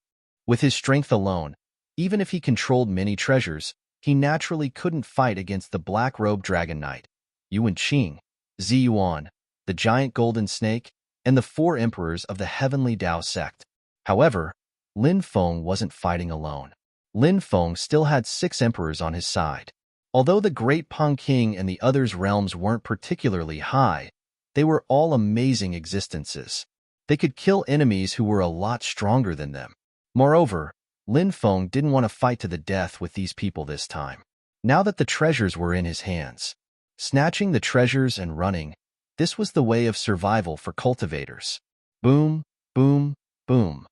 With his strength alone, even if he controlled many treasures, he naturally couldn't fight against the black-robed dragon knight, Yuan Qing, Zi Yuan, the giant golden snake, and the 4 emperors of the heavenly Tao sect. However, Lin Feng wasn't fighting alone. Lin Feng still had 6 emperors on his side. Although the great King and the others' realms weren't particularly high, they were all amazing existences. They could kill enemies who were a lot stronger than them. Moreover, Lin Feng didn't want to fight to the death with these people this time. Now that the treasures were in his hands, snatching the treasures and running, this was the way of survival for cultivators. Boom, boom, boom.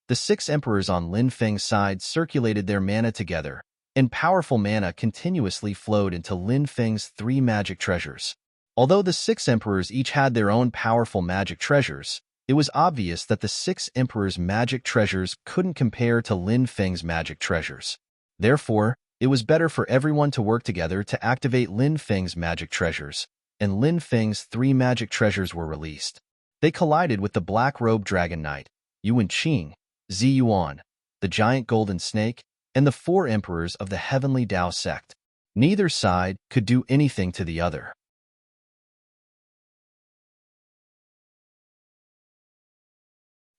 The 6 emperors on Lin Feng's side circulated their mana together, and powerful mana continuously flowed into Lin Feng's 3 magic treasures. Although the 6 emperors each had their own powerful magic treasures, it was obvious that the 6 emperors' magic treasures couldn't compare to Lin Feng's magic treasures. Therefore, it was better for everyone to work together to activate Lin Feng's magic treasures, and Lin Feng's 3 magic treasures were released. They collided with the black-robed dragon knight, Yuan Qing, Zi Yuan, the giant golden snake, and the 4 emperors of the heavenly Tao sect. Neither side could do anything to the other.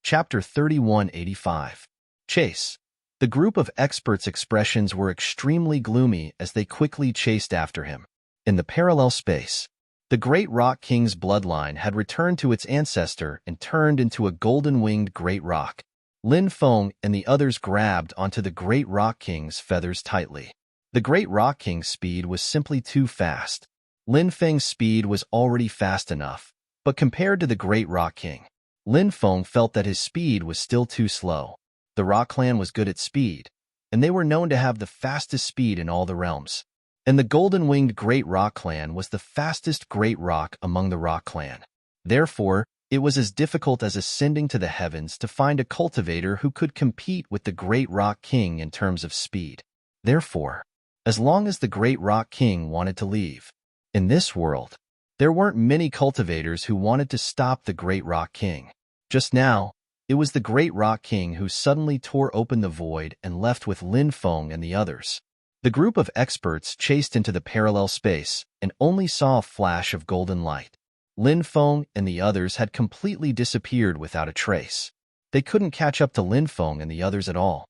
Chapter 3185. Chase. The group of experts' expressions were extremely gloomy as they quickly chased after him. In the parallel space, the great Rock King's bloodline had returned to its ancestor and turned into a golden-winged great rock. Lin Feng and the others grabbed onto the great Rock King's feathers tightly. The great Rock King's speed was simply too fast. Lin Feng's speed was already fast enough, but compared to the great Rock King, Lin Feng felt that his speed was still too slow. The Rock Clan was good at speed, and they were known to have the fastest speed in all the realms. And the golden-winged Great Rock Clan was the fastest Great Rock among the Rock Clan. Therefore, it was as difficult as ascending to the heavens to find a cultivator who could compete with the Great Rock King in terms of speed. Therefore, as long as the Great Rock King wanted to leave, in this world, there weren't many cultivators who wanted to stop the Great Rock King. Just now, it was the Great Rock King who suddenly tore open the void and left with Lin Feng and the others. The group of experts chased into the parallel space and only saw a flash of golden light. Lin Feng and the others had completely disappeared without a trace. They couldn't catch up to Lin Feng and the others at all.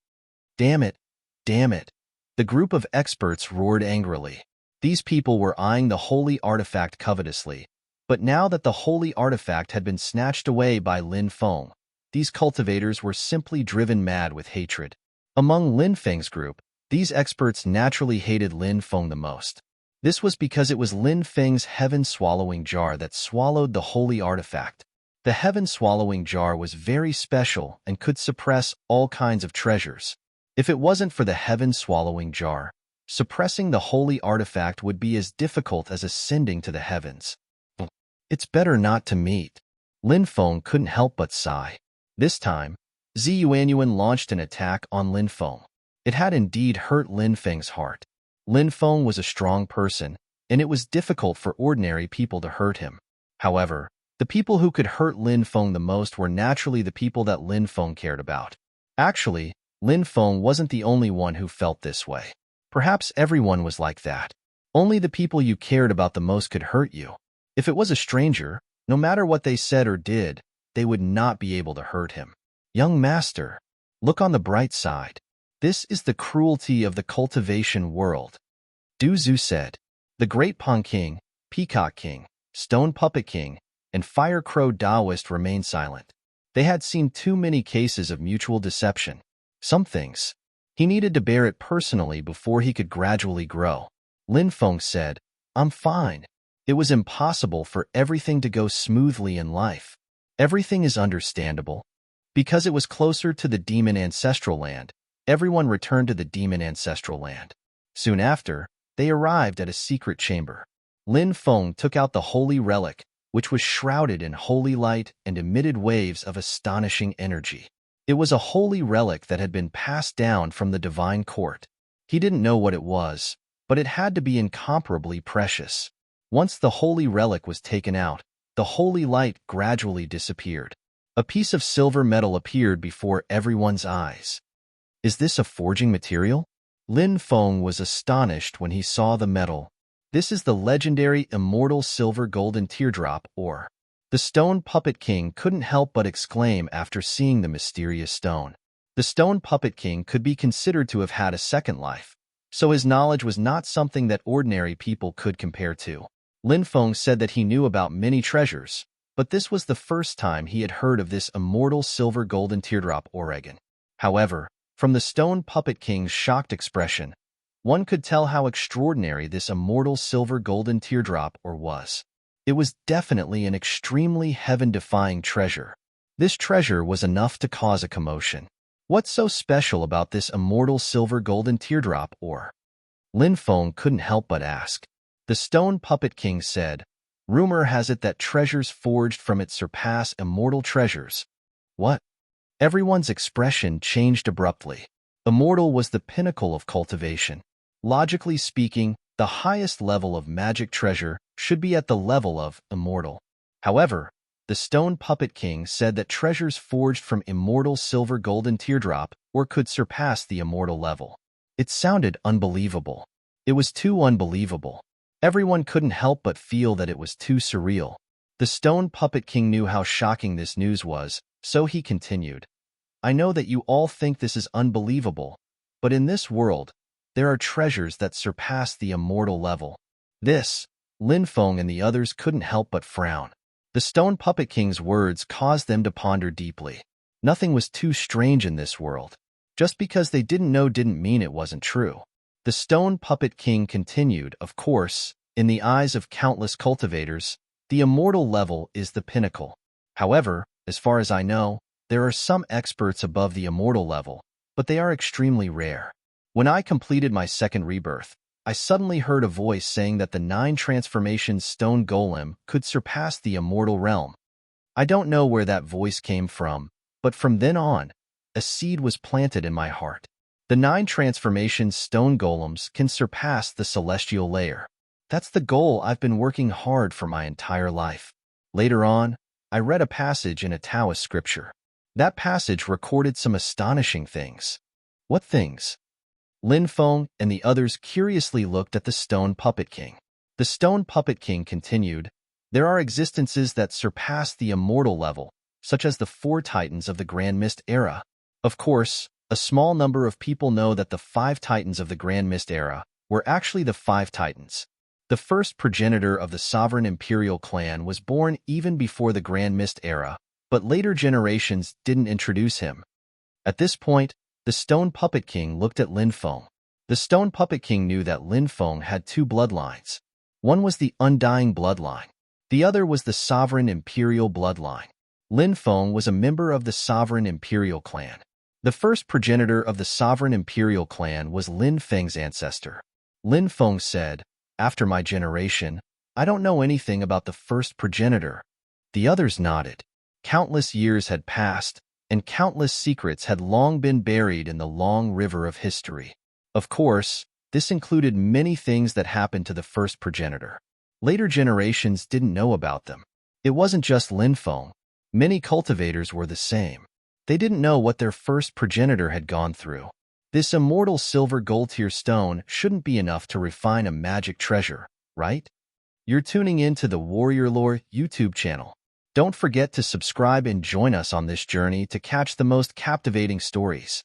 Damn it! Damn it! The group of experts roared angrily. These people were eyeing the holy artifact covetously, but now that the holy artifact had been snatched away by Lin Feng, these cultivators were simply driven mad with hatred. Among Lin Feng's group, these experts naturally hated Lin Feng the most. This was because it was Lin Feng's heaven-swallowing jar that swallowed the holy artifact. The heaven-swallowing jar was very special and could suppress all kinds of treasures. If it wasn't for the heaven-swallowing jar, suppressing the holy artifact would be as difficult as ascending to the heavens. It's better not to meet. Lin Feng couldn't help but sigh. This time, Zi Yuanyuan launched an attack on Lin Feng. It had indeed hurt Lin Feng's heart. Lin Feng was a strong person, and it was difficult for ordinary people to hurt him. However, the people who could hurt Lin Feng the most were naturally the people that Lin Feng cared about. Actually, Lin Feng wasn't the only one who felt this way. Perhaps everyone was like that. Only the people you cared about the most could hurt you. If it was a stranger, no matter what they said or did, they would not be able to hurt him. Young master, look on the bright side. This is the cruelty of the cultivation world. Du Zhu said. The Great Pong King, Peacock King, Stone Puppet King, and Fire Crow Taoist remained silent. They had seen too many cases of mutual deception. Some things. He needed to bear it personally before he could gradually grow. Lin Feng said, I'm fine. It was impossible for everything to go smoothly in life. Everything is understandable. Because it was closer to the demon ancestral land, everyone returned to the demon ancestral land. Soon after, they arrived at a secret chamber. Lin Feng took out the holy relic, which was shrouded in holy light and emitted waves of astonishing energy. It was a holy relic that had been passed down from the divine court. He didn't know what it was, but it had to be incomparably precious. Once the holy relic was taken out, the holy light gradually disappeared. A piece of silver metal appeared before everyone's eyes. Is this a forging material? Lin Feng was astonished when he saw the metal. This is the legendary immortal silver golden teardrop, or the Stone Puppet King couldn't help but exclaim after seeing the mysterious stone. The Stone Puppet King could be considered to have had a second life, so his knowledge was not something that ordinary people could compare to. Lin Feng said that he knew about many treasures, but this was the first time he had heard of this immortal silver golden teardrop Oregon. However, from the Stone Puppet King's shocked expression, one could tell how extraordinary this immortal silver golden teardrop was. It was definitely an extremely heaven-defying treasure. This treasure was enough to cause a commotion. What's so special about this immortal silver golden teardrop, or? Lin Feng couldn't help but ask. The Stone Puppet King said, "Rumor has it that treasures forged from it surpass immortal treasures." What? Everyone's expression changed abruptly. Immortal was the pinnacle of cultivation. Logically speaking, the highest level of magic treasure should be at the level of immortal. However, the Stone Puppet King said that treasures forged from immortal silver golden teardrop could surpass the immortal level. It sounded unbelievable. It was too unbelievable. Everyone couldn't help but feel that it was too surreal. The Stone Puppet King knew how shocking this news was, so he continued, "I know that you all think this is unbelievable, but in this world, there are treasures that surpass the immortal level." This, Lin Feng and the others couldn't help but frown. The Stone Puppet King's words caused them to ponder deeply. Nothing was too strange in this world. Just because they didn't know didn't mean it wasn't true. The Stone Puppet King continued, "Of course, in the eyes of countless cultivators, the immortal level is the pinnacle. However, as far as I know, there are some experts above the immortal level, but they are extremely rare. When I completed my second rebirth, I suddenly heard a voice saying that the 9 transformations stone golem could surpass the immortal realm. I don't know where that voice came from, but from then on, a seed was planted in my heart. The 9 transformations stone golems can surpass the celestial layer. That's the goal I've been working hard for my entire life." Later on, I read a passage in a Taoist scripture. That passage recorded some astonishing things. What things? Lin Feng and the others curiously looked at the Stone Puppet King. The Stone Puppet King continued, "There are existences that surpass the immortal level, such as the 4 titans of the Grand Mist era. Of course, a small number of people know that the 5 titans of the Grand Mist era were actually the 5 titans. The first progenitor of the sovereign imperial clan was born even before the Grand Mist era, but later generations didn't introduce him." At this point, the Stone Puppet King looked at Lin Feng. The Stone Puppet King knew that Lin Feng had 2 bloodlines. One was the Undying bloodline. The other was the Sovereign Imperial bloodline. Lin Feng was a member of the Sovereign Imperial clan. The first progenitor of the Sovereign Imperial clan was Lin Feng's ancestor. Lin Feng said, "After my generation, I don't know anything about the first progenitor." The others nodded. Countless years had passed, and countless secrets had long been buried in the long river of history. Of course, this included many things that happened to the first progenitor. Later generations didn't know about them. It wasn't just Lin Feng. Many cultivators were the same. They didn't know what their first progenitor had gone through. This immortal silver gold tier stone shouldn't be enough to refine a magic treasure, right? You're tuning in to the Warrior Lore YouTube channel. Don't forget to subscribe and join us on this journey to catch the most captivating stories.